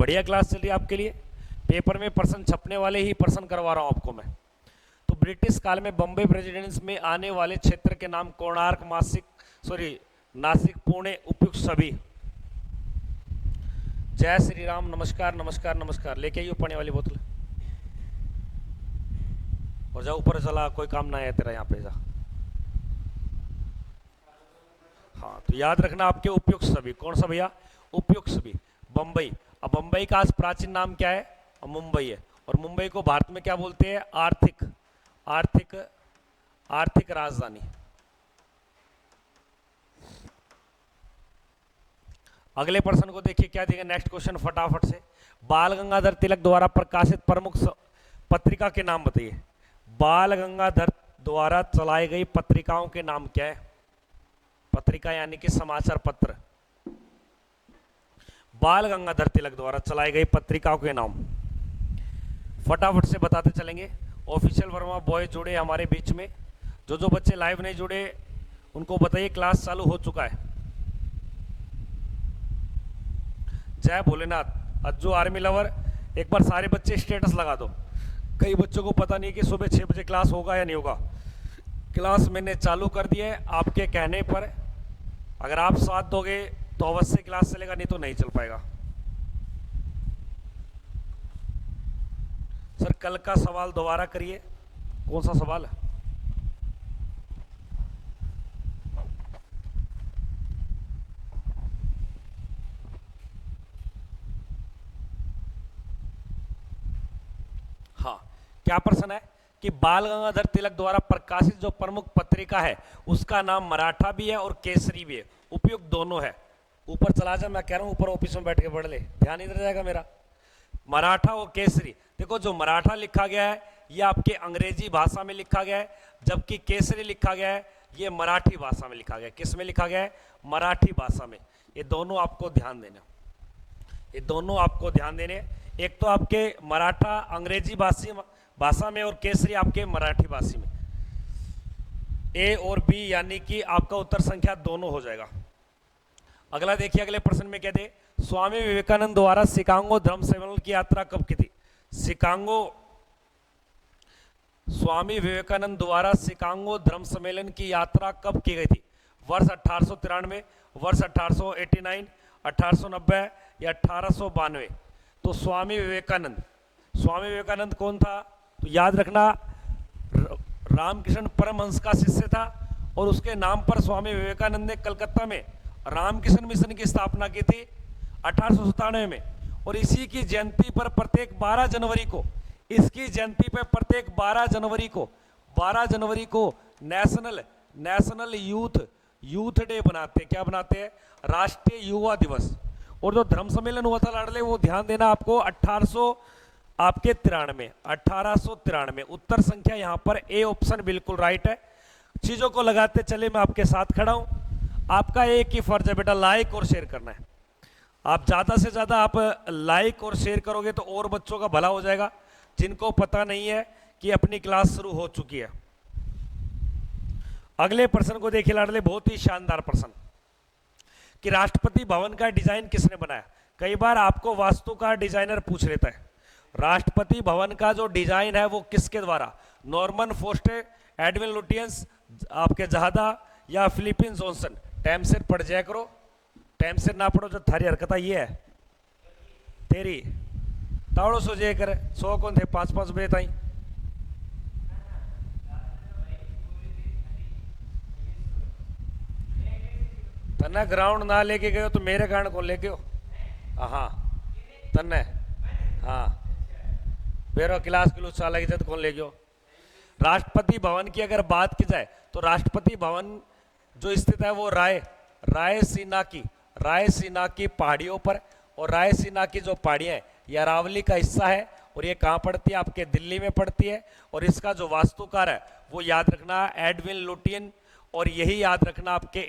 बढ़िया क्लास चल रही है आपके लिए। पेपर में प्रश्न छपने वाले ही प्रश्न करवा रहा हूँ आपको मैं। तो ब्रिटिश काल में बम्बई प्रेसिडेंस में आने वाले क्षेत्र के नाम कोणार्क, नासिक, पुणे, उपयुक्त सभी। जय श्री राम। नमस्कार नमस्कार नमस्कार। लेके आइयो पानी वाली बोतल और जा ऊपर चला, कोई काम ना है तेरा यहाँ पे, जा। हाँ, तो याद रखना आपके उपयुक्त सभी। कौन सा भैया? उपयुक्त सभी। बम्बई। अब बम्बई का आज प्राचीन नाम क्या है? मुंबई है। और मुंबई को भारत में क्या बोलते हैं? आर्थिक आर्थिक आर्थिक राजधानी। अगले प्रश्न को देखिए क्या देंगे। नेक्स्ट क्वेश्चन फटाफट से। बाल गंगाधर तिलक द्वारा प्रकाशित प्रमुख पत्रिका के नाम बताइए। बाल गंगाधर द्वारा चलाई गई पत्रिकाओं के नाम क्या है? पत्रिका यानी कि समाचार पत्र। बाल गंगाधर तिलक द्वारा चलाई गई पत्रिकाओं के नाम फटाफट से बताते चलेंगे। ऑफिशियल वर्मा बॉय जुड़े हमारे बीच में। जो बच्चे लाइव नहीं जुड़े उनको बताइए क्लास चालू हो चुका है। जय भोलेनाथ। अज्जू आर्मी लवर, एक बार सारे बच्चे स्टेटस लगा दो। कई बच्चों को पता नहीं कि सुबह 6 बजे क्लास होगा या नहीं होगा। क्लास मैंने चालू कर दी है आपके कहने पर। अगर आप साथ दोगे तो अवश्य क्लास चलेगा, नहीं तो नहीं चल पाएगा। सर कल का सवाल दोबारा करिए। कौन सा सवाल है? हाँ, क्या प्रश्न है कि बाल गंगाधर तिलक द्वारा प्रकाशित जो प्रमुख पत्रिका है उसका नाम मराठा भी है और केसरी भी है। उपयुक्त दोनों है। ऊपर चला जा, मैं कह रहा हूं ऊपर ऑफिस में बैठ के पढ़ ले, ध्यान इधर जाएगा मेरा। मराठा और केसरी। देखो जो मराठा लिखा गया है ये आपके अंग्रेजी भाषा में लिखा गया है, जबकि केसरी लिखा गया है ये मराठी भाषा में लिखा गया है। किस में लिखा गया है? मराठी भाषा में। ये दोनों आपको ध्यान देना, ये दोनों आपको ध्यान देने। एक तो आपके मराठा अंग्रेजी भाषा में और केसरी आपके मराठी भाषा में। ए और बी यानी कि आपका उत्तर संख्या दोनों हो जाएगा। अगला देखिए, अगले प्रश्न में कहते स्वामी विवेकानंद द्वारा शिकागो धर्म सम्मेलन की यात्रा कब की थी? स्वामी विवेकानंद द्वारा शिकागो धर्म सम्मेलन की यात्रा कब की गई थी? वर्ष 1893, वर्ष 1889, 1890 या 1892? तो स्वामी विवेकानंद कौन था? तो याद रखना रामकृष्ण परमहंस का शिष्य था और उसके नाम पर स्वामी विवेकानंद ने कलकत्ता में रामकृष्ण मिशन की स्थापना की थी 1897 में। और इसी की जयंती पर प्रत्येक 12 जनवरी को, इसकी जयंती पर प्रत्येक 12 जनवरी को नेशनल यूथ डे बनाते हैं। क्या बनाते हैं? राष्ट्रीय युवा दिवस। और जो धर्म सम्मेलन हुआ था लाडले, वो ध्यान देना आपको 1893। उत्तर संख्या यहां पर ए ऑप्शन बिल्कुल राइट है। चीजों को लगाते चले, मैं आपके साथ खड़ा हूं। आपका एक ही फर्ज है बेटा, लाइक और शेयर करना है। आप ज्यादा से ज्यादा आप लाइक और शेयर करोगे तो और बच्चों का भला हो जाएगा जिनको पता नहीं है कि अपनी क्लास शुरू हो चुकी है। अगले प्रश्न को देखिए लाडले, बहुत ही शानदार प्रश्न कि राष्ट्रपति भवन का डिजाइन किसने बनाया? कई बार आपको वास्तु का डिजाइनर पूछ लेता है। राष्ट्रपति भवन का जो डिजाइन है वो किसके द्वारा? नॉर्मन फोस्टर, एडविन लुटियंस, आपके जहादा या फिलिपिन जॉनसन? टाइम से पढ़ जाया करो, टाइम से ना पढ़ो जो थारी हरकत ये है तेरी। तावड़ो सो जाए कर 100 कौन थे 5-5 बजे ताई। तन्ना ग्राउंड ना लेके गए तो मेरे कारण कौन लेके हो? हाँ तन्ने, हाँ मेरा क्लास किलो चाला की कौन ले गयो? राष्ट्रपति भवन की अगर बात की जाए तो राष्ट्रपति भवन जो स्थित है वो रायसीना की पहाड़ियों पर। और रायसीना की जो पहाड़ियां हैं ये अरावली का हिस्सा है और ये कहाँ पड़ती है? आपके दिल्ली में पड़ती है। और इसका जो वास्तुकार है वो याद रखना एडविन लुटियन। और यही याद रखना आपके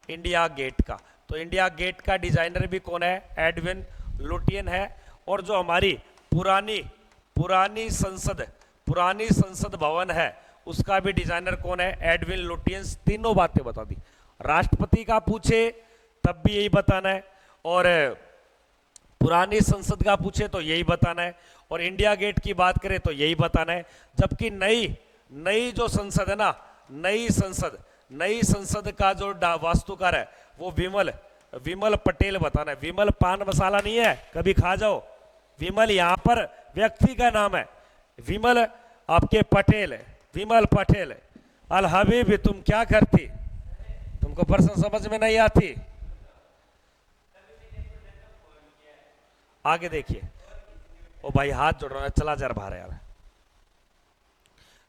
इंडिया गेट का। तो इंडिया गेट का डिजाइनर भी कौन है? एडविन लुटियन है। और जो हमारी पुरानी संसद भवन है उसका भी डिजाइनर कौन है? Edwin Lutyens. तीनों बातें बता दी। राष्ट्रपति का पूछे तब भी यही बताना है और पुरानी संसद का पूछे तो यही बताना है, और इंडिया गेट की बात करें तो यही बताना है। जबकि नई नई जो संसद है ना, नई संसद का जो वास्तुकार है वो विमल पटेल बताना है। विमल पान मसाला नहीं है, कभी खा जाओ। विमल यहां पर व्यक्ति का नाम है, विमल आपके पटेल है, विमल पटेल। अल हबीब तुम क्या करती, तुमको प्रश्न समझ में नहीं आती। आगे देखिए, ओ भाई हाथ जोड़ रहा है, चला जा बाहर यार।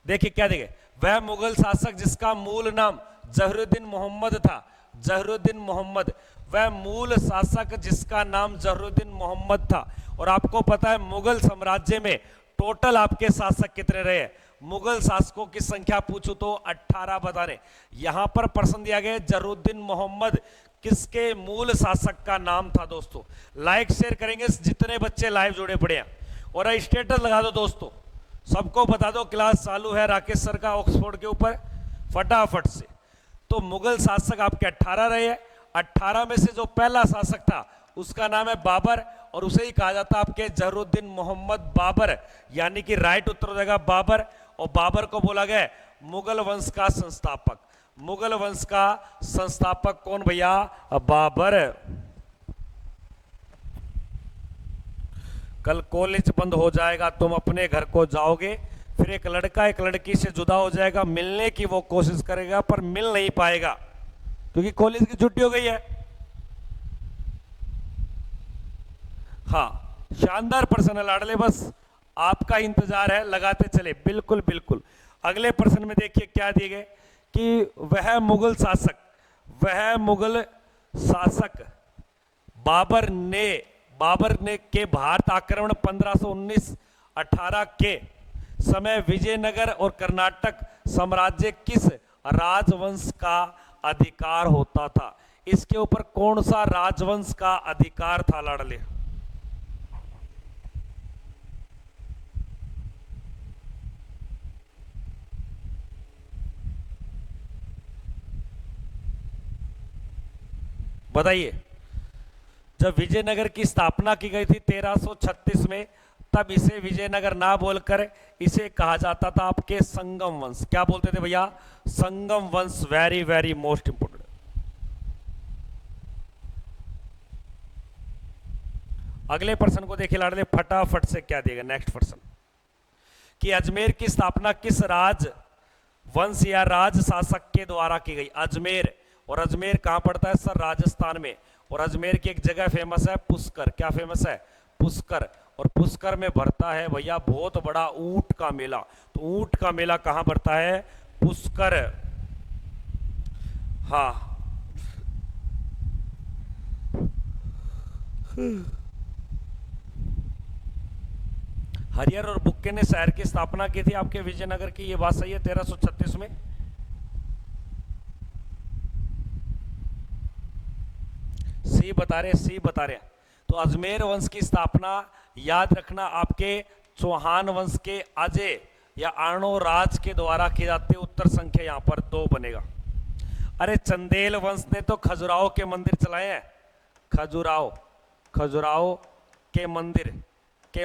देखिए क्या देखे, वह मुगल शासक जिसका मूल नाम जहरुद्दीन मोहम्मद था, जहरुद्दीन मोहम्मद, वह मूल शासक जिसका नाम जहरुद्दीन मोहम्मद था। और आपको पता है मुगल साम्राज्य में टोटल आपके शासक कितने रहे? मुगल शासकों की संख्या पूछूं तो 18 बताने। यहां पर प्रश्न दिया गया जहरुद्दीन मोहम्मद किसके मूल शासक का नाम था। दोस्तों लाइक शेयर करेंगे जितने बच्चे लाइव जुड़े पड़े हैं, और स्टेटस लगा दो दोस्तों, सबको बता दो क्लास चालू है राकेश सर का ऑक्सफोर्ड के ऊपर, फटाफट से। तो मुगल शासक आपके 18 रहे हैं। 18 में से जो पहला शासक था उसका नाम है बाबर, और उसे ही कहा जाता आपके जहरुद्दीन मोहम्मद बाबर, यानी कि राइट उत्तर हो जाएगा बाबर। और बाबर को बोला गया मुगल वंश का संस्थापक। मुगल वंश का संस्थापक कौन भैया? बाबर। कल कॉलेज बंद हो जाएगा, तुम अपने घर को जाओगे, फिर एक लड़का एक लड़की से जुदा हो जाएगा, मिलने की वो कोशिश करेगा पर मिल नहीं पाएगा क्योंकि कॉलेज की छुट्टी हो गई है। हाँ, शानदार प्रश्न है लाडले, बस आपका इंतजार है, लगाते चले। बिल्कुल बिल्कुल। अगले प्रश्न में देखिए क्या दिए गए कि वह मुगल शासक बाबर ने के भारत आक्रमण 1519-18 के समय विजयनगर और कर्नाटक साम्राज्य किस राजवंश का अधिकार होता था? इसके ऊपर कौन सा राजवंश का अधिकार था लाडले? बताइए। जब विजयनगर की स्थापना की गई थी 1336 में, तब इसे विजयनगर ना बोलकर इसे कहा जाता था आपके संगम वंश। क्या बोलते थे भैया? संगम वंश। Very very most important. अगले प्रश्न को देखिए लाडले, फटाफट से क्या देगा नेक्स्ट प्रश्न कि अजमेर की स्थापना किस राज वंश या राज शासक के द्वारा की गई? अजमेर, और अजमेर कहां पड़ता है सर? राजस्थान में। और अजमेर की एक जगह फेमस है पुष्कर। क्या फेमस है? पुष्कर। और पुष्कर में भरता है भैया बहुत बड़ा ऊंट का मेला। तो ऊंट का मेला कहां भरता है? पुष्कर। हाँ, हरिहर और बुक्के ने शहर की स्थापना की थी आपके विजयनगर की, ये बात सही है, 1336 में। सी बता रहे। तो अजमेर वंश की स्थापना याद रखना आपके चौहान वंश के अजय या अर्णो राज के द्वारा की जाती है। उत्तर संख्या यहां पर 2 बनेगा। अरे चंदेल वंश ने तो खजुराहो के मंदिर चलाए हैं। खजुराहो के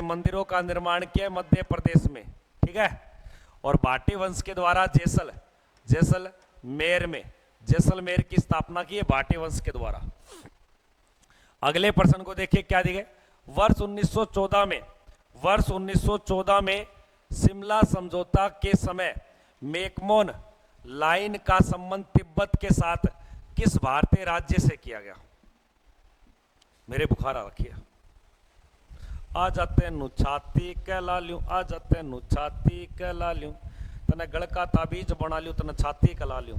मंदिरों का निर्माण किया मध्य प्रदेश में, ठीक है। और भाटी वंश के द्वारा जैसलमेर की स्थापना की है भाटी वंश के द्वारा। अगले प्रश्न को देखिए क्या दिए गए। वर्ष 1914 में शिमला समझौता के समय मैकमोहन लाइन का संबंध तिब्बत के साथ किस भारतीय राज्य से किया गया? मेरे बुखार आ रखी है। आ जाते नु छाती कहला लूं, आ जाते नु छाती कहला लूं, तने गल का ताबीज बना लूं, तने छाती कहला लूं।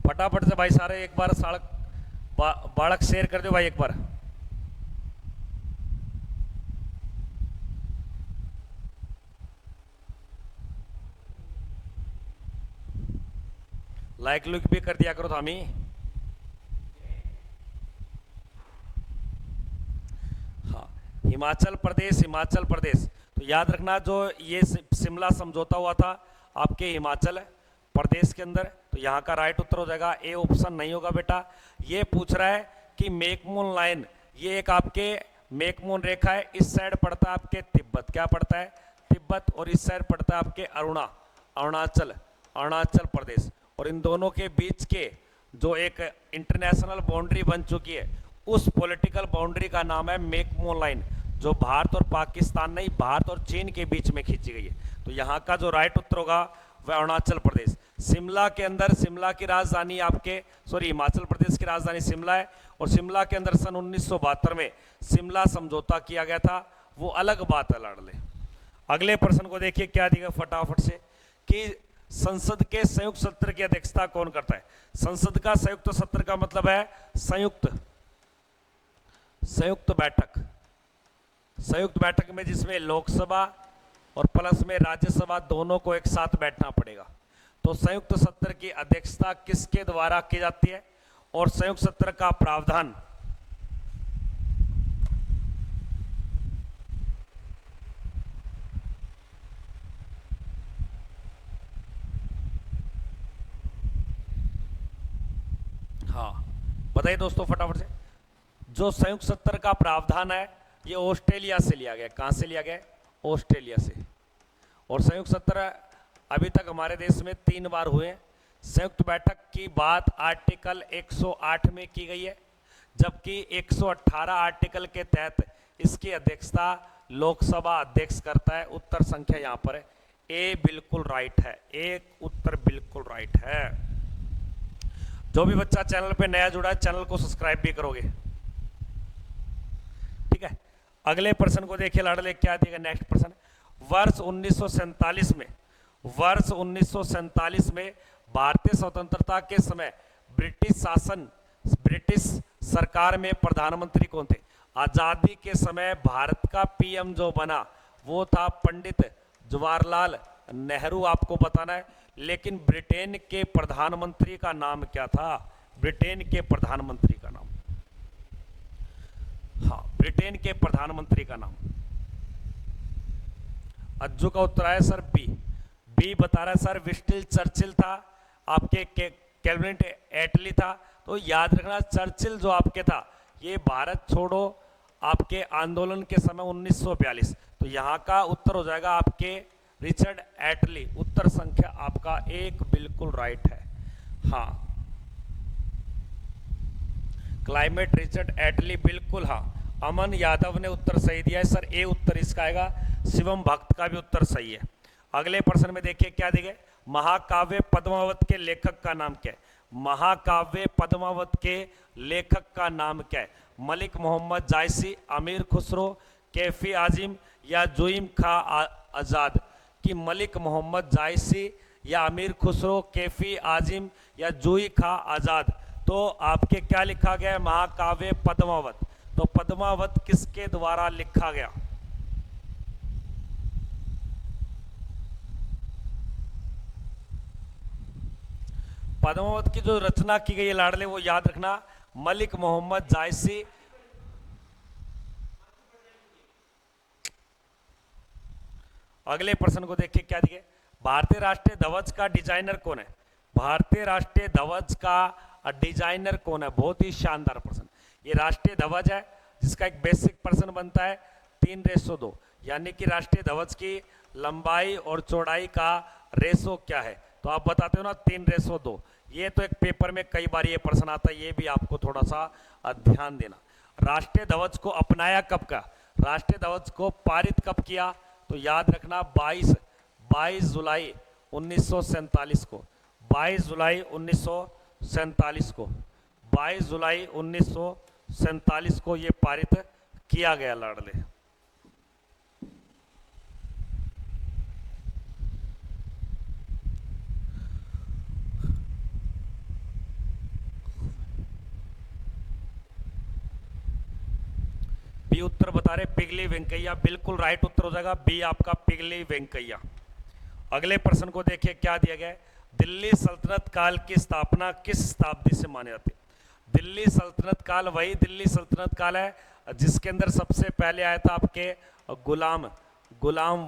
फटाफट से भाई सारे एक बार बालक शेयर कर दो भाई एक बार। लाइक लुक भी कर दिया करो थामी। हाँ, हिमाचल प्रदेश। तो याद रखना जो ये शिमला समझौता हुआ था आपके हिमाचल प्रदेश के अंदर, तो यहाँ का राइट उत्तर हो जाएगा ए ऑप्शन नहीं होगा बेटा। ये पूछ रहा है कि मैकमोहन लाइन ये एक आपके मेकमोन रेखा है, इस साइड पड़ता है आपके तिब्बत, क्या पड़ता है, तिब्बत, और इस साइड पड़ता है आपके अरुणाचल प्रदेश। और इन दोनों के बीच के जो एक इंटरनेशनल बाउंड्री बन चुकी है, उस पॉलिटिकल बाउंड्री का नाम है मेकमोन लाइन, जो भारत और पाकिस्तान नहीं, भारत और चीन के बीच में खींची गई है। तो यहाँ का जो राइट उत्तर होगा वह अरुणाचल प्रदेश। शिमला के अंदर, शिमला की राजधानी आपके हिमाचल प्रदेश की राजधानी शिमला है, और शिमला के अंदर सन 1972 में शिमला समझौता किया गया था, वो अलग बात है लाडले। अगले प्रश्न को देखिए क्या दिया फटाफट से, कि संसद के संयुक्त सत्र की अध्यक्षता कौन करता है। संसद का संयुक्त सत्र का मतलब है संयुक्त बैठक में जिसमें लोकसभा और प्लस में राज्यसभा दोनों को एक साथ बैठना पड़ेगा। तो संयुक्त सत्र की अध्यक्षता किसके द्वारा की जाती है, और संयुक्त सत्र का प्रावधान हाँ बताइए दोस्तों फटाफट से। जो संयुक्त सत्र का प्रावधान है ये ऑस्ट्रेलिया से लिया गया। कहां से लिया गया, ऑस्ट्रेलिया से। और संयुक्त सत्र अभी तक हमारे देश में 3 बार हुए। संयुक्त बैठक की बात आर्टिकल 108 में की गई है, जबकि 118 आर्टिकल के तहत इसकी अध्यक्षता लोकसभा अध्यक्ष करता है। उत्तर संख्या यहां पर है, ए बिल्कुल राइट है, एक उत्तर बिल्कुल राइट है। जो भी बच्चा चैनल पे नया जुड़ा है चैनल को सब्सक्राइब भी करोगे, ठीक है। अगले प्रश्न को देखिए लाडले, क्या दिएगा नेक्स्ट प्रश्न। वर्ष 1947 में भारतीय स्वतंत्रता के समय ब्रिटिश सरकार में प्रधानमंत्री कौन थे। आजादी के समय भारत का पीएम जो बना वो था पंडित जवाहरलाल नेहरू, आपको बताना है। लेकिन ब्रिटेन के प्रधानमंत्री का नाम क्या था, ब्रिटेन के प्रधानमंत्री का नाम, हाँ ब्रिटेन के प्रधानमंत्री का नाम। अज्जू का उत्तर है सर बी बता रहा है सर, विस्टन चर्चिल था, आपके कैबिनेट एटली था। तो याद रखना चर्चिल जो आपके था ये भारत छोड़ो आपके आंदोलन के समय 1942। तो यहाँ का उत्तर हो जाएगा आपके रिचर्ड एटली। उत्तर संख्या आपका एक बिल्कुल राइट है, हाँ क्लाइमेट रिचर्ड एटली बिल्कुल हाँ। अमन यादव ने उत्तर सही दिया है सर, ए उत्तर इसका आएगा। शिवम भक्त का भी उत्तर सही है। अगले प्रश्न में देखिए क्या दिए, महाकाव्य पद्मावत के लेखक का नाम क्या है। महाकाव्य पद्मावत के लेखक का नाम क्या है। मलिक मोहम्मद जायसी, अमीर खुसरो, कैफी आजिम या जुईम खा आजाद। कि मलिक मोहम्मद जायसी या अमीर खुसरो, कैफी आजिम या जुई खा आजाद। तो आपके क्या लिखा गया है, महाकाव्य पद्मावत। तो पद्मावत किसके द्वारा लिखा गया, पद्मावत की जो रचना की गई है लाडले वो याद रखना मलिक मोहम्मद जायसी। अगले प्रश्न को देखिए क्या दिए, भारतीय राष्ट्रीय ध्वज का डिजाइनर कौन है। भारतीय राष्ट्रीय ध्वज का डिजाइनर कौन है, बहुत ही शानदार प्रश्न। ये राष्ट्रीय ध्वज है जिसका एक बेसिक प्रश्न बनता है 3:2, यानी कि राष्ट्रीय ध्वज की लंबाई और चौड़ाई का रेशो क्या है। तो आप बताते हो ना 3:2। ये तो एक पेपर में कई बार ये प्रश्न आता है, ये भी आपको थोड़ा सा ध्यान देना। राष्ट्रीय ध्वज को अपनाया कब का, राष्ट्रीय ध्वज को पारित कब किया। तो याद रखना 22 जुलाई 1947 को, 22 जुलाई 1947 को, 22 जुलाई 1947 को ये पारित किया गया लाडले। बी उत्तर बता रहे पिघली वेंकैया, बिल्कुल राइट उत्तर हो जाएगा बी आपका पिघली वेंकैया। अगले प्रश्न को देखिए क्या दिया गया है, दिल्ली सल्तनत काल की स्थापना किस शताब्दी से मानी जाती है। दिल्ली सल्तनत काल वही दिल्ली सल्तनत काल है जिसके अंदर सबसे पहले आया था आपके गुलाम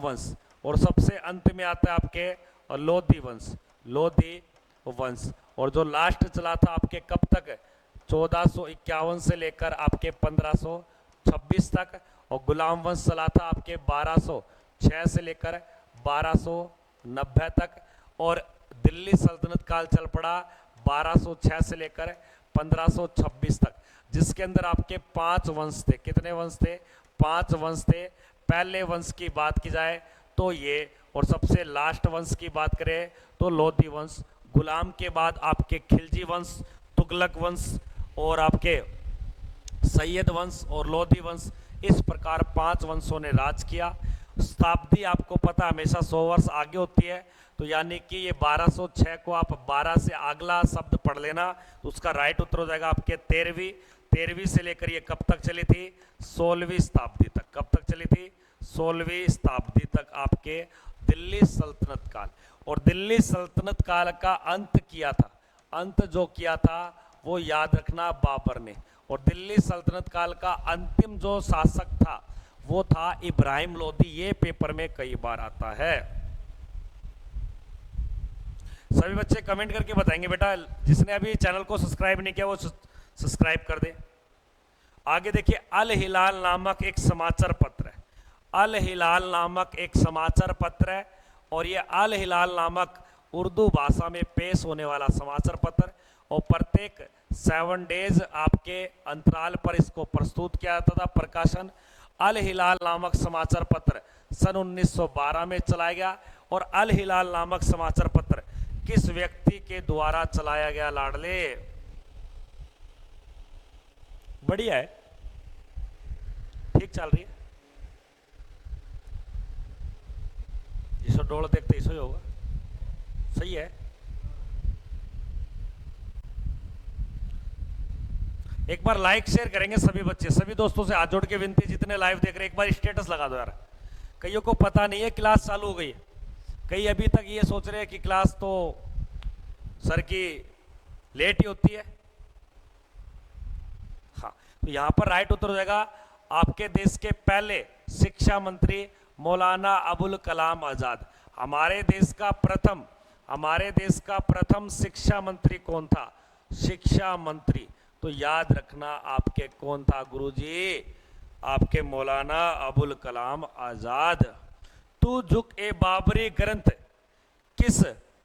वंश, और सबसे अंत में आता है आपके लोधी वंश, और जो लास्ट चला था आपके कब तक, 1451 से लेकर आपके 1526 तक, और गुलाम वंश चला था आपके 1206 से लेकर 1290 तक, और दिल्ली सल्तनत काल चल पड़ा 1206 से लेकर 1526 तक, जिसके अंदर आपके 5 वंश थे। कितने वंश थे? 5 वंश थे। पहले वंश की बात की जाए तो ये, और सबसे लास्ट वंश की बात करें तो लोधी वंश। गुलाम के बाद आपके खिलजी वंश, तुगलक वंश और आपके सैयद वंश और लोधी वंश, इस प्रकार 5 वंशों ने राज किया। शताब्दी आपको पता हमेशा 100 वर्ष आगे होती है, तो यानी कि ये 1206 को आप 12 से अगला शब्द पढ़ लेना, तो उसका राइट उत्तर हो जाएगा आपके 13वीं से लेकर ये कब तक चली थी? 16वीं शताब्दी तक। कब तक चली थी? 16वीं शताब्दी तक आपके दिल्ली सल्तनत काल। और दिल्ली सल्तनत काल का अंत किया था, अंत जो किया था वो याद रखना बाबर ने। और दिल्ली सल्तनत काल का अंतिम जो शासक था वो था इब्राहिम लोदी। ये पेपर में कई बार आता है। सभी बच्चे कमेंट करके बताएंगे बेटा, जिसने अभी चैनल को सब्सक्राइब नहीं किया वो सब्सक्राइब कर दे। आगे देखिए, अल हिलाल नामक एक समाचार पत्र है। अल हिलाल नामक एक समाचार पत्र है, और ये अल हिलाल नामक उर्दू भाषा में पेश होने वाला समाचार पत्र, और प्रत्येक 7 डेज आपके अंतराल पर इसको प्रस्तुत किया जाता था प्रकाशन। अल हिलाल नामक समाचार पत्र सन 1912 में चलाया गया। और अल हिलाल नामक समाचार पत्र किस व्यक्ति के द्वारा चलाया गया लाडले? बढ़िया है, ठीक चल रही है। जिसो डोल देखते इसो ही होगा, सही है। एक बार लाइक शेयर करेंगे सभी बच्चे, सभी दोस्तों से हाथ जोड़ के विनती, जितने लाइव देख रहे हैं एक बार स्टेटस लगा दो यार। कईयों को पता नहीं है क्लास चालू हो गई है, कई अभी तक ये सोच रहे हैं कि क्लास तो सर की लेट ही होती है। हाँ, तो यहां पर राइट उत्तर हो जाएगा आपके देश के पहले शिक्षा मंत्री मौलाना अबुल कलाम आजाद। हमारे देश का प्रथम शिक्षा मंत्री कौन था? शिक्षा मंत्री, तो याद रखना आपके कौन था गुरुजी? आपके मौलाना अबुल कलाम आजाद। तू झुक ए बाबरी ग्रंथ किस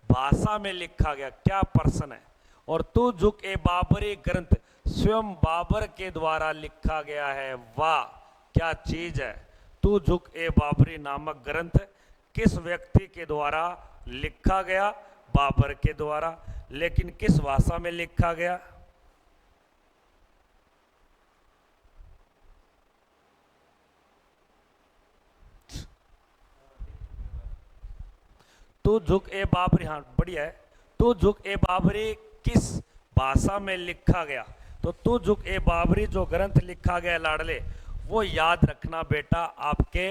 भाषा में लिखा गया? क्या प्रश्न है। और तू झुक ए बाबरी ग्रंथ स्वयं बाबर के द्वारा लिखा गया है। वाह, क्या चीज है। तू झुक ए बाबरी नामक ग्रंथ किस व्यक्ति के द्वारा लिखा गया? बाबर के द्वारा। लेकिन किस भाषा में लिखा गया? तू झुक ए बाबरी, हाँ बढ़िया है। तू झुक ए बाबरी किस भाषा में लिखा गया? तो तू झुक ए बाबरी जो ग्रंथ लिखा गया लाडले, वो याद रखना बेटा आपके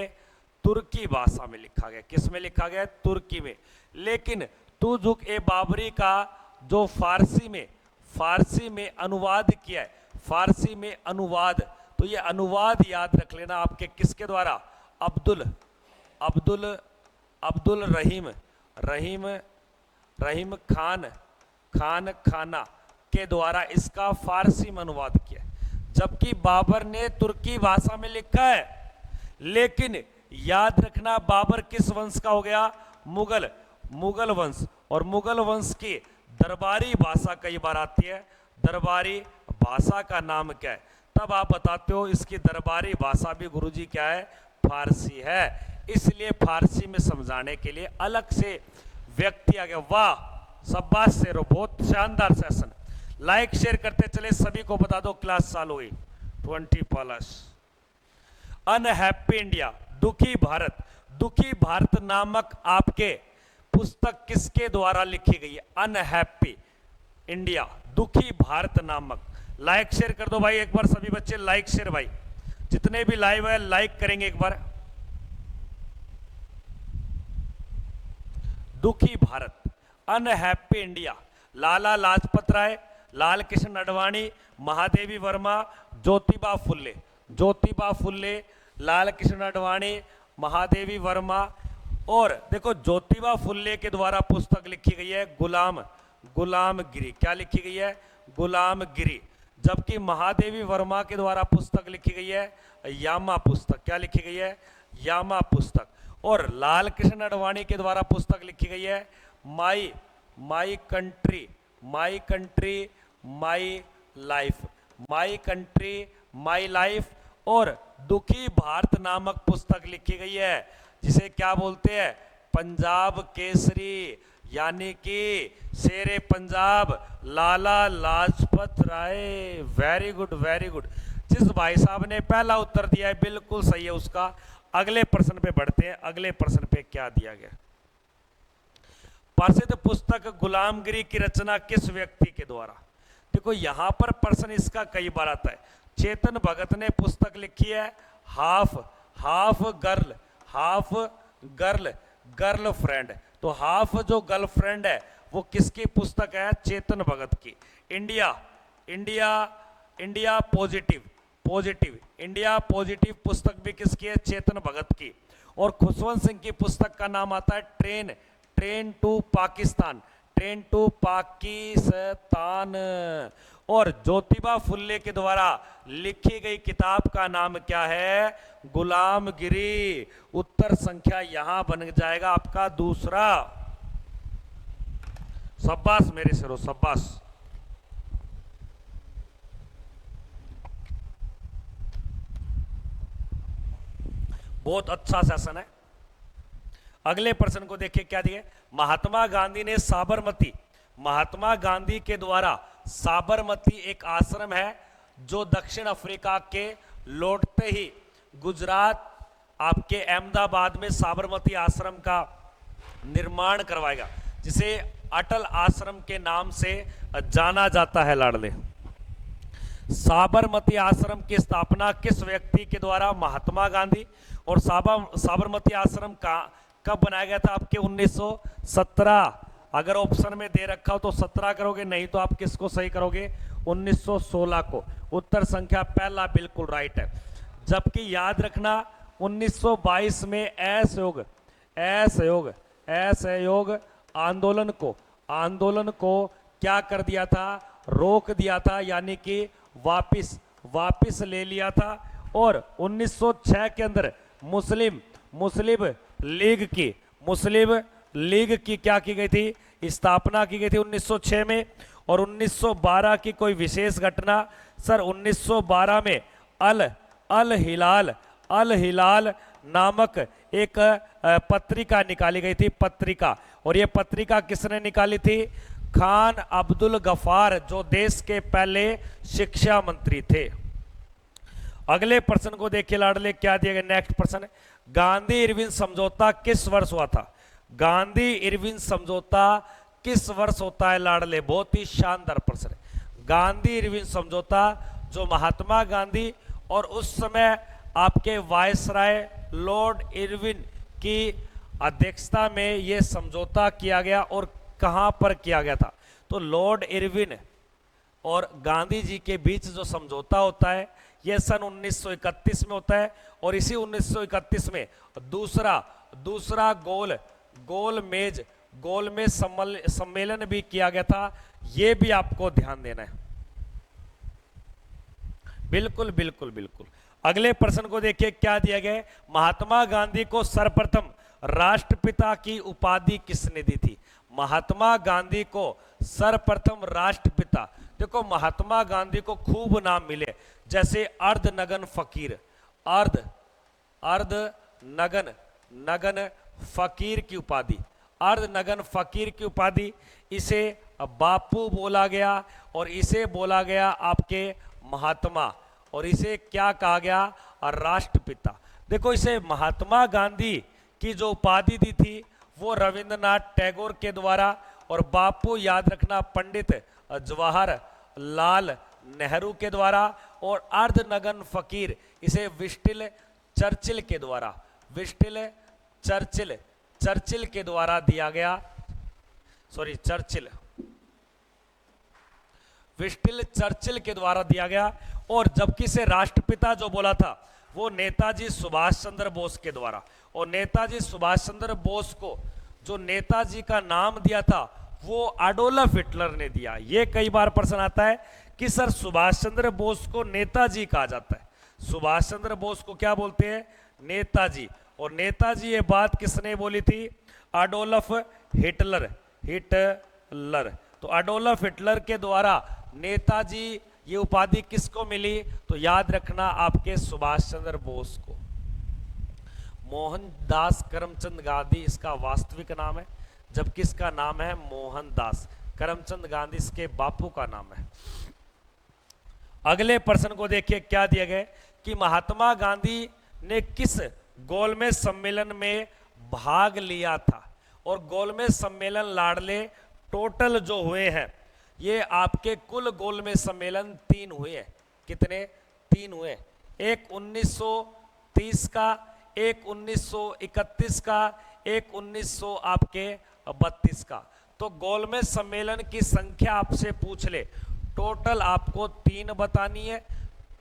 तुर्की भाषा में लिखा गया। किस में लिखा गया? तुर्की में। लेकिन तू झुक ए बाबरी का जो फारसी में अनुवाद किया है, फारसी में अनुवाद, तो ये अनुवाद याद रख लेना आपके किसके द्वारा? अब्दुल रहीम खाना के द्वारा इसका फारसी में अनुवाद किया। जबकि बाबर ने तुर्की भाषा में लिखा है। लेकिन याद रखना बाबर किस वंश का हो गया? मुगल वंश। और मुगल वंश की दरबारी भाषा कई बार आती है। दरबारी भाषा का नाम क्या है? तब आप बताते हो इसकी दरबारी भाषा भी गुरुजी क्या है? फारसी है। इसलिए फारसी में समझाने के लिए अलग से व्यक्ति आ गया। वाह, शाबाश शेरो, बहुत शानदार सेशन। लाइक शेयर करते चले, सभी को बता दो क्लास चालू हुई 20+। अनहैप्पी इंडिया, दुखी भारत नामक आपके पुस्तक किसके द्वारा लिखी गई है? अनहैप्पी इंडिया, दुखी भारत नामक। लाइक शेयर कर दो भाई एक बार, सभी बच्चे लाइक शेयर भाई, जितने भी लाइव है लाइक करेंगे एक बार। दुखी भारत, अनहैप्पी इंडिया, लाला लाजपत राय, लाल कृष्ण आडवाणी, महादेवी वर्मा, ज्योतिबा फुल्ले, लाल कृष्ण आडवाणी, महादेवी वर्मा। और देखो ज्योतिबा फुल्ले के द्वारा पुस्तक लिखी गई है गुलामगिरी। क्या लिखी गई है? गुलामगिरी। जबकि महादेवी वर्मा के द्वारा पुस्तक लिखी गई है यामा पुस्तक। क्या लिखी गई है? यामा पुस्तक। और लाल कृष्ण आडवाणी के द्वारा पुस्तक लिखी गई है my my country my country my life, my country my life. और दुखी भारत नामक पुस्तक लिखी गई है जिसे क्या बोलते हैं? पंजाब केसरी, यानी कि शेरे Punjab Lala Lajpat Rai. Very good very good. जिस भाई साहब ने पहला उत्तर दिया है बिल्कुल सही है उसका। अगले प्रश्न पे बढ़ते हैं। अगले प्रश्न पे क्या दिया गया? प्रसिद्ध पुस्तक गुलामगिरी की रचना किस व्यक्ति के द्वारा? देखो यहां पर प्रश्न इसका कई बार आता है। चेतन भगत ने पुस्तक लिखी है हाफ हाफ गर्ल गर्लफ्रेंड। तो हाफ जो गर्लफ्रेंड है वो किसकी पुस्तक है? चेतन भगत की। India India India positive India positive पुस्तक भी किसकी है? चेतन भगत की। और खुशवंत सिंह की पुस्तक का नाम आता है ट्रेन टू पाकिस्तान। और ज्योतिबा फुल्ले के द्वारा लिखी गई किताब का नाम क्या है? गुलामगिरी। उत्तर संख्या यहां बन जाएगा आपका दूसरा। शाबाश मेरे सिरो, शाबाश। बहुत अच्छा सेशन है। अगले प्रश्न को देखिए क्या दिए। महात्मा गांधी ने महात्मा गांधी के द्वारा साबरमती एक आश्रम है जो दक्षिण अफ्रीका के लौटते ही गुजरात आपके अहमदाबाद में साबरमती आश्रम का निर्माण करवाएगा, जिसे अटल आश्रम के नाम से जाना जाता है। लाडले, साबरमती आश्रम की स्थापना किस व्यक्ति के द्वारा? महात्मा गांधी। और साबरमती आश्रम का कब बनाया गया था? आपके 1917। अगर ऑप्शन में दे रखा हो तो 17 करोगे, नहीं तो आप किसको सही करोगे? 1916 को। उत्तर संख्या पहला बिल्कुल राइट है। जबकि याद रखना 1922 में असहयोग आंदोलन को क्या कर दिया था? रोक दिया था, यानी कि वापिस ले लिया था। और 1906 के अंदर मुस्लिम लीग की क्या की गई थी? स्थापना की गई थी 1906 में। और 1912 की कोई विशेष घटना सर, 1912 में अल हिलाल नामक एक पत्रिका निकाली गई थी, पत्रिका। और ये पत्रिका किसने निकाली थी? खान अब्दुल गफार, जो देश के पहले शिक्षा मंत्री थे। अगले प्रश्न को देखिए लाडले, क्या दिया गया? नेक्स्ट प्रश्न, गांधी इरविन समझौता किस वर्ष हुआ था? गांधी इरविन समझौता किस वर्ष होता है लाडले? बहुत ही शानदार प्रश्न है। गांधी इरविन समझौता जो महात्मा गांधी और उस समय आपके वायसराय लॉर्ड इरविन की अध्यक्षता में यह समझौता किया गया। और कहां पर किया गया था? तो लॉर्ड इरविन और गांधी जी के बीच जो समझौता होता है यह सन 1931 में होता है। और इसी 1931 में दूसरा गोलमेज सम्मेलन भी किया गया था। यह भी आपको ध्यान देना है। बिल्कुल बिल्कुल बिल्कुल। अगले प्रश्न को देखिए क्या दिया गया है। महात्मा गांधी को सर्वप्रथम राष्ट्रपिता की उपाधि किसने दी थी? महात्मा गांधी को सर्वप्रथम राष्ट्रपिता, देखो महात्मा गांधी को खूब नाम मिले, जैसे अर्धनगन फकीर, नगन फकीर की उपाधि, अर्धनगन फकीर की उपाधि। इसे बापू बोला गया और इसे बोला गया आपके महात्मा, और इसे क्या कहा गया? राष्ट्रपिता। देखो इसे महात्मा गांधी की जो उपाधि दी थी वो रविंद्रनाथ टैगोर के द्वारा, और बापू याद रखना पंडित जवाहरलाल नेहरू के द्वारा, और अर्धनगन फकीर इसे विस्टिल चर्चिल के द्वारा दिया गया। विस्टिल चर्चिल के द्वारा दिया गया। और जबकि से राष्ट्रपिता जो बोला था वो नेताजी सुभाष चंद्र बोस के द्वारा, और नेताजी सुभाष चंद्र बोस को जो नेताजी का नाम दिया था वो एडोल्फ हिटलर ने दिया। ये कई बार प्रश्न आता है कि सर सुभाष चंद्र बोस को नेताजी कहा जाता है। सुभाष चंद्र बोस को क्या बोलते हैं? नेताजी। और नेताजी ये बात किसने बोली थी? Adolf Hitler. हिटलर। तो एडोल्फ हिटलर के द्वारा नेताजी ये उपाधि किसको मिली? तो याद रखना आपके सुभाष चंद्र बोस को। मोहनदास करमचंद गांधी इसका वास्तविक नाम है, जबकि इसका नाम है मोहनदास करमचंद गांधी, इसके बापू का नाम है। अगले प्रश्न को देखिए क्या दिया गया कि महात्मा गांधी ने किस गोलमेज सम्मेलन में भाग लिया था? और गोलमेज सम्मेलन लाडले टोटल जो हुए हैं, ये आपके कुल गोलमेज सम्मेलन 3 हुए हैं। कितने? 3 हुए। एक 1930 का, एक 1931 का, एक 1932 का। तो गोलमेज सम्मेलन की संख्या आपसे पूछ ले, टोटल आपको 3 बतानी है।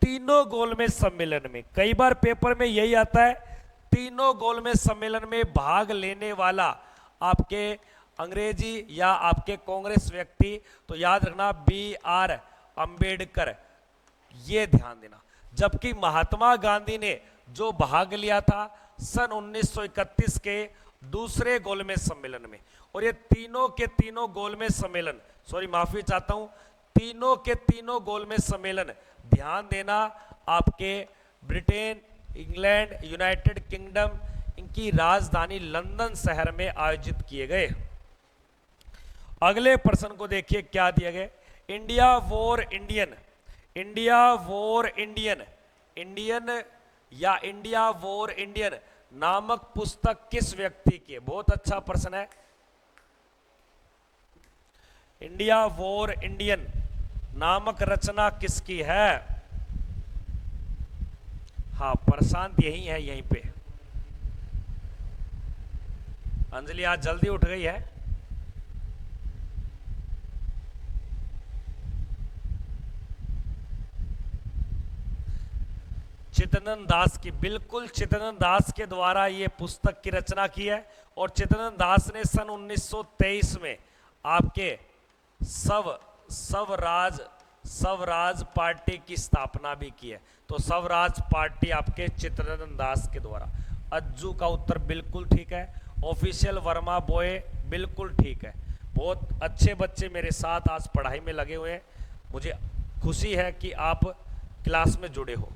तीनों गोलमेज सम्मेलन में, कई बार पेपर में यही आता है, तीनों गोलमेज सम्मेलन में भाग लेने वाला आपके अंग्रेजी या आपके कांग्रेस व्यक्ति, तो याद रखना BR अंबेडकर, ये ध्यान देना। जबकि महात्मा गांधी ने जो भाग लिया था सन 1931 के दूसरे गोलमेज सम्मेलन में, और ये तीनों के तीनों गोलमेज सम्मेलन, सॉरी माफी चाहता हूं, तीनों के तीनों गोलमेज सम्मेलन ध्यान देना आपके ब्रिटेन, इंग्लैंड, यूनाइटेड किंगडम, इनकी राजधानी लंदन शहर में आयोजित किए गए। अगले प्रश्न को देखिए क्या दिया गया। India war Indian, India war Indian, Indian या इंडिया वॉर इंडियन नामक पुस्तक किस व्यक्ति की है? बहुत अच्छा प्रश्न है। इंडिया वॉर इंडियन नामक रचना किसकी है? हाँ, प्रशांत यही है, यहीं पे। अंजलि आज जल्दी उठ गई है। चित्तरंजन दास की, बिल्कुल चित्तरंजन दास के द्वारा ये पुस्तक की रचना की है। और चित्तरंजन दास ने सन 1923 में आपके स्वराज पार्टी की स्थापना भी की है। तो स्वराज पार्टी आपके चित्तरंजन दास के द्वारा। अज्जू का उत्तर बिल्कुल ठीक है। ऑफिशियल वर्मा बॉय बिल्कुल ठीक है। बहुत अच्छे बच्चे मेरे साथ आज पढ़ाई में लगे हुए हैं, मुझे खुशी है कि आप क्लास में जुड़े हो।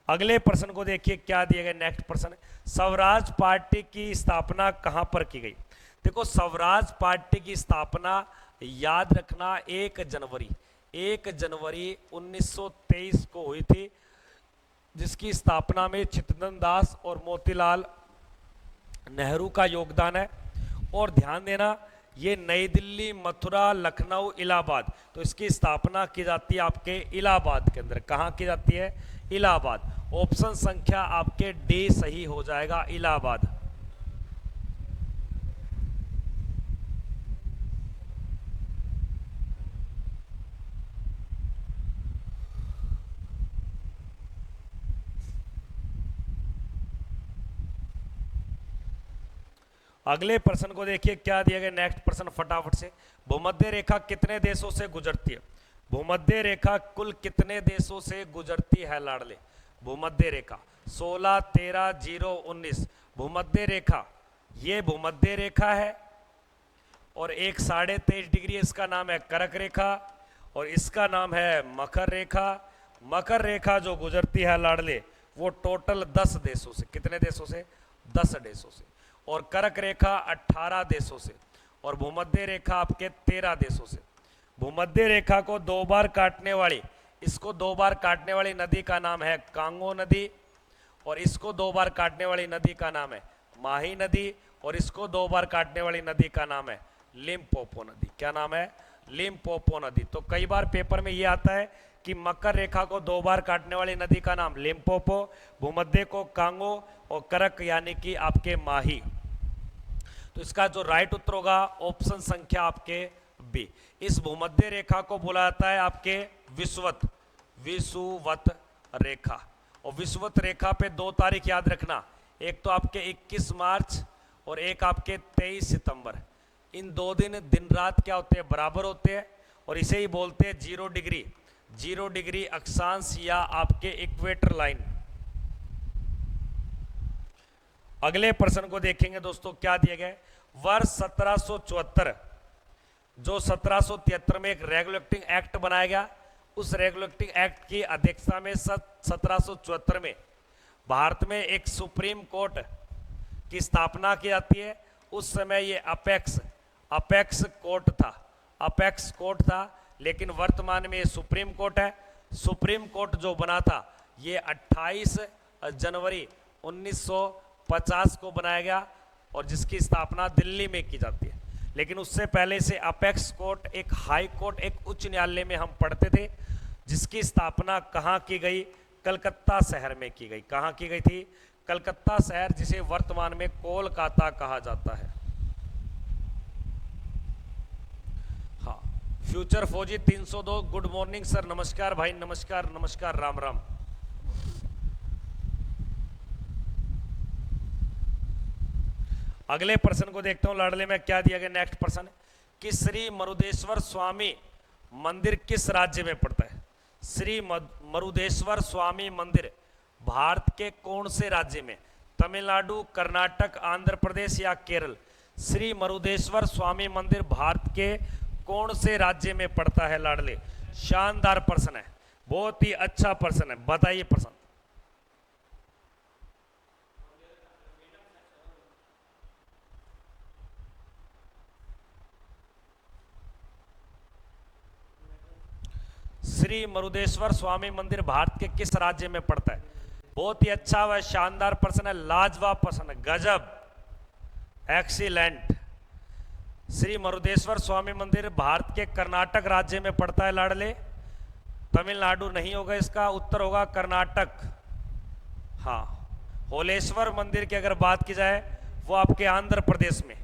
अगले प्रश्न को देखिए क्या दिया गया। नेक्स्ट प्रश्न, स्वराज पार्टी की स्थापना कहां पर की गई? देखो, स्वराज पार्टी की स्थापना याद रखना 1 जनवरी 1923 को हुई थी, जिसकी स्थापना में चित्तरंजन दास और मोतीलाल नेहरू का योगदान है। और ध्यान देना, ये नई दिल्ली, मथुरा, लखनऊ, इलाहाबाद, तो इसकी स्थापना की जाती है आपके इलाहाबाद के अंदर। कहाँ की जाती है? इलाहाबाद। ऑप्शन संख्या आपके डी सही हो जाएगा, इलाहाबाद। अगले प्रश्न को देखिए क्या दिया गया। नेक्स्ट प्रश्न फटाफट से, भूमध्य रेखा कितने देशों से गुजरती है? भूमध्य रेखा कुल कितने देशों से गुजरती है लाडले? भूमध्य रेखा 16, 13, 0, 19। भूमध्य रेखा, ये भूमध्य रेखा है, और एक 23.5 डिग्री इसका नाम है कर्क रेखा, और इसका नाम है मकर रेखा। मकर रेखा जो गुजरती है लाडले, वो टोटल 10 देशों से। कितने देशों से? 10 देशों से। और कर्क रेखा 18 देशों से, और भूमध्य रेखा आपके 13 देशों से। भूमध्य रेखा को 2 बार काटने वाली, इसको 2 बार काटने वाली नदी का नाम है कांगो नदी, और इसको 2 बार काटने वाली नदी का नाम है माही नदी, और इसको 2 बार काटने वाली नदी का नाम है लिम्पोपो नदी। क्या नाम है? लिम्पोपो नदी। तो कई बार पेपर में ये आता है कि मकर रेखा को 2 बार काटने वाली नदी का नाम लिम्पोपो, भूमध्य को कांगो, और कर्क यानी कि आपके माही। तो इसका जो राइट उत्तर होगा ऑप्शन संख्या आपके बी। इस भूमध्य रेखा को बोला जाता है आपके विषुवत रेखा। और विषुवत रेखा पे 2 तारीख याद रखना, एक तो आपके 21 मार्च और एक आपके 23 सितंबर। इन 2 दिन दिन रात क्या होते हैं? बराबर होते हैं, और इसे ही बोलते हैं 0 डिग्री। 0 डिग्री अक्षांश या आपके इक्वेटर लाइन। अगले प्रश्न को देखेंगे दोस्तों, क्या दिया गया है। वर्ष 1774, जो 1773 में एक रेगुलेटिंग एक्ट बनाया गया, उस रेगुलेटिंग एक्ट की अध्यक्षता में 1774 में भारत में एक सुप्रीम कोर्ट की स्थापना की जाती है। उस समय ये अपेक्स कोर्ट था, लेकिन वर्तमान में ये सुप्रीम कोर्ट है। सुप्रीम कोर्ट जो बना था ये 28 जनवरी 1950 को बनाया गया और जिसकी स्थापना दिल्ली में की जाती है। लेकिन उससे पहले से अपेक्स कोर्ट एक हाई कोर्ट, एक उच्च न्यायालय में हम पढ़ते थे, जिसकी स्थापना कहाँ की गई, कलकत्ता शहर में की गई। कहाँ की गई थी, कलकत्ता शहर, जिसे वर्तमान में कोलकाता कहा जाता है। हाँ, फ्यूचर फौजी 302, गुड मॉर्निंग सर, नमस्कार भाई, नमस्कार नमस्कार, राम राम। अगले प्रश्न को देखता हूं लाडले में क्या दिया गया। नेक्स्ट प्रश्न कि श्री मरुदेश्वर स्वामी मंदिर किस राज्य में पड़ता है। श्री मरुदेश्वर स्वामी मंदिर भारत के कौन से राज्य में, तमिलनाडु, कर्नाटक, आंध्र प्रदेश या केरल। श्री मरुदेश्वर स्वामी मंदिर भारत के कौन से राज्य में पड़ता है लाडले। शानदार प्रश्न है, बहुत ही अच्छा प्रश्न है, बताइए प्रश्न। श्री मरुदेश्वर स्वामी मंदिर भारत के किस राज्य में पड़ता है। बहुत ही अच्छा व शानदार प्रश्न है, लाजवाब प्रश्न है, गजब, एक्सीलेंट। श्री मरुदेश्वर स्वामी मंदिर भारत के कर्नाटक राज्य में पड़ता है लाडले। तमिलनाडु नहीं होगा, इसका उत्तर होगा कर्नाटक। हाँ, होलेश्वर मंदिर की अगर बात की जाए वो आपके आंध्र प्रदेश में।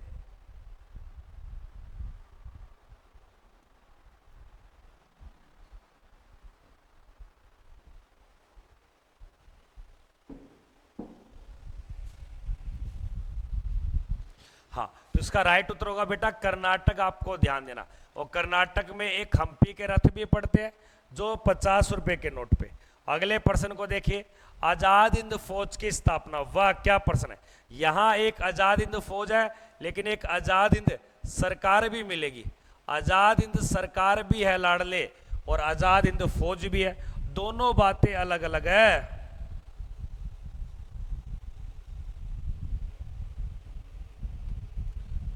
हाँ, तो इसका राइट उत्तर होगा बेटा कर्नाटक। आपको ध्यान देना, और कर्नाटक में एक हम्पी के रथ भी पड़ते हैं जो 50 रुपए के नोट पे। अगले प्रश्न को देखिए, आजाद हिंद फौज की स्थापना। वाह क्या प्रश्न है। यहां एक आजाद हिंद फौज है, लेकिन एक आजाद हिंद सरकार भी मिलेगी। आजाद हिंद सरकार भी है लाडले, और आजाद हिंद फौज भी है, दोनों बातें अलग अलग है।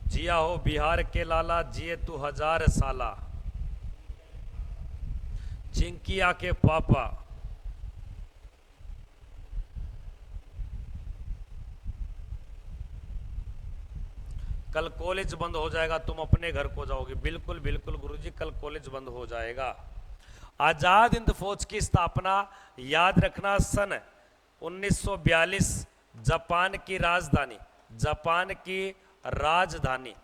जिया हो बिहार के लाला, जिए तू 1000 साला, चिंकिया के पापा। कल कॉलेज बंद हो जाएगा, तुम अपने घर को जाओगे। बिल्कुल बिल्कुल गुरुजी, कल कॉलेज बंद हो जाएगा। आजाद हिंद फौज की स्थापना याद रखना सन 1942, जापान की राजधानी, जापान की राजधानी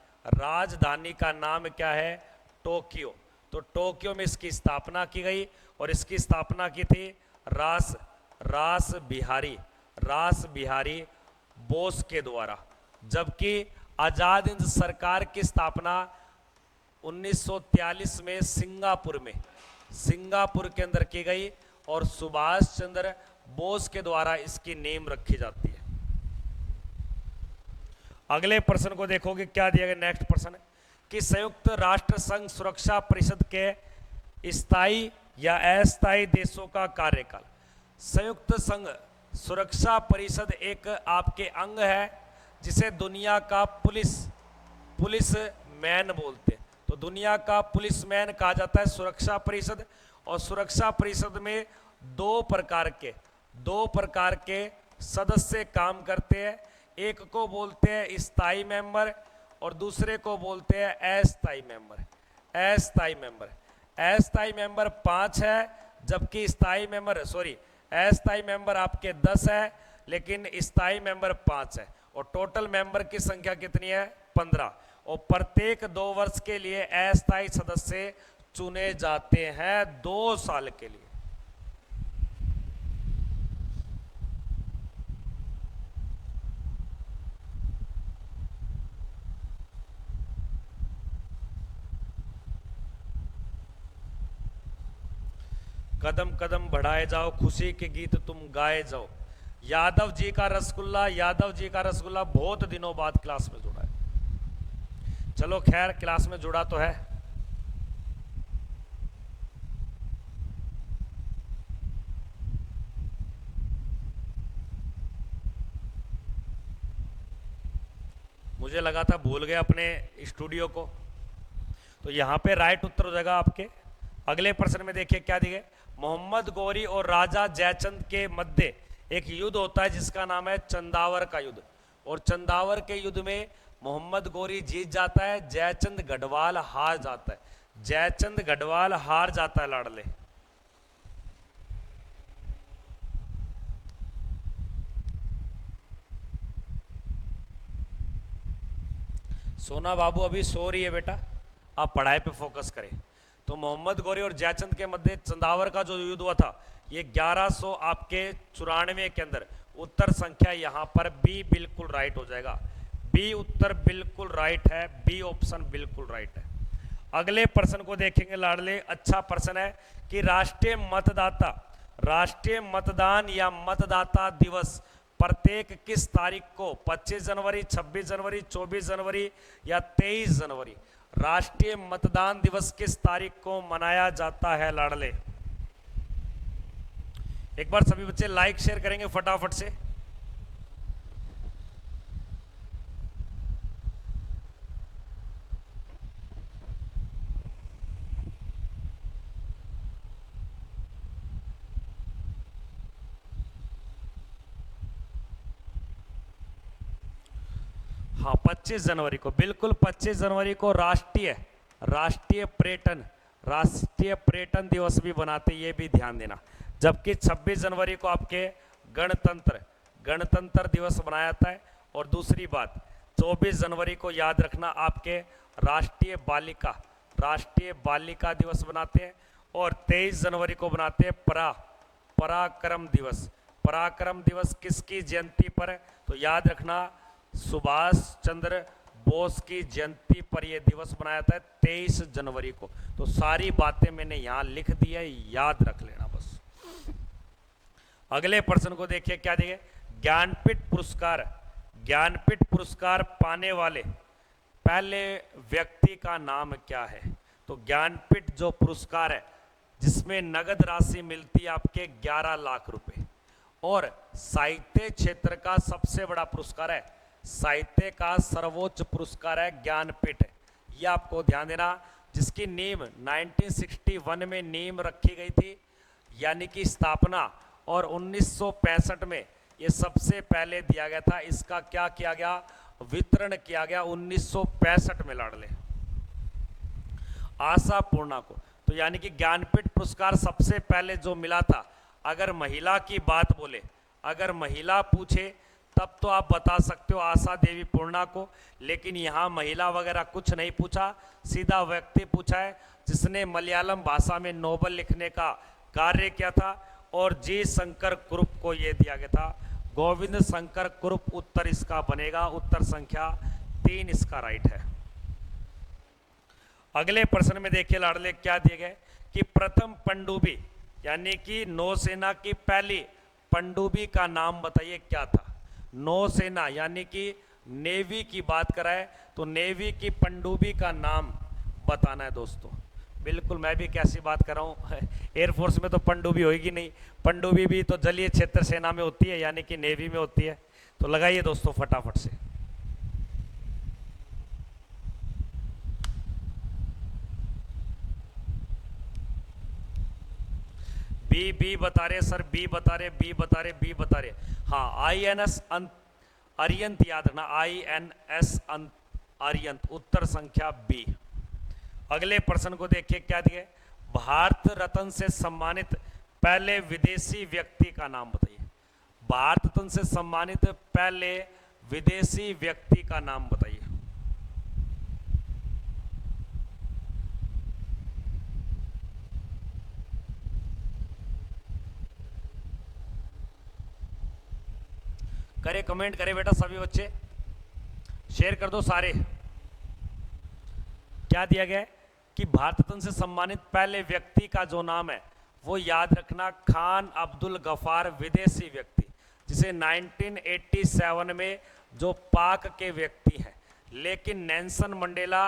का नाम क्या है, टोक्यो। तो टोक्यो में इसकी स्थापना की गई, और इसकी स्थापना की थी रास बिहारी बोस के द्वारा। जबकि आजाद हिंद सरकार की स्थापना 1943 में सिंगापुर के अंदर की गई, और सुभाष चंद्र बोस के द्वारा इसकी नेम रखी जाती है। अगले प्रश्न को देखोगे क्या दिया गया। नेक्स्ट प्रश्न है कि संयुक्त राष्ट्र संघ सुरक्षा परिषद के स्थायी या अस्थायी देशों का कार्यकाल। संयुक्त संघ सुरक्षा परिषद एक आपके अंग है, जिसे दुनिया का पुलिस मैन बोलते हैं। तो दुनिया का पुलिस मैन कहा जाता है सुरक्षा परिषद। और सुरक्षा परिषद में दो प्रकार के सदस्य काम करते हैं। एक को बोलते हैं स्थायी मेंबर, और दूसरे को बोलते हैं अस्थायी मेंबर 5 है, जबकि अस्थायी मेंबर आपके 10 है, लेकिन स्थायी मेंबर 5 है। और टोटल मेंबर की संख्या कितनी है, 15। और प्रत्येक 2 वर्ष के लिए अस्थायी सदस्य चुने जाते हैं, 2 साल के लिए। कदम कदम बढ़ाए जाओ, खुशी के गीत तुम गाए जाओ। यादव जी का रसगुल्ला, यादव जी का रसगुल्ला बहुत दिनों बाद क्लास में जुड़ा है। चलो खैर, क्लास में जुड़ा तो है। मुझे लगा था भूल गए अपने स्टूडियो को। तो यहाँ पे राइट उत्तर हो जाएगा आपके। अगले प्रश्न में देखिए क्या दिए, मोहम्मद गौरी और राजा जयचंद के मध्य एक युद्ध होता है जिसका नाम है चंदावर का युद्ध। और चंदावर के युद्ध में मोहम्मद गौरी जीत जाता है, जयचंद गढ़वाल हार जाता है। जयचंद गढ़वाल हार जाता है लाडले। सोना बाबू अभी सो रही है बेटा, आप पढ़ाई पे फोकस करें। तो मोहम्मद गौरी और जयचंद के मध्य चंदावर का जो युद्ध हुआ था, ये 1100 आपके 94 के अंदर। उत्तर संख्या यहां पर बी बिल्कुल राइट हो जाएगा। बी उत्तर बिल्कुल राइट है, बी ऑप्शन बिल्कुल राइट है। अगले प्रश्न को देखेंगे लाडले, अच्छा प्रश्न है कि राष्ट्रीय मतदाता, राष्ट्रीय मतदान या मतदाता दिवस प्रत्येक किस तारीख को, 25 जनवरी, 26 जनवरी, 24 जनवरी या 23 जनवरी, राष्ट्रीय मतदान दिवस किस तारीख को मनाया जाता है लाडले? एक बार सभी बच्चे लाइक शेयर करेंगे फटाफट से। हाँ, 25 जनवरी को, बिल्कुल 25 जनवरी को राष्ट्रीय राष्ट्रीय पर्यटन दिवस भी बनाते, ये भी ध्यान देना। जबकि 26 जनवरी को आपके गणतंत्र दिवस मनाया जाता है। और दूसरी बात, 24 जनवरी को याद रखना आपके राष्ट्रीय बालिका दिवस बनाते हैं। और 23 जनवरी को बनाते हैं पराक्रम दिवस। पराक्रम दिवस किसकी जयंती पर है? तो याद रखना सुभाष चंद्र बोस की जयंती पर यह दिवस मनाया जाता है 23 जनवरी को। तो सारी बातें मैंने यहां लिख दी है, याद रख लेना बस। अगले प्रश्न को देखिए क्या दिए, ज्ञानपीठ पुरस्कार पाने वाले पहले व्यक्ति का नाम क्या है? तो ज्ञानपीठ जो पुरस्कार है जिसमें नगद राशि मिलती है आपके 11 लाख रुपए, और साहित्य क्षेत्र का सबसे बड़ा पुरस्कार है, साहित्य का सर्वोच्च पुरस्कार है ज्ञानपीठ। यह आपको ध्यान देना, जिसकी नींव 1961 में नींव रखी गई थी, यानी कि स्थापना, और 1965 में ये सबसे पहले दिया गया था। इसका क्या किया गया, वितरण किया गया 1965 में लाडले, आशा पूर्णा को। तो यानी कि ज्ञानपीठ पुरस्कार सबसे पहले जो मिला था, अगर महिला की बात बोले, अगर महिला पूछे तब तो आप बता सकते हो आशा देवी पूर्णा को, लेकिन यहाँ महिला वगैरह कुछ नहीं पूछा, सीधा व्यक्ति पूछा है जिसने मलयालम भाषा में नोबल लिखने का कार्य किया था, और जी शंकर कुरुप को यह दिया गया था, गोविंद शंकर कुरुप। उत्तर इसका बनेगा, उत्तर संख्या 3 इसका राइट है। अगले प्रश्न में देखिए लाडले क्या दिए गए कि प्रथम पनडुब्बी यानी कि नौसेना की पहली पनडुब्बी का नाम बताइए क्या था? नौसेना यानी कि नेवी की बात कराए तो नेवी की पनडुब्बी का नाम बताना है दोस्तों। बिल्कुल, मैं भी कैसी बात कर रहा हूँ, एयरफोर्स में तो पनडुब्बी होगी नहीं, पनडुब्बी भी तो जलीय क्षेत्र सेना में होती है, यानी कि नेवी में होती है। तो लगाइए दोस्तों फटाफट से। बी बता रहे सर, बी बता रहे। हाँ, INS अरियंत याद रखना, INS अरियंत, उत्तर संख्या बी। अगले प्रश्न को देखिए क्या दिए, भारत रत्न से सम्मानित पहले विदेशी व्यक्ति का नाम बताइए। भारत रत्न से सम्मानित पहले विदेशी व्यक्ति का नाम बताइए। करे कमेंट करे बेटा, सभी बच्चे शेयर कर दो सारे। क्या दिया गया है कि भारत रत्न से सम्मानित पहले व्यक्ति का जो नाम है वो याद रखना, खान अब्दुल गफार विदेशी व्यक्ति, जिसे 1987 में जो पाक के व्यक्ति हैं, लेकिन नेल्सन मंडेला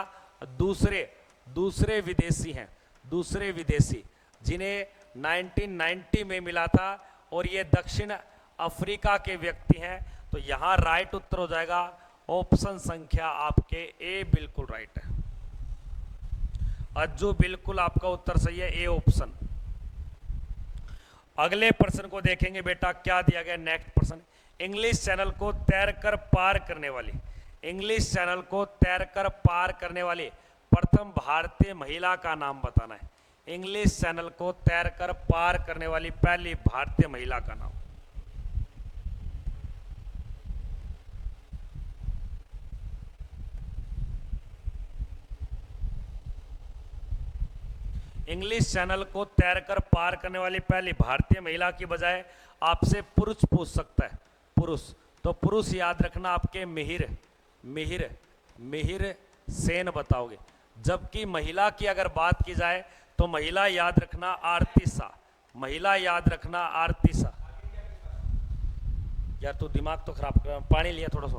दूसरे विदेशी हैं, दूसरे विदेशी जिन्हें 1990 में मिला था, और ये दक्षिण अफ्रीका के व्यक्ति हैं। तो यहां राइट उत्तर हो जाएगा ऑप्शन संख्या आपके ए, बिल्कुल राइट है। अज्जू बिल्कुल आपका उत्तर सही है, ए ऑप्शन। अगले प्रश्न को देखेंगे बेटा, क्या दिया गया नेक्स्ट प्रश्न। इंग्लिश चैनल को तैरकर पार करने वाली, इंग्लिश चैनल को तैरकर पार करने वाली प्रथम भारतीय महिला का नाम बताना है। इंग्लिश चैनल को तैरकर पार करने वाली पहली भारतीय महिला का नाम। इंग्लिश चैनल को तैरकर पार करने वाली पहली भारतीय महिला की बजाय आपसे पुरुष पूछ सकता है, पुरुष। तो पुरुष याद रखना आपके मिहिर सेन बताओगे। जबकि महिला की अगर बात की जाए तो महिला याद रखना आरती शाह, महिला याद रखना आरती शाह। यार तू दिमाग तो खराब कर, पानी लिया थोड़ा सा,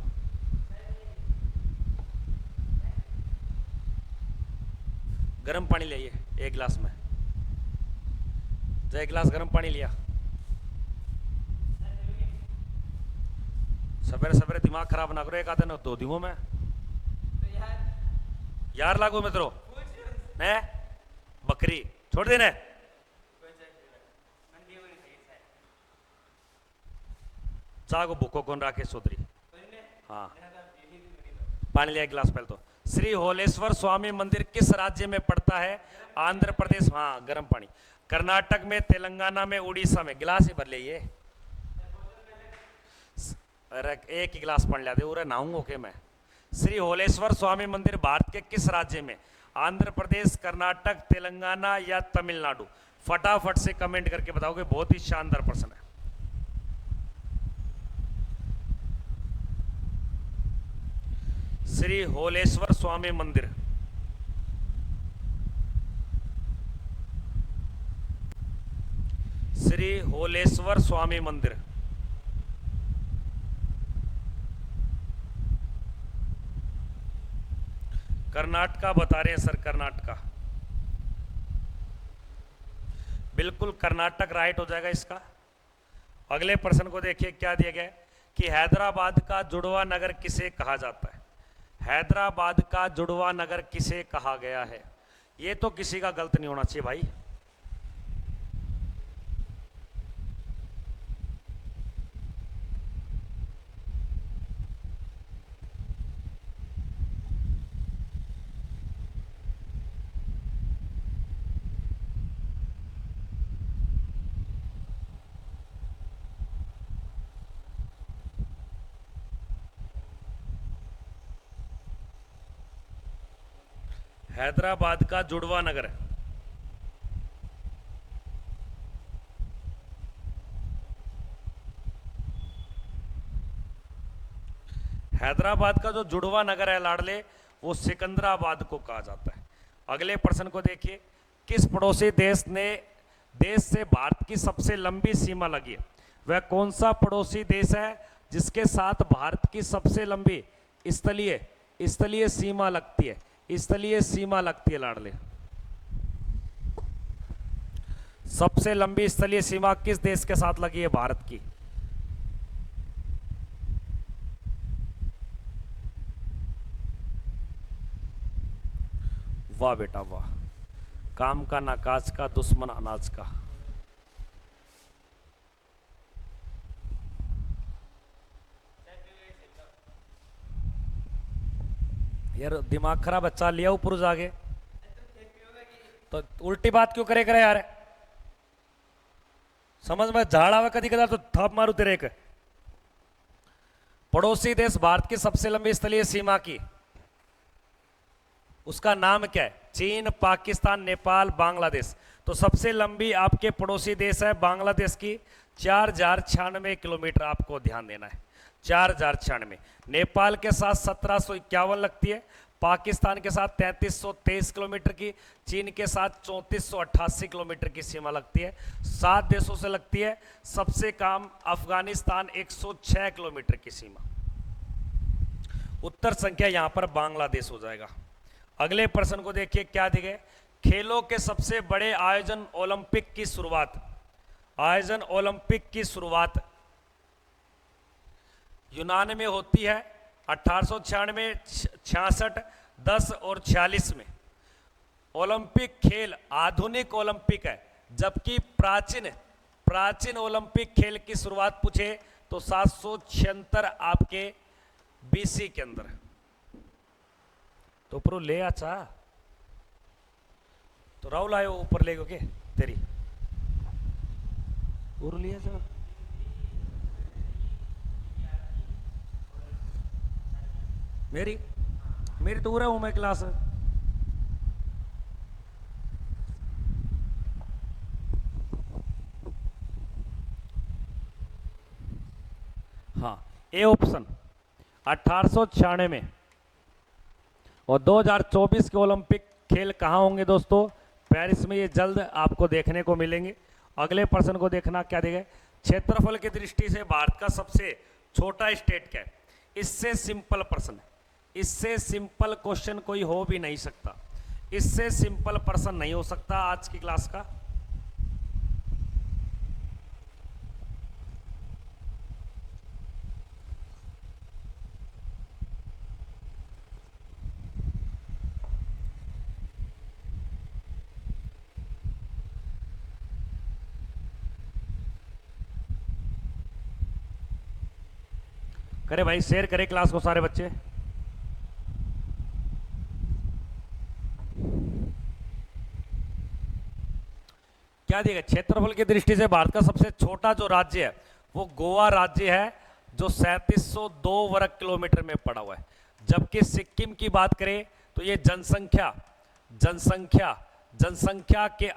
गर्म पानी लिया एक गिलास में, एक गिलास गर्म पानी लिया। सवेरे सवेरे दिमाग खराब ना करो, एक आधे दो दूंगा मैं यार लागू मित्रों ने बकरी छोड़ देने। चाह को भूखो कौन राकेश चौधरी। हाँ पानी लिया एक गिलास पहले तो। श्री होलेश्वर स्वामी मंदिर किस राज्य में पड़ता है? आंध्र प्रदेश, हाँ गर्म पानी। कर्नाटक में, तेलंगाना में, उड़ीसा में। गिलास ही भर लिए, अरे एक ही गिलास पढ़ लिया दे, उरे नहाऊंगा के मैं। श्री होलेश्वर स्वामी मंदिर भारत के किस राज्य में? आंध्र प्रदेश, कर्नाटक, तेलंगाना या तमिलनाडु? फटाफट से कमेंट करके बताओगे, बहुत ही शानदार प्रश्न है। श्री होलेश्वर स्वामी मंदिर, श्री होलेश्वर स्वामी मंदिर कर्नाटका बता रहे हैं सर, कर्नाटका। बिल्कुल कर्नाटक राइट हो जाएगा इसका। अगले प्रश्न को देखिए, क्या दिया गया है कि हैदराबाद का जुड़वा नगर किसे कहा जाता है? हैदराबाद का जुड़वा नगर किसे कहा गया है? ये तो किसी का गलत नहीं होना चाहिए भाई। हैदराबाद का जुड़वा नगर, हैदराबाद का जो जुड़वा नगर है लाडले, वो सिकंदराबाद को कहा जाता है। अगले प्रश्न को देखिए, किस पड़ोसी देश से भारत की सबसे लंबी सीमा लगी है? वह कौन सा पड़ोसी देश है जिसके साथ भारत की सबसे लंबी स्थलीय सीमा लगती है? स्थलीय सीमा लगती है लाडले। सबसे लंबी स्थलीय सीमा किस देश के साथ लगी है भारत की? वाह बेटा वाह, काम का ना काज का, दुश्मन अनाज का। यार दिमाग खराब, बच्चा लिया ऊपर जाके तो उल्टी बात क्यों करे यार? समझ में झाड़ आवे कदी कदा तो थाप मारू तेरे एक। पड़ोसी देश भारत की सबसे लंबी स्थलीय सीमा की, उसका नाम क्या है? चीन, पाकिस्तान, नेपाल, बांग्लादेश। तो सबसे लंबी आपके पड़ोसी देश है बांग्लादेश की, 4096 किलोमीटर। आपको ध्यान देना है, 4096। नेपाल के साथ 1751 लगती है, पाकिस्तान के साथ 3323 किलोमीटर की, चीन के साथ 3488 किलोमीटर की सीमा लगती है, 7 देशों से लगती है। सबसे कम अफगानिस्तान 106 किलोमीटर की सीमा। उत्तर संख्या यहां पर बांग्लादेश हो जाएगा। अगले प्रश्न को देखिए क्या दिखे। खेलों के सबसे बड़े आयोजन ओलंपिक की शुरुआत, आयोजन ओलंपिक की शुरुआत यूनान में होती है 1896, 66, 10 और 46 में। ओलंपिक खेल आधुनिक ओलंपिक है, जबकि प्राचीन ओलंपिक खेल की शुरुआत पूछे तो 776 आपके बीसी के अंदर। तो ऊपर ले अच्छा तो राहुल आयो ऊपर ले के तेरी उर लिया जा मेरी मेरी तो उरा हूं मैं क्लास। हाँ, ए ऑप्शन 1896 में। और 2024 के ओलंपिक खेल कहाँ होंगे दोस्तों? पेरिस में। ये जल्द आपको देखने को मिलेंगे। अगले प्रश्न को देखना क्या देगा। क्षेत्रफल की दृष्टि से भारत का सबसे छोटा स्टेट क्या है? इससे सिंपल प्रश्न है, इससे सिंपल क्वेश्चन कोई हो भी नहीं सकता, इससे सिंपल प्रश्न नहीं हो सकता आज की क्लास का। करे भाई, शेयर करें क्लास को सारे बच्चे। क्या दिया? क्षेत्रफल की दृष्टि से भारत का सबसे छोटा जो राज्य है वो गोवा राज्य है, जो 3702 वर्ग किलोमीटर में पड़ा हुआ है। जबकि सिक्किम की बात करें तो ये जनसंख्या के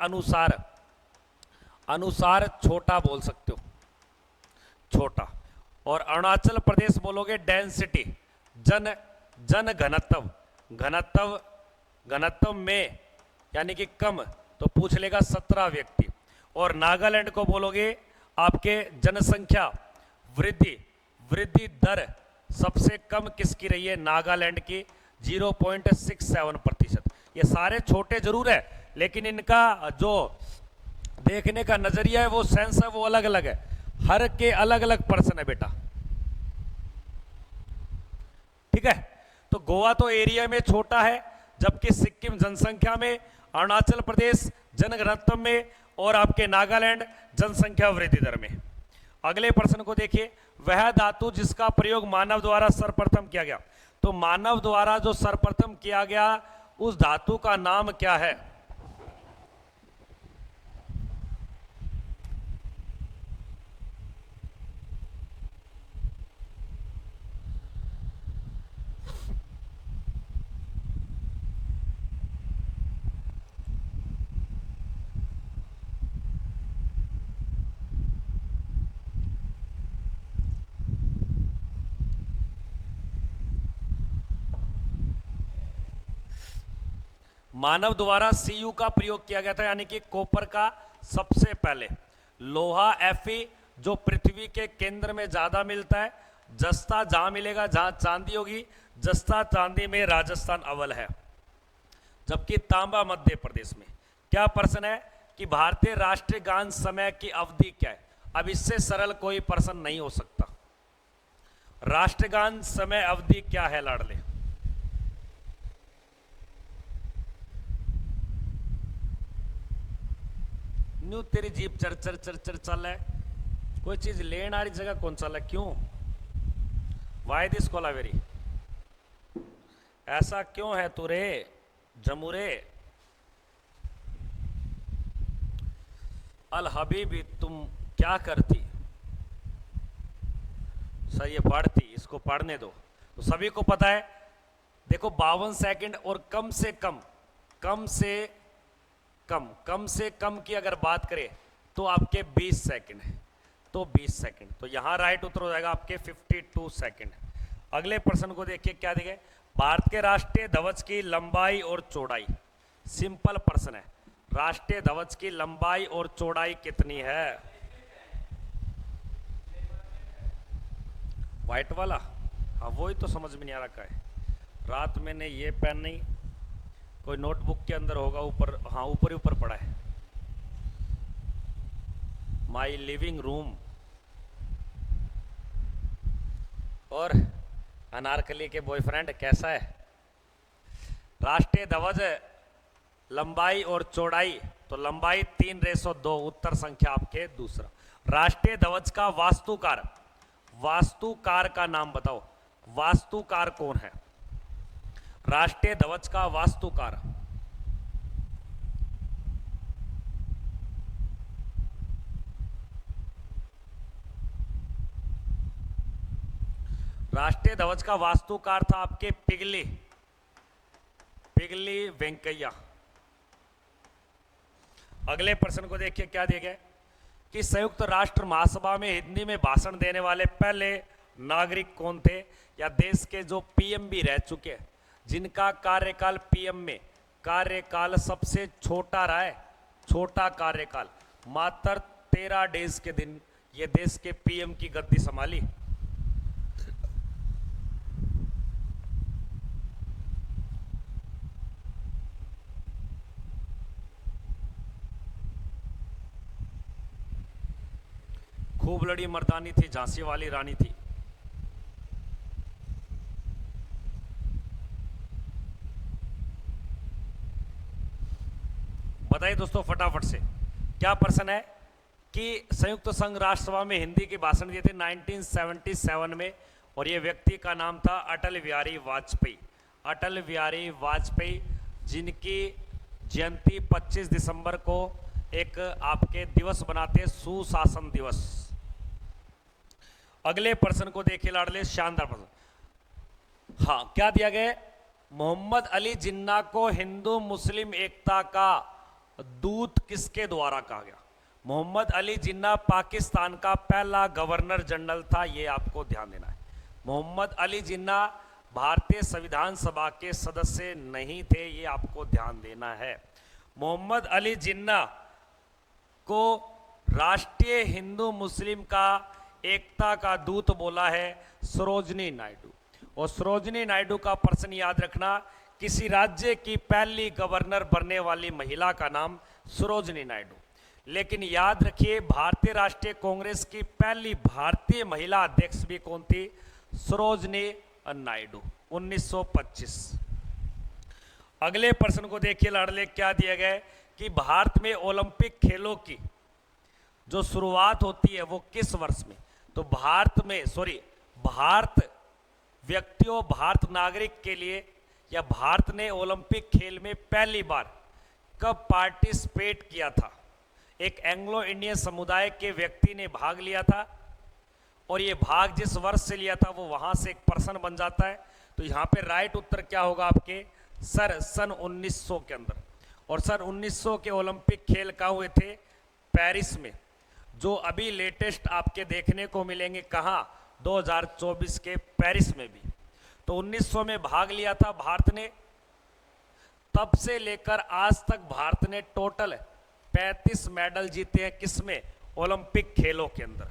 अनुसार छोटा बोल सकते हो, छोटा। और अरुणाचल प्रदेश बोलोगे डेंसिटी, जन घनत्व में यानी कि कम, तो पूछ लेगा 17 व्यक्ति। और नागालैंड को बोलोगे आपके जनसंख्या वृद्धि दर सबसे कम किसकी रही है? नागालैंड की 0.67%। ये सारे छोटे जरूर है, लेकिन इनका जो देखने का नजरिया है, वो सेंस है, वो अलग अलग है। हर के अलग अलग पर्सन है बेटा, ठीक है। तो गोवा तो एरिया में छोटा है, जबकि सिक्किम जनसंख्या में, अरुणाचल प्रदेश जनघनत्व में, और आपके नागालैंड जनसंख्या वृद्धि दर में। अगले प्रश्न को देखिए। वह धातु जिसका प्रयोग मानव द्वारा सर्वप्रथम किया गया। तो मानव द्वारा जो सर्वप्रथम किया गया उस धातु का नाम क्या है? मानव द्वारा Cu का प्रयोग किया गया था, यानी कि कॉपर का सबसे पहले। लोहा Fe जो पृथ्वी के केंद्र में ज्यादा मिलता है। जस्ता जहां मिलेगा जहां चांदी होगी, जस्ता चांदी में राजस्थान अव्वल है, जबकि तांबा मध्य प्रदेश में। क्या प्रश्न है कि भारतीय राष्ट्रीय गान समय की अवधि क्या है? अब इससे सरल कोई प्रश्न नहीं हो सकता। राष्ट्रगान समय अवधि क्या है लाडले? न्यू तेरी जीप चर चर चर चर चल है, कोई चीज लेने वाली जगह कौन चल है? क्यों? वाई दिस कोलावेरी, ऐसा क्यों है तू रे जमुरे? अल हबीबी तुम क्या करती? सर ये पढ़ती, इसको पढ़ने दो। तो सभी को पता है, देखो 52 सेकंड और कम से कम की अगर बात करें तो आपके 20 सेकंड है, तो 20 सेकंड। तो यहां राइट उत्तर हो जाएगा आपके 52 सेकंड। अगले प्रश्न को देखिए क्या देंगे। भारत के राष्ट्रीय ध्वज की लंबाई और चौड़ाई, सिंपल प्रश्न है, राष्ट्रीय ध्वज की लंबाई और चौड़ाई कितनी है? व्हाइट वाला, हाँ वही तो समझ में नहीं आ रहा है। रात मैंने ये पेन नहीं, कोई नोटबुक के अंदर होगा ऊपर, हाँ ऊपर ही ऊपर पड़ा है। My living room. और अनारकली के बॉयफ्रेंड कैसा है? राष्ट्रीय ध्वज लंबाई और चौड़ाई, तो लंबाई 3:2, उत्तर संख्या आपके दूसरा। राष्ट्रीय ध्वज का वास्तुकार, वास्तुकार का नाम बताओ, वास्तुकार कौन है? राष्ट्रीय ध्वज का वास्तुकार, राष्ट्रीय ध्वज का वास्तुकार था आपके पिगली, पिगली वेंकैया। अगले प्रश्न को देखिए क्या दिया गया कि संयुक्त राष्ट्र महासभा में हिंदी में भाषण देने वाले पहले नागरिक कौन थे, या देश के जो पीएम भी रह चुके हैं, जिनका कार्यकाल पीएम में कार्यकाल सबसे छोटा रहा है, छोटा कार्यकाल, मात्र 13 डेज के दिन ये देश के पीएम की गद्दी संभाली। खूब लड़ी मर्दानी थी, झांसी वाली रानी थी। बताइए दोस्तों फटाफट से, क्या प्रश्न है कि संयुक्त संघ राष्ट्र सभा में हिंदी के भाषण दिए थे 1977 में, और ये व्यक्ति का नाम था अटल बिहारी वाजपेयी। अटल बिहारी वाजपेयी, जिनकी जयंती 25 दिसंबर को एक आपके दिवस बनाते हैं, सुशासन दिवस। अगले प्रश्न को देखिए लाडले, शानदार प्रश्न। हाँ क्या दिया गया? मोहम्मद अली जिन्ना को हिंदू मुस्लिम एकता का दूत किसके द्वारा कहा गया? मोहम्मद अली जिन्ना पाकिस्तान का पहला गवर्नर जनरल था, ये आपको ध्यान देना है। मोहम्मद अली जिन्ना भारतीय संविधान सभा के सदस्य नहीं थे, ये आपको ध्यान देना है। मोहम्मद अली जिन्ना को राष्ट्रीय हिंदू मुस्लिम का एकता का दूत बोला है सरोजनी नायडू। और सरोजनी नायडू का प्रश्न याद रखना, किसी राज्य की पहली गवर्नर बनने वाली महिला का नाम सरोजनी नायडू। लेकिन याद रखिए भारतीय राष्ट्रीय कांग्रेस की पहली भारतीय महिला अध्यक्ष भी कौन थी? सरोजनी नायडू, 1925। अगले प्रश्न को देखिए लाडले, क्या दिया गया है कि भारत में ओलंपिक खेलों की जो शुरुआत होती है वो किस वर्ष में? तो भारत व्यक्तियों, भारत नागरिक के लिए, या भारत ने ओलंपिक खेल में पहली बार कब पार्टिसिपेट किया था? एक एंग्लो इंडियन समुदाय के व्यक्ति ने भाग लिया था, और ये भाग जिस वर्ष से लिया था वो वहां से एक प्रश्न बन जाता है। तो यहाँ पे राइट उत्तर क्या होगा आपके? सन 1900 के अंदर। और सन 1900 के ओलंपिक खेल कहाँ हुए थे? पेरिस में। जो अभी लेटेस्ट आपके देखने को मिलेंगे कहाँ? 2024 के पेरिस में भी। तो 1900 में भाग लिया था भारत ने। तब से लेकर आज तक भारत ने टोटल 35 मेडल जीते हैं, किसमें? ओलंपिक खेलों के अंदर।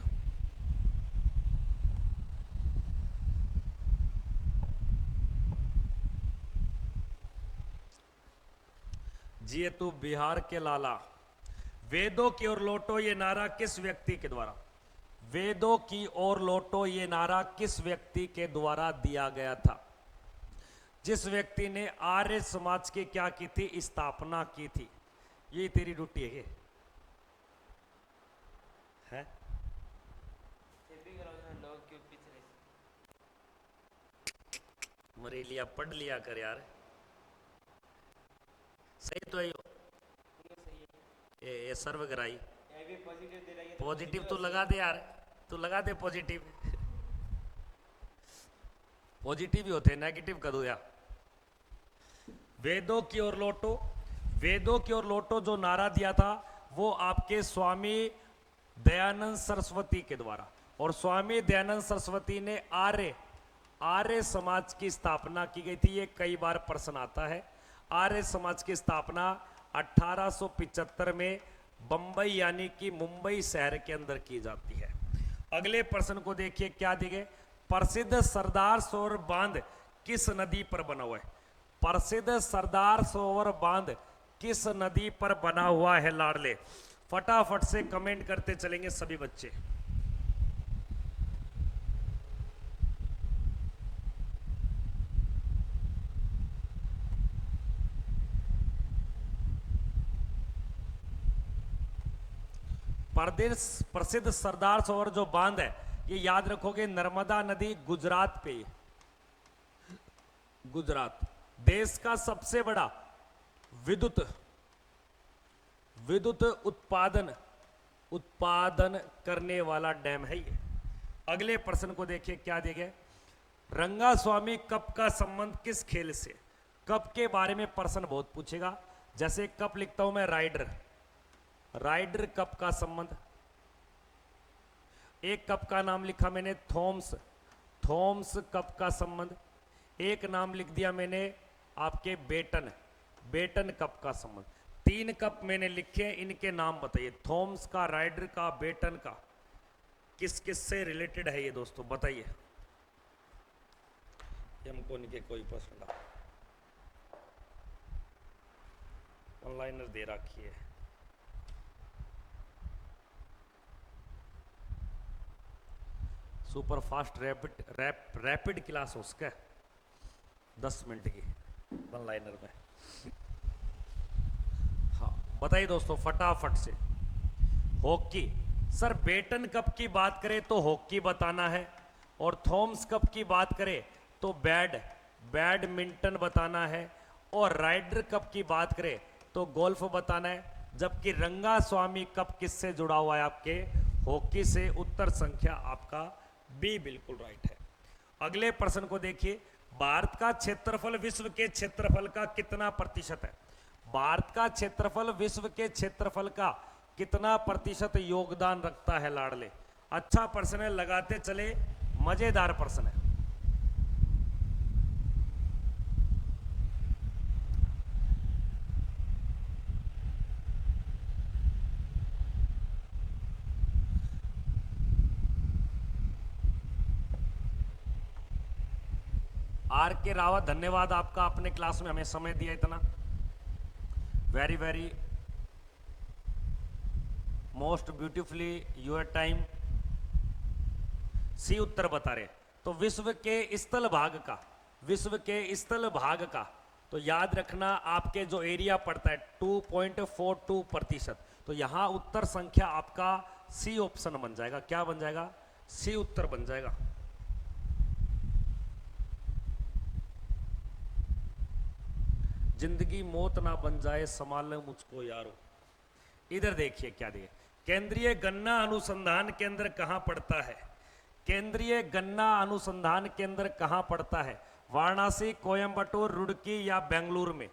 जिए तू बिहार के लाला। वेदों की ओर लौटो ये नारा किस व्यक्ति के द्वारा? वेदों की ओर लौटो ये नारा किस व्यक्ति के द्वारा दिया गया था? जिस व्यक्ति ने आर्य समाज की क्या की थी? स्थापना की थी। ये तेरी ड्यूटी है, है? मरे लिया पढ़ लिया कर यार, सही तो है ये सर्व कराई। पॉजिटिव तो लगा दे यार, तू लगा दे पॉजिटिव। पॉजिटिव ही होते, नेगेटिव कर दो यार। वेदों की ओर लौटो, वेदों की ओर लौटो जो नारा दिया था वो आपके स्वामी दयानंद सरस्वती के द्वारा। और स्वामी दयानंद सरस्वती ने आर्य आर्य समाज की स्थापना की गई थी? ये कई बार प्रश्न आता है। आर्य समाज की स्थापना 1875 में बंबई यानी कि मुंबई शहर के अंदर की जाती है। अगले प्रश्न को देखिए क्या दिए। प्रसिद्ध सरदार सरोवर बांध किस नदी पर बना हुआ है? प्रसिद्ध सरदार सरोवर बांध किस नदी पर बना हुआ है लाडले? फटाफट से कमेंट करते चलेंगे सभी बच्चे। प्रसिद्ध सरदार सरोवर जो बांध है, ये याद रखोगे नर्मदा नदी गुजरात पे है। गुजरात देश का सबसे बड़ा विद्युत उत्पादन करने वाला डैम है ये। अगले प्रश्न को देखिए क्या दिए। रंगास्वामी कप का संबंध किस खेल से? कप के बारे में प्रश्न बहुत पूछेगा। जैसे कप लिखता हूं मैं राइडर कप का संबंध। एक कप का नाम लिखा मैंने थॉम्स कप का संबंध। एक नाम लिख दिया मैंने आपके बेटन कप का संबंध। 3 कप मैंने लिखे, इनके नाम बताइए। थॉम्स का, राइडर का, बेटन का, किस किस से रिलेटेड है ये दोस्तों बताइए। हमको इनके कोई प्रश्न ऑनलाइनर दे रखी है। सुपर फास्ट रैपिड क्लास हो सके 10 मिनट की वन लाइनर में। हाँ बताइए दोस्तों फटाफट से। हॉकी सर, बेटन कप की बात करें तो हॉकी बताना है, और थॉम्स कप की बात करें तो बैडमिंटन बताना है, और राइडर कप की बात करें तो गोल्फ बताना है। जबकि रंगास्वामी कप किससे जुड़ा हुआ है? आपके हॉकी से। उत्तर संख्या आपका बी बिल्कुल राइट है। अगले प्रश्न को देखिए। भारत का क्षेत्रफल विश्व के क्षेत्रफल का कितना प्रतिशत है? भारत का क्षेत्रफल विश्व के क्षेत्रफल का कितना प्रतिशत योगदान रखता है लाडले? अच्छा प्रश्न है, लगाते चले, मजेदार प्रश्न है। आर के रावत, धन्यवाद आपका, अपने क्लास में हमें समय दिया इतना। Very very most beautifully your time. C उत्तर बता रहे। तो विश्व के स्थल भाग का तो याद रखना आपके जो एरिया पड़ता है 2.42%। तो यहां उत्तर संख्या आपका सी ऑप्शन बन जाएगा। क्या बन जाएगा? सी उत्तर बन जाएगा। जिंदगी मौत ना बन जाए, संभालने मुझको यारो। इधर देखिए क्या दिए। केंद्रीय गन्ना अनुसंधान केंद्र कहां पड़ता है? केंद्रीय गन्ना अनुसंधान केंद्र कहां पड़ता है? वाराणसी, कोयंबटूर, रुड़की या बेंगलुरु में?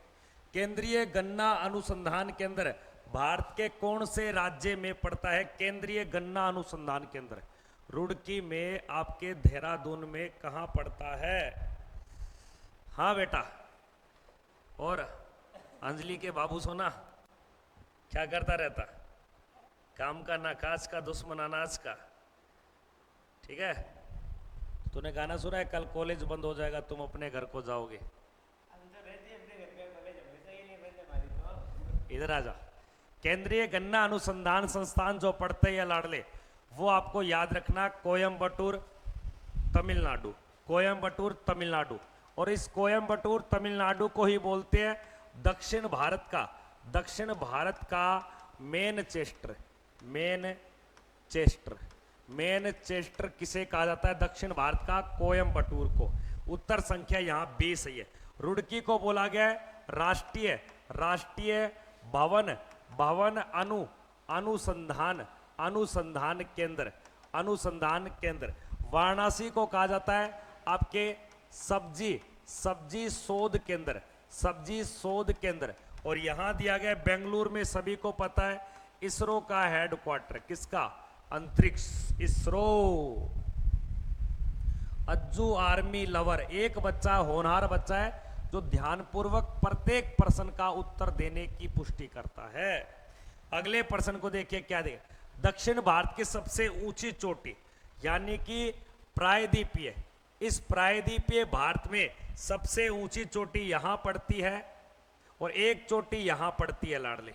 केंद्रीय गन्ना अनुसंधान केंद्र भारत के कौन से राज्य में पड़ता है? केंद्रीय गन्ना अनुसंधान केंद्र रुड़की में, आपके देहरादून में कहां पड़ता है? हाँ बेटा। और अंजलि के बाबू सोना क्या करता रहता? काम का ना काज का, दुश्मन अनाज का। ठीक है, तूने गाना सुना है कल कॉलेज बंद हो जाएगा, तुम अपने घर को जाओगे। इधर आ जा। केंद्रीय गन्ना अनुसंधान संस्थान जो पड़ते हैं लाडले, वो आपको याद रखना कोयंबटूर तमिलनाडु। कोयंबटूर तमिलनाडु। और इस कोयंबटूर तमिलनाडु को ही बोलते हैं दक्षिण भारत का मैनचेस्टर किसे कहा जाता है? दक्षिण भारत का कोयंबटूर को। उत्तर संख्या यहां 20 है। रुड़की को बोला गया है राष्ट्रीय भवन अनुसंधान केंद्र। वाराणसी को कहा जाता है आपके सब्जी शोध केंद्र। और यहां दिया गया बेंगलुरु में, सभी को पता है इसरो का हेडक्वार्टर। किसका? अंतरिक्ष, इसरो। अज्जू आर्मी लवर, एक बच्चा होनहार बच्चा है जो ध्यानपूर्वक प्रत्येक प्रश्न का उत्तर देने की पुष्टि करता है। अगले प्रश्न को देखिए क्या दे। दक्षिण भारत की सबसे ऊंची चोटी यानी कि प्रायद्वीपीय, इस प्रायद्वीपीय भारत में सबसे ऊंची चोटी यहां पड़ती है और एक चोटी यहां पड़ती है लाडले।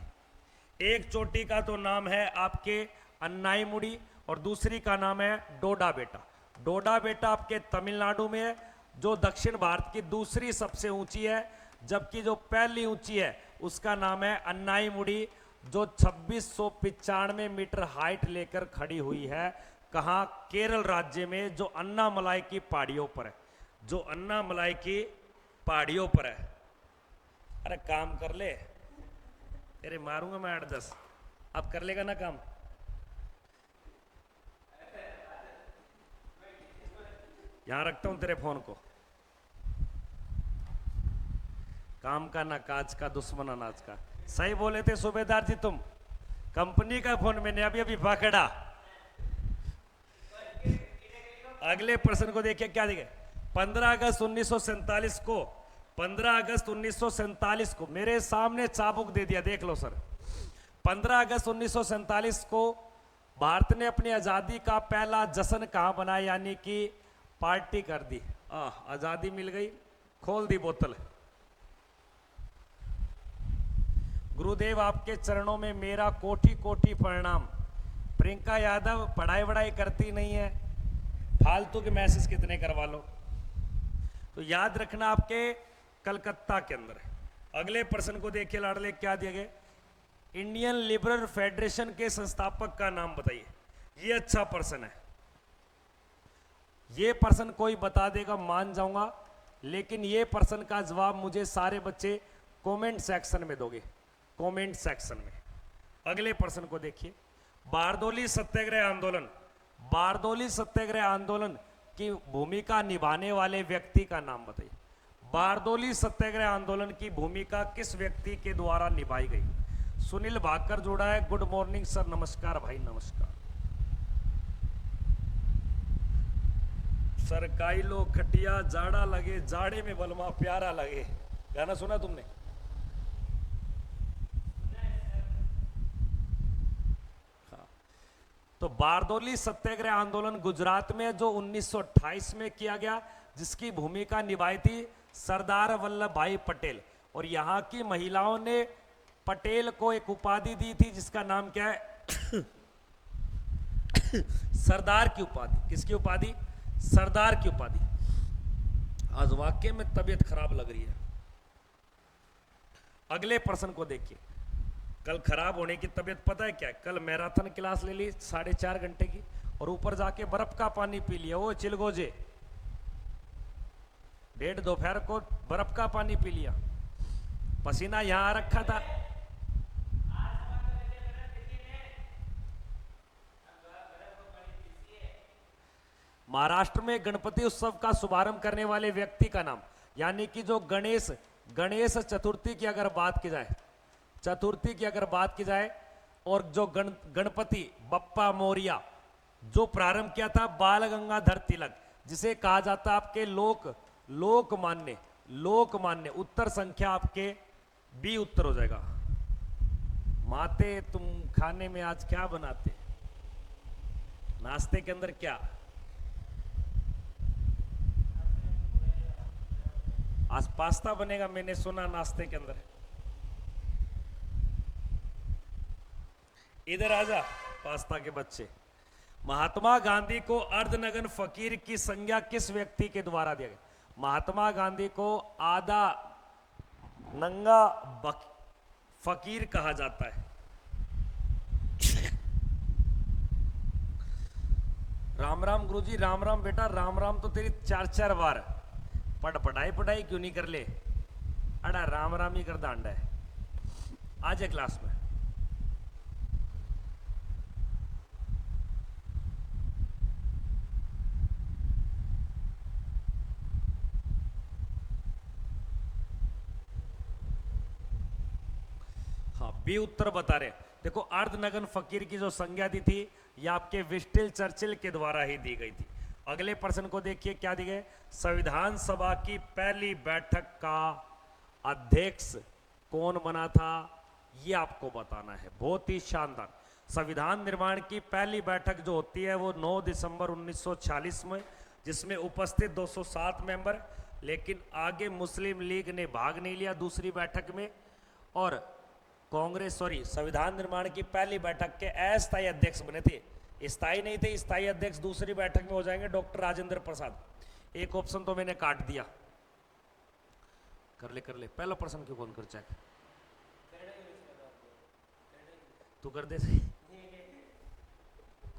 एक चोटी का तो नाम है आपके अन्नाईमुड़ी और दूसरी का नाम है डोडा बेटा। डोडा बेटा आपके तमिलनाडु में है, जो दक्षिण भारत की दूसरी सबसे ऊंची है, जबकि जो पहली ऊंची है उसका नाम है अन्नाईमुड़ी, जो 2695 मीटर हाइट लेकर खड़ी हुई है। कहाँ? केरल राज्य में, जो अन्नामलाई की पहाड़ियों पर है, जो अन्नामलाई की पहाड़ियों पर है। अरे काम कर ले, तेरे मारूंगा मैं 8-10। अब कर लेगा ना काम? यहां रखता हूं तेरे फोन को। काम का ना काज का, दुश्मन अनाज का। सही बोले थे सूबेदार जी तुम। कंपनी का फोन मैंने अभी अभी पकड़ा। अगले प्रश्न को देखिए क्या देखे। 15 अगस्त 1947 को 15 अगस्त 1947 को मेरे सामने चाबुक दे दिया, देख लो सर। 15 अगस्त 1947 को भारत ने अपनी आजादी का पहला जश्न कहां मनाया, यानी कि पार्टी कर दी। आजादी मिल गई, खोल दी बोतल। गुरुदेव आपके चरणों में मेरा कोटि कोटि प्रणाम। प्रियंका यादव पढ़ाई वढ़ाई करती नहीं है, फालतू के मैसेज कितने करवा लो। तो याद रखना आपके कलकत्ता के अंदर है। अगले प्रश्न को देखिए लाडले क्या दिया गया। इंडियन लिबरल फेडरेशन के संस्थापक का नाम बताइए। ये अच्छा प्रश्न है, ये प्रश्न कोई बता देगा मान जाऊंगा, लेकिन ये प्रश्न का जवाब मुझे सारे बच्चे कमेंट सेक्शन में दोगे, कमेंट सेक्शन में। अगले प्रश्न को देखिए। बारदोली सत्याग्रह आंदोलन, बारदोली सत्याग्रह आंदोलन की भूमिका निभाने वाले व्यक्ति का नाम बताइए। बारदोली सत्याग्रह आंदोलन की भूमिका किस व्यक्ति के द्वारा निभाई गई? सुनील भाकर जोड़ा है। गुड मॉर्निंग सर, नमस्कार भाई, नमस्कार। सरकाई लो खटिया जाड़ा लगे, जाड़े में बलमा प्यारा लगे, गाना सुना तुमने? हाँ। तो बारदोली सत्याग्रह आंदोलन गुजरात में जो 1928 में किया गया, जिसकी भूमिका निभाई थी सरदार वल्लभ भाई पटेल। और यहां की महिलाओं ने पटेल को एक उपाधि दी थी जिसका नाम क्या है? सरदार की उपाधि। किसकी उपाधि? सरदार की उपाधि। आज वाकई में तबीयत खराब लग रही है। अगले प्रश्न को देखिए। कल खराब होने की तबीयत पता है क्या है? कल मैराथन क्लास ले ली 4.5 घंटे की, और ऊपर जाके बर्फ का पानी पी लिया। वो चिलगोजे 1:30 दोपहर को बर्फ का पानी पी लिया, पसीना यहां आ रखा था। महाराष्ट्र में गणपति उत्सव का शुभारंभ करने वाले व्यक्ति का नाम, यानी कि जो गणेश चतुर्थी की अगर बात की जाए, चतुर्थी की अगर बात की जाए, और जो गणपति बप्पा मोरिया जो प्रारंभ किया था बाल गंगाधर तिलक, जिसे कहा जाता आपके लोकमान्य। उत्तर संख्या आपके बी उत्तर हो जाएगा। माते तुम खाने में आज क्या बनाते? नाश्ते के अंदर क्या? आज पास्ता बनेगा, मैंने सुना नाश्ते के अंदर। इधर आजा पास्ता के बच्चे। महात्मा गांधी को अर्धनग्न फकीर की संज्ञा किस व्यक्ति के द्वारा दिया गया? महात्मा गांधी को आधा नंगा फकीर कहा जाता है। राम राम गुरुजी, राम राम बेटा, राम राम तो तेरी 4-4 बार। पढ़ाई क्यों नहीं कर ले? अड़ा राम राम ही कर दांडा है। आज है क्लास में। हाँ, बी उत्तर बता रहे। देखो, अर्धनग्न फकीर की जो संज्ञा दी थी, यह आपके विस्टिल चर्चिल के द्वारा ही दी गई थी। अगले प्रश्न को देखिए क्या दिए गए, संविधान सभा की पहली बैठक का अध्यक्ष कौन बना था, ये आपको बताना है। बहुत ही शानदार। संविधान निर्माण की पहली बैठक जो होती है वो 9 दिसंबर 1946 में, जिसमें उपस्थित 207 मेंबर, लेकिन आगे मुस्लिम लीग ने भाग नहीं लिया दूसरी बैठक में, और कांग्रेस संविधान निर्माण की पहली बैठक के अस्थायी अध्यक्ष बने थे, स्थायी नहीं थे। स्थायी अध्यक्ष दूसरी बैठक में हो जाएंगे डॉक्टर राजेंद्र प्रसाद। एक ऑप्शन तो मैंने काट दिया, कर ले पहला प्रश्न क्यों कौन कर चेक, तू कर दे सही।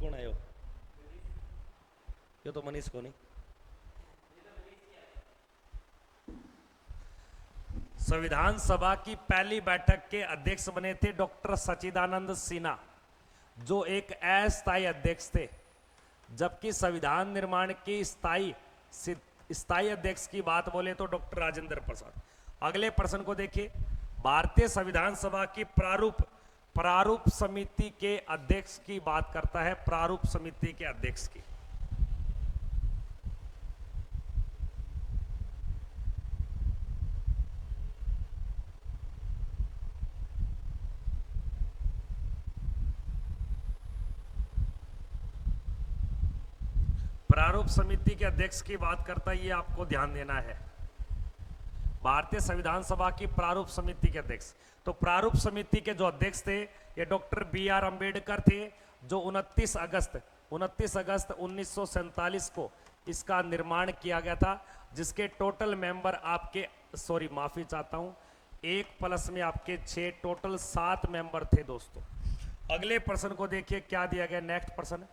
कौन आयो, ये तो मनीष को नहीं। संविधान सभा की पहली बैठक के अध्यक्ष बने थे डॉक्टर सच्चिदानंद सिन्हा, जो एक अस्थायी अध्यक्ष थे, जबकि संविधान निर्माण की स्थायी अध्यक्ष की बात बोले तो डॉक्टर राजेंद्र प्रसाद। अगले प्रश्न को देखिए, भारतीय संविधान सभा की प्रारूप समिति के अध्यक्ष की बात करता है, प्रारूप समिति के अध्यक्ष की। प्रारूप समिति के अध्यक्ष की बात करता है, ये आपको ध्यान देना है। भारतीय संविधान सभा की प्रारूप समिति के अध्यक्ष, तो प्रारूप समिति के जो अध्यक्ष थे ये डॉक्टर BR अम्बेडकर थे, जो 29 अगस्त 1947 को इसका निर्माण किया गया था, जिसके टोटल मेंबर आपके माफी चाहता हूं, 1 प्लस में आपके 6, टोटल 7 मेंबर थे दोस्तों। अगले प्रश्न को देखिए क्या दिया गया, नेक्स्ट प्रश्न।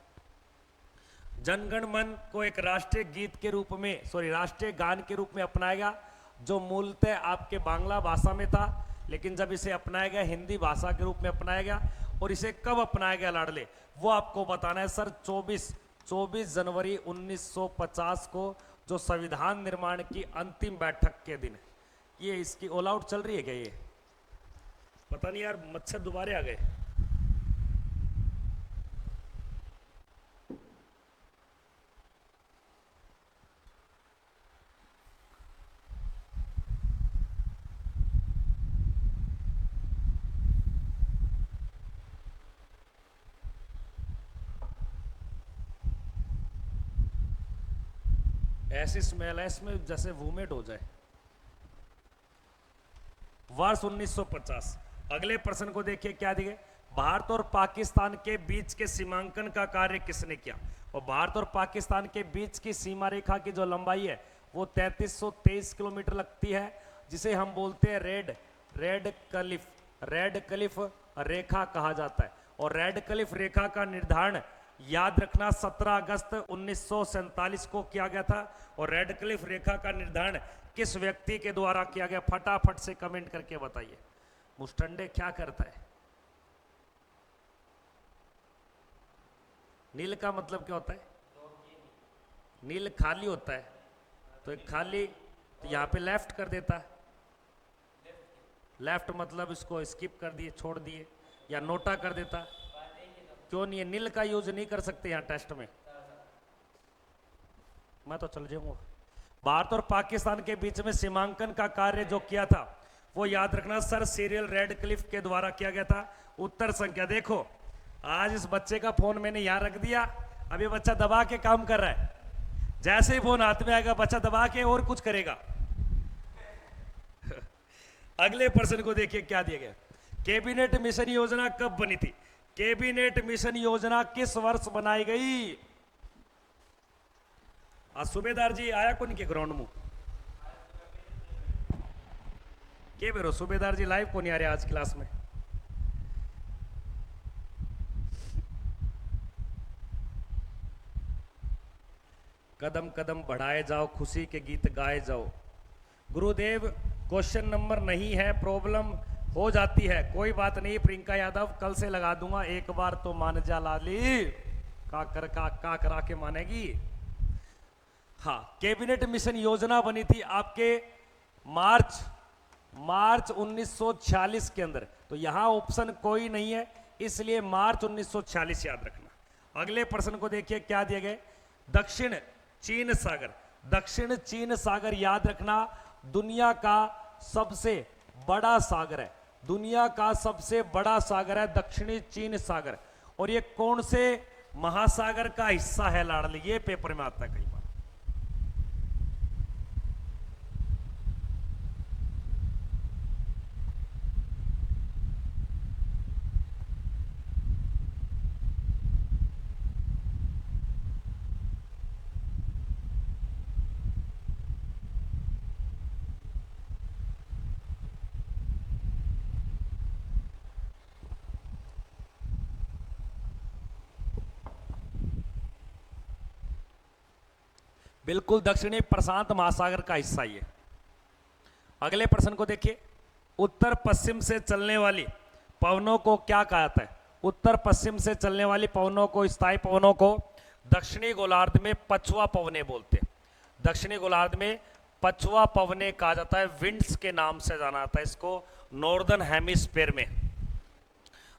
जनगण मन को एक राष्ट्रीय गीत के रूप में राष्ट्रीय गान के रूप में अपनाया गया, जो मूलतः आपके बांग्ला भाषा में था, लेकिन जब इसे अपनाया गया हिंदी भाषा के रूप में अपनाया गया। और इसे कब अपनाया गया लाडले, वो आपको बताना है सर। 24 जनवरी 1950 को, जो संविधान निर्माण की अंतिम बैठक के दिन। ये इसकी ऑल आउट चल रही है क्या, ये पता नहीं यार, मच्छर दोबारे आ गए। ऐसी स्मेल है इसमें जैसे वोमिट हो जाए। वर्ष 1950। अगले प्रश्न को देखिए क्या दिए, भारत और पाकिस्तान के बीच के सीमांकन का कार्य किसने किया। और भारत और पाकिस्तान के बीच की सीमा रेखा की जो लंबाई है वो 3323 किलोमीटर लगती है, जिसे हम बोलते हैं रेड क्लिफ रेखा कहा जाता है। और रेड क्लिफ रेखा का निर्धारण याद रखना 17 अगस्त 1947 को किया गया था। और रेड क्लिफ रेखा का निर्धारण किस व्यक्ति के द्वारा किया गया, फटाफट से कमेंट करके बताइए। मुस्टंडे क्या करता है, नील का मतलब क्या होता है, नील खाली होता है, तो एक खाली तो यहां पे लेफ्ट कर देता है। लेफ्ट मतलब इसको स्किप कर दिए, छोड़ दिए, या नोटा कर देता। क्यों नहीं है, नील का यूज नहीं कर सकते यहाँ टेस्ट में, मैं तो चल जाऊंगा। भारत और पाकिस्तान के बीच में सीमांकन का कार्य जो किया था वो याद रखना सर सीरियल रेड क्लिफ के द्वारा किया गया था। उत्तर संख्या देखो, आज इस बच्चे का फोन मैंने यहां रख दिया, अब ये बच्चा दबा के काम कर रहा है, जैसे ही फोन हाथ में आएगा बच्चा दबा के और कुछ करेगा। अगले प्रश्न को देखिए क्या दिया गया, कैबिनेट मिशन योजना कब बनी थी। कैबिनेट मिशन योजना किस वर्ष बनाई गई। आज सूबेदार जी आया कौन के ग्राउंड में के बेरो, सूबेदार जी लाइव को नहीं आ रहे आज क्लास में। कदम कदम बढ़ाए जाओ, खुशी के गीत गाए जाओ। गुरुदेव क्वेश्चन नंबर नहीं है, प्रॉब्लम हो जाती है, कोई बात नहीं प्रियंका यादव, कल से लगा दूंगा, एक बार तो मान जा लाली, का करा के मानेगी। हाँ, कैबिनेट मिशन योजना बनी थी आपके मार्च 1946 के अंदर, तो यहां ऑप्शन कोई नहीं है, इसलिए मार्च 1946 याद रखना। अगले प्रश्न को देखिए क्या दिए गए, चीन सागर, दक्षिण चीन सागर याद रखना दुनिया का सबसे बड़ा सागर है, दुनिया का सबसे बड़ा सागर है दक्षिणी चीन सागर। और ये कौन से महासागर का हिस्सा है लाडली, ये पेपर में आता है कई बार। बिल्कुल दक्षिणी प्रशांत महासागर का हिस्सा ये। अगले प्रश्न को देखिए, उत्तर पश्चिम से चलने वाली पवनों को क्या कहा जाता है? उत्तर पश्चिम से चलने वाली पवनों को, स्थायी पवनों को दक्षिणी गोलार्ध में पछुआ पवने बोलते हैं। दक्षिणी गोलार्ध में पछुआ पवने कहा जाता है, विंड्स के नाम से जाना जाता है इसको। नॉर्दर्न हेमिस्फीयर में,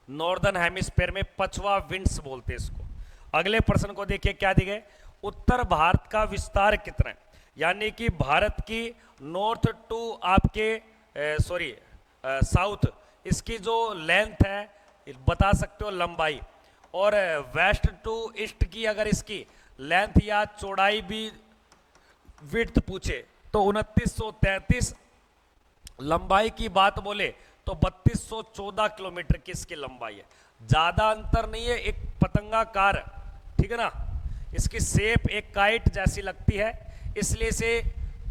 नॉर्दर्न हेमिस्फीयर में पछुआ विंड्स बोलते हैं इसको। अगले प्रश्न को देखिए क्या दिए गए, उत्तर भारत का विस्तार कितना है? यानी कि भारत की नॉर्थ टू आपके साउथ, इसकी जो लेंथ है बता सकते हो लंबाई, और वेस्ट टू ईस्ट की अगर इसकी लेंथ या चौड़ाई भी विड्थ पूछे तो 2933, लंबाई की बात बोले तो 3214 किलोमीटर की इसकी लंबाई है। ज्यादा अंतर नहीं है, एक पतंगाकार, ठीक है ना, इसकी शेप एक काइट जैसी लगती है, इसलिए से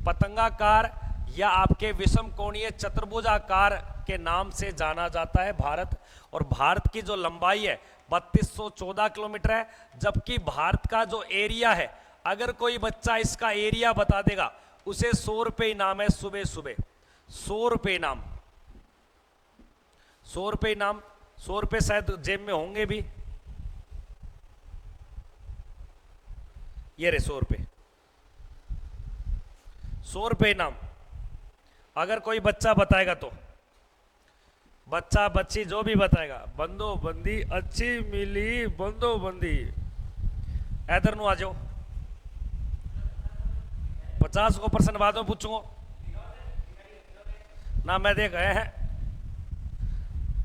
पतंगाकार या आपके विषम कोणीय चतुर्भुजाकार के नाम से जाना जाता है भारत। और भारत की जो लंबाई है 3214 किलोमीटर है, जबकि भारत का जो एरिया है, अगर कोई बच्चा इसका एरिया बता देगा उसे 100 रुपये इनाम है। सुबह सुबह 100 रुपये इनाम, 100 रुपये इनाम, 100 रुपये शायद जेब में होंगे भी, ये रहे 100 रुपये, 100 रुपये इनाम। अगर कोई बच्चा बताएगा तो, बच्चा बच्ची जो भी बताएगा, बंदोबंदी अच्छी मिली, बंदोबंदी, इधर नु आ जाओ, 50 को परसेंट बाद में पूछूंगा ना, मैं देख गए हैं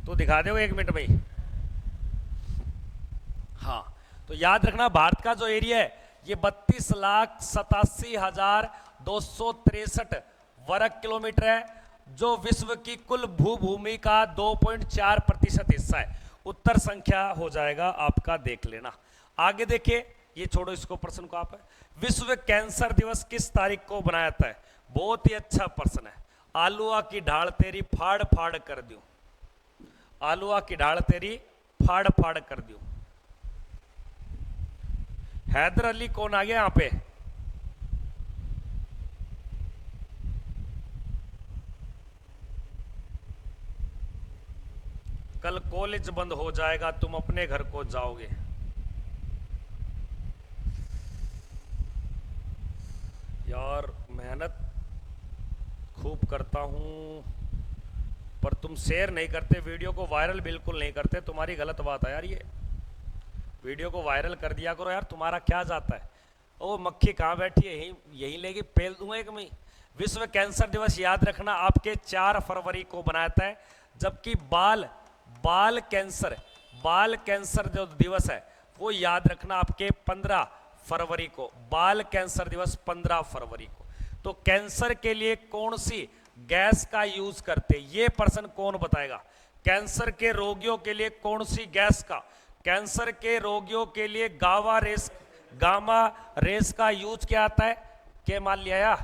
तो दिखा दो 1 मिनट में ही। हाँ, तो याद रखना भारत का जो एरिया है ये 32,87,263 वर्ग किलोमीटर है, जो विश्व की कुल भूभूमि का 2.4% हिस्सा है। उत्तर संख्या हो जाएगा आपका, देख लेना। आगे देखिए, ये छोड़ो इसको, प्रश्न को आप, विश्व कैंसर दिवस किस तारीख को बनाया जाता है? बहुत ही अच्छा प्रश्न है। आलुआ की ढाल तेरी फाड़ फाड़ कर दूं, आलुआ की ढाल तेरी फाड़ फाड़ कर दूं। हैदर अली कौन आ गया यहां पे? कल कॉलेज बंद हो जाएगा, तुम अपने घर को जाओगे। यार मेहनत खूब करता हूं, पर तुम शेयर नहीं करते, वीडियो को वायरल बिल्कुल नहीं करते, तुम्हारी गलत बात है यार। ये वीडियो को वायरल कर दिया करो यार, तुम्हारा क्या जाता है। ओ मक्खी कहाँ बैठी है, यही लेगी, पेल दूंगा एक मैं। विश्व कैंसर दिवस याद रखना आपके 4 फरवरी को बनाया जाता है, जबकि बाल कैंसर जो दिवस है वो याद रखना आपके 15 फरवरी को, बाल कैंसर दिवस 15 फरवरी को। तो कैंसर के लिए कौन सी गैस का यूज करते, ये प्रश्न कौन बताएगा? कैंसर के रोगियों के लिए कौन सी गैस का, कैंसर के रोगियों के लिए गामा रेस का यूज किया जाता है? क्या मान लिया या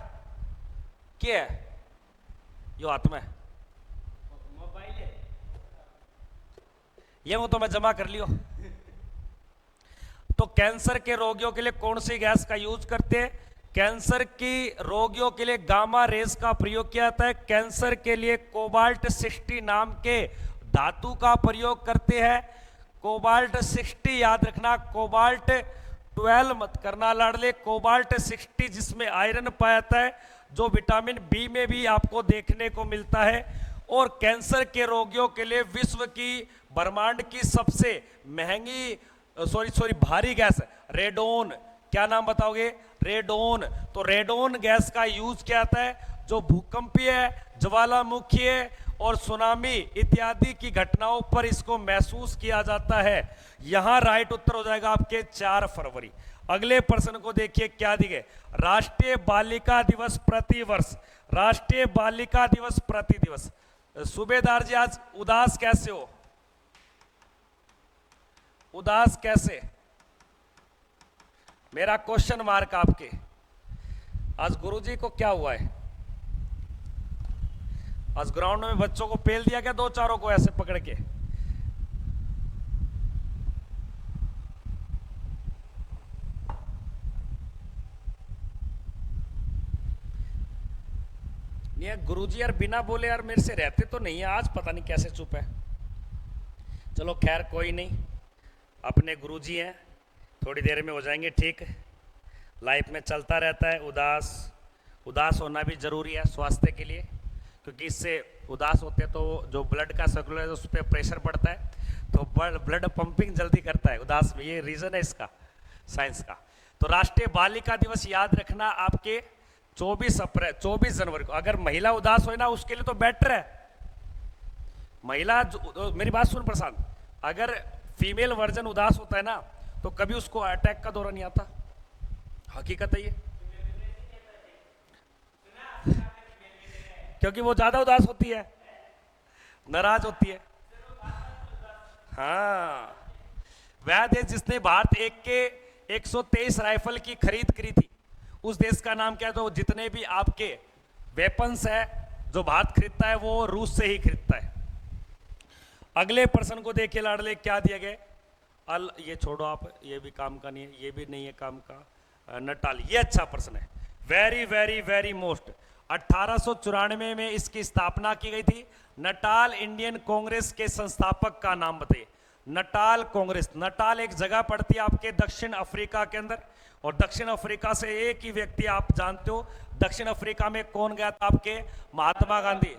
क्या है यो हाथ में मोबाइल है, ये वो तो मैं जमा कर लियो। तो कैंसर के रोगियों के लिए कौन सी गैस का यूज करते हैं? कैंसर की रोगियों के लिए गामा रेस का प्रयोग किया जाता है। कैंसर के लिए कोबाल्ट 60 नाम के धातु का प्रयोग करते हैं। कोबाल्ट 60 याद रखना, कोबाल्ट 12 मत करना लाडले, कोबाल्ट 60 जिसमें आयरन पाया जाता है, जो विटामिन बी में भी आपको देखने को मिलता है। और कैंसर के रोगियों के लिए विश्व की, ब्रह्मांड की सबसे महंगी भारी गैस रेडोन, क्या नाम बताओगे? रेडोन। तो रेडोन गैस का यूज क्या आता है? जो भूकंपीय, ज्वालामुखी और सुनामी इत्यादि की घटनाओं पर इसको महसूस किया जाता है। यहां राइट उत्तर हो जाएगा आपके 4 फरवरी। अगले प्रश्न को देखिए क्या दिए। राष्ट्रीय बालिका दिवस प्रतिवर्ष, राष्ट्रीय बालिका दिवस प्रति दिवस। सूबेदार जी आज उदास कैसे हो? उदास कैसे? मेरा क्वेश्चन मार्क आपके। आज गुरुजी को क्या हुआ है? आज ग्राउंड में बच्चों को पेल दिया क्या? 2-4 को ऐसे पकड़ के? ये गुरुजी यार बिना बोले यार मेरे से रहते तो नहीं है, आज पता नहीं कैसे चुप है। चलो खैर कोई नहीं, अपने गुरुजी हैं, थोड़ी देर में हो जाएंगे ठीक। लाइफ में चलता रहता है उदास, उदास होना भी जरूरी है स्वास्थ्य के लिए, क्योंकि इससे उदास होते तो जो ब्लड का सर्कुलर है उस पर प्रेशर पड़ता है, तो ब्लड पंपिंग जल्दी करता है उदास में। ये रीजन है इसका, साइंस का। तो राष्ट्रीय बालिका दिवस याद रखना आपके 24 जनवरी को। अगर महिला उदास हो ना उसके लिए तो बेटर है। महिला मेरी बात सुन प्रशांत, अगर फीमेल वर्जन उदास होता है ना तो कभी उसको अटैक का दौरा नहीं आता, हकीकत है ये। क्योंकि वो ज्यादा उदास होती है, नाराज होती है। हाँ, वह देश जिसने भारत एक के 123 राइफल की खरीद करी थी, उस देश का नाम क्या है? तो जितने भी आपके वेपन्स है जो भारत खरीदता है वो रूस से ही खरीदता है। अगले प्रश्न को देखिए लाडले, क्या दिया गया? ये छोड़ो आप, ये भी काम का नहीं है, ये भी नहीं है काम का। नटाल, ये अच्छा प्रश्न है, वेरी वेरी वेरी मोस्ट। 1894 में इसकी स्थापना की गई थी। नटाल इंडियन कांग्रेस के संस्थापक का नाम बताइए। नटाल कांग्रेस, नटाल एक जगह पड़ती है आपके दक्षिण अफ्रीका के अंदर, और दक्षिण अफ्रीका से एक ही व्यक्ति आप जानते हो, दक्षिण अफ्रीका में कौन गया था आपके? महात्मा गांधी।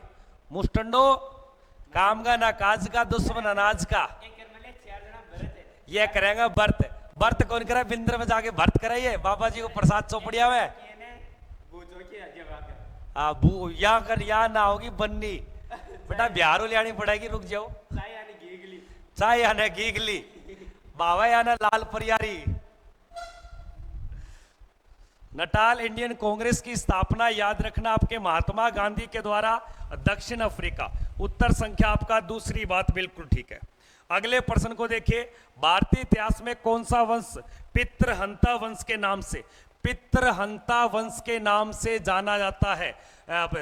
मुस्टंडो, काम का ना काज का, दुश्मन अनाज का। ये करेंगे व्रत, व्रत कौन करे? बिंदर में जाके व्रत कराइए, बाबा जी को प्रसाद चौपड़िया में। बू या कर या ना होगी बननी, बेटा बिहारो ले आनी पड़ेगी, रुक जाओ। चाय यानी गीगली, बाबा यानी लाल परियारी। नटाल इंडियन कांग्रेस की स्थापना याद रखना आपके महात्मा गांधी के द्वारा, दक्षिण अफ्रीका। उत्तर संख्या आपका दूसरी बात बिल्कुल ठीक है। अगले प्रश्न को देखिए, भारतीय इतिहास में कौन सा वंश पितृहंता वंश के नाम से, पितृहंता वंश के नाम से जाना जाता है?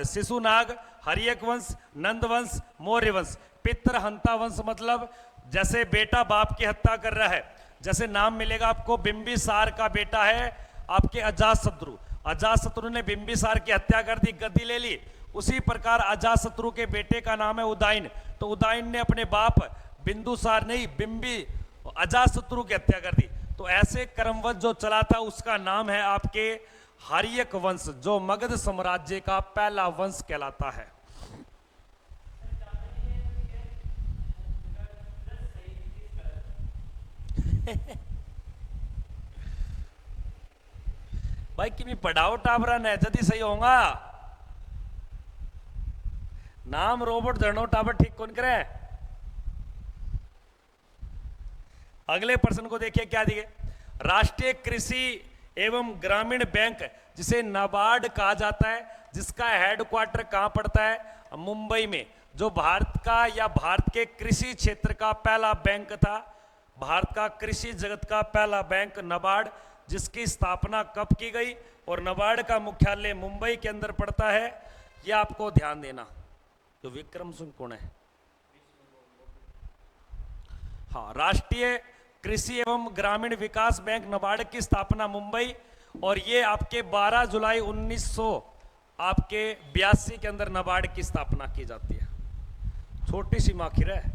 शिशुनाग, हरियक वंश, नंद वंश, मौर्य वंश। पितृहंता वंश मतलब जैसे बेटा बाप की हत्या कर रहा है, जैसे नाम मिलेगा आपको बिंबिसार का बेटा है आपके अजातशत्रु, अजातशत्रु ने बिंबिसार की हत्या कर दी, गद्दी ले ली। उसी प्रकार अजातशत्रु के बेटे का नाम है उदयन, तो उदयन ने अपने बाप बिंदुसार नहीं बिंबी अजातशत्रु की हत्या कर दी। तो ऐसे क्रमवश जो चला था उसका नाम है आपके हरियक वंश, जो मगध साम्राज्य का पहला वंश कहलाता है। भाई कि पढ़ाओ टाबरा ने जदी सही होगा। नाम रोबोट धरनो टाबर ठीक कौन करे? अगले प्रश्न को देखिए क्या दिए। राष्ट्रीय कृषि एवं ग्रामीण बैंक, जिसे नाबार्ड कहा जाता है, जिसका हेडक्वार्टर कहां पड़ता है? मुंबई में। जो भारत का या भारत के कृषि क्षेत्र का पहला बैंक था, भारत का कृषि जगत का पहला बैंक नाबार्ड, जिसकी स्थापना कब की गई और नाबार्ड का मुख्यालय मुंबई के अंदर पड़ता है, यह आपको ध्यान देना। तो विक्रम सिंह कौन है? हाँ, राष्ट्रीय कृषि एवं ग्रामीण विकास बैंक नाबार्ड की स्थापना मुंबई, और ये आपके 12 जुलाई 1982 के अंदर नाबार्ड की स्थापना की जाती है। छोटी सी माखिर है,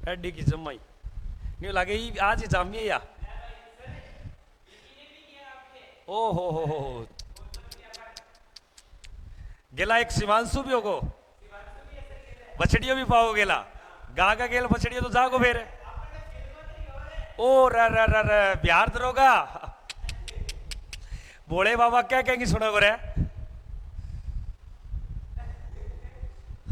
एडी की जमाई नहीं लगे आज ही जामिए या ओ हो गेला एक शिवांशु भी होगो, बछड़ियों भी पाओ गेला, गा का गेल बछड़ियों तो जागो फिर। ओ र बिहार दरोगा भोले बाबा क्या कहेंगे सुनो गोरे।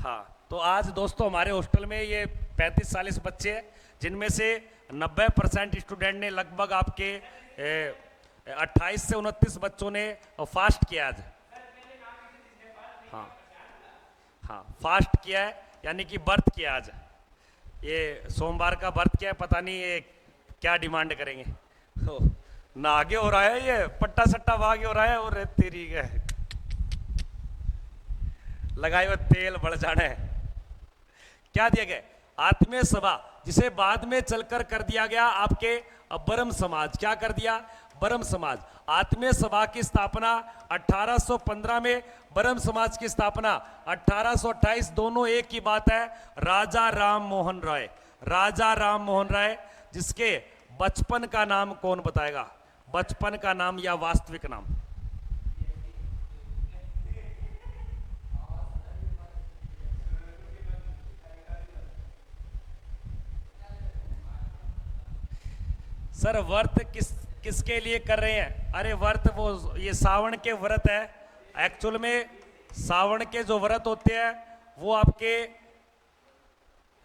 हाँ, तो आज दोस्तों हमारे हॉस्टल में ये 35-40 बच्चे हैं, जिनमें से 90% स्टूडेंट ने लगभग आपके 28 से 29 बच्चों ने फास्ट किया आज। हाँ हाँ, फास्ट किया है, यानी कि व्रत किया आज। ये सोमवार का व्रत किया है, पता नहीं ये क्या डिमांड करेंगे। हो ना आगे हो रहा है, ये पट्टा सट्टा आगे हो रहा है, और तेरी लगाए हुए तेल बढ़ जाना है। क्या दिया गया? आत्मीय सभा, जिसे बाद में चलकर कर दिया गया आपके ब्रह्म समाज। क्या कर दिया? ब्रह्म समाज। आत्मीय सभा की स्थापना 1815 में, ब्रह्म समाज की स्थापना 1828, दोनों एक ही बात है। राजा राम मोहन राय, राजा राम मोहन राय, जिसके बचपन का नाम कौन बताएगा? बचपन का नाम या वास्तविक नाम? सर व्रत किसके लिए कर रहे हैं? अरे व्रत वो ये सावन के व्रत है। एक्चुअल में सावन के जो व्रत होते हैं वो आपके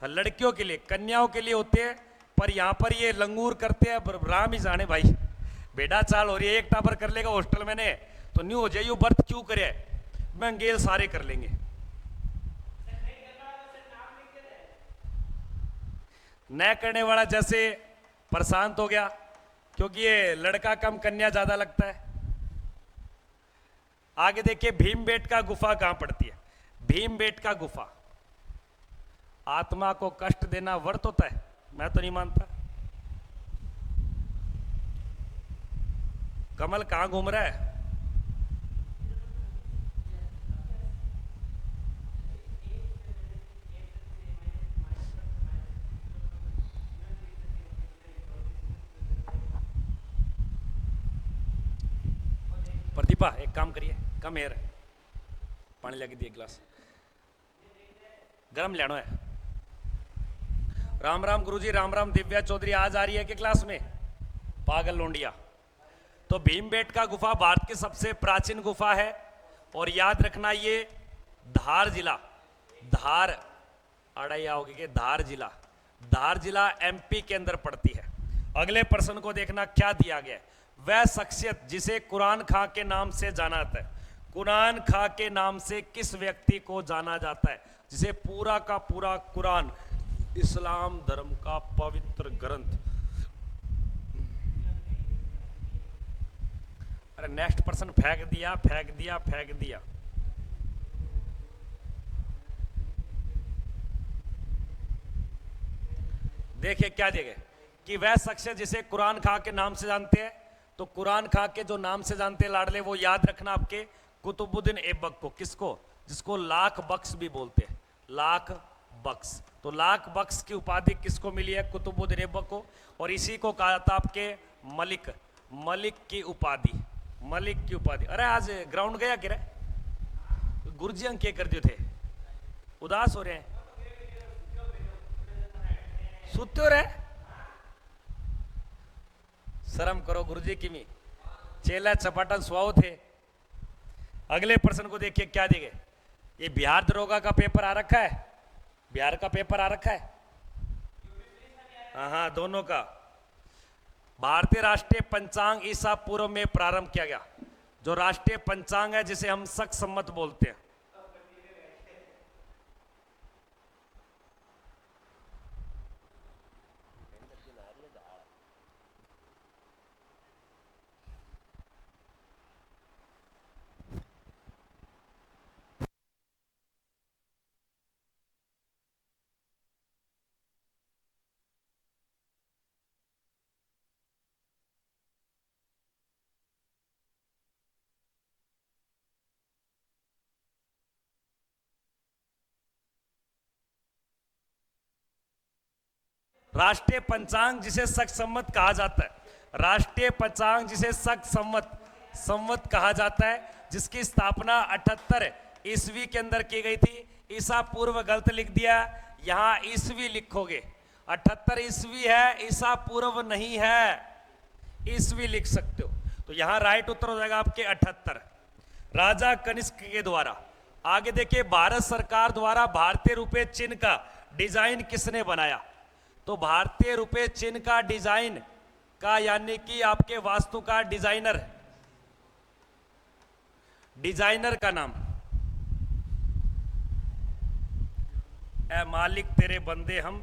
लड़कियों के लिए, कन्याओं के लिए होते हैं, पर यहाँ पर ये लंगूर करते हैं। राम ही जाने भाई, बेटा चाल हो रही है, एक टापर कर लेगा हॉस्टल में ने तो न्यू हो जाइए। व्रत क्यों करे? मंगेल सारे कर लेंगे। न करने वाला जैसे प्रशांत हो गया, क्योंकि ये लड़का कम कन्या ज्यादा लगता है। आगे देखिए, भीमबेटका गुफा कहां पड़ती है? भीमबेटका गुफा। आत्मा को कष्ट देना व्रत होता है? मैं तो नहीं मानता। कमल कहां घूम रहा है? प्रदीपा एक काम करिए, कम एयर पानी लगी दिए गिलास गरम लेना है। राम राम गुरुजी, राम राम। दिव्या चौधरी आज आ रही है कि क्लास में? पागल लोंडिया। तो भीमबेटका गुफा भारत की सबसे प्राचीन गुफा है, और याद रखना ये धार जिला, धार अड़ैया होगी कि धार जिला, धार जिला एमपी के अंदर पड़ती है। अगले प्रश्न को देखना क्या दिया गया है। वह शख्सियत जिसे कुरान खां के नाम से जाना जाता है, कुरान खां के नाम से किस व्यक्ति को जाना जाता है, जिसे पूरा का पूरा कुरान, इस्लाम धर्म का पवित्र ग्रंथ। अरे नेक्स्ट पर्सन फेंक दिया, फेंक दिया, फेंक दिया। देखिए क्या देंगे कि वह शख्सियत जिसे कुरान खां के नाम से जानते हैं, तो कुरान खां के जो नाम से जानते हैं लाडले, वो याद रखना आपके कुतुबुद्दीन ऐबक को। किसको? जिसको लाख बख्श भी बोलते हैं, लाख बख्श। तो लाख बख्श की उपाधि किसको मिली है? कुतुबुद्दीन ऐबक को। और इसी को कहा था आपके मलिक, मलिक की उपाधि, मलिक की उपाधि। अरे आज ग्राउंड गया कि गुरुजी अंक क्या कर दिए थे? उदास हो रहे हैं, सुते हो रहे? शर्म करो गुरुजी की मी, चेला चपाटन सुहाओ थे। अगले प्रश्न को देखिए क्या देंगे। ये बिहार दरोगा का पेपर आ रखा है, बिहार का पेपर आ रखा है। हाँ, दोनों का। भारतीय राष्ट्रीय पंचांग ईसा पूर्व में प्रारंभ किया गया। जो राष्ट्रीय पंचांग है जिसे हम शक सम्मत बोलते हैं। राष्ट्रीय पंचांग जिसे शक सम्मत कहा जाता है, राष्ट्रीय पंचांग जिसे शक सम्मत कहा जाता है, जिसकी स्थापना 78 ईस्वी के अंदर की गई थी। ईसा पूर्व गलत लिख दिया, यहां ईस्वी लिखोगे। 78 ईस्वी है, ईसा पूर्व नहीं है, ईस्वी लिख सकते हो। तो यहां राइट उत्तर हो जाएगा आपके 78, राजा कनिष्क के द्वारा। आगे देखिए, भारत सरकार द्वारा भारतीय रुपए चिन्ह का डिजाइन किसने बनाया? तो भारतीय रुपए चिन्ह का डिजाइन का यानी कि आपके वास्तुकार डिजाइनर का नाम ए मालिक तेरे बंदे हम।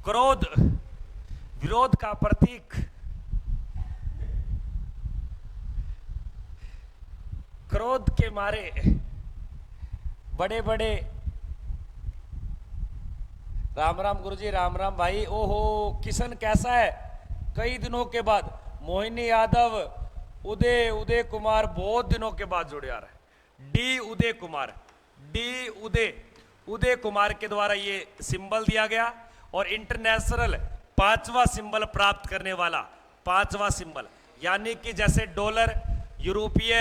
क्रोध विरोध का प्रतीक, क्रोध के मारे बड़े बड़े, राम राम गुरुजी, राम राम भाई। ओहो किशन कैसा है? कई दिनों के बाद। मोहिनी यादव, उदय कुमार बहुत दिनों के बाद जुड़े आ रहा है। डी उदय कुमार के द्वारा ये सिंबल दिया गया और इंटरनेशनल 5वां सिंबल प्राप्त करने वाला 5वां सिंबल, यानी कि जैसे डॉलर, यूरोपीय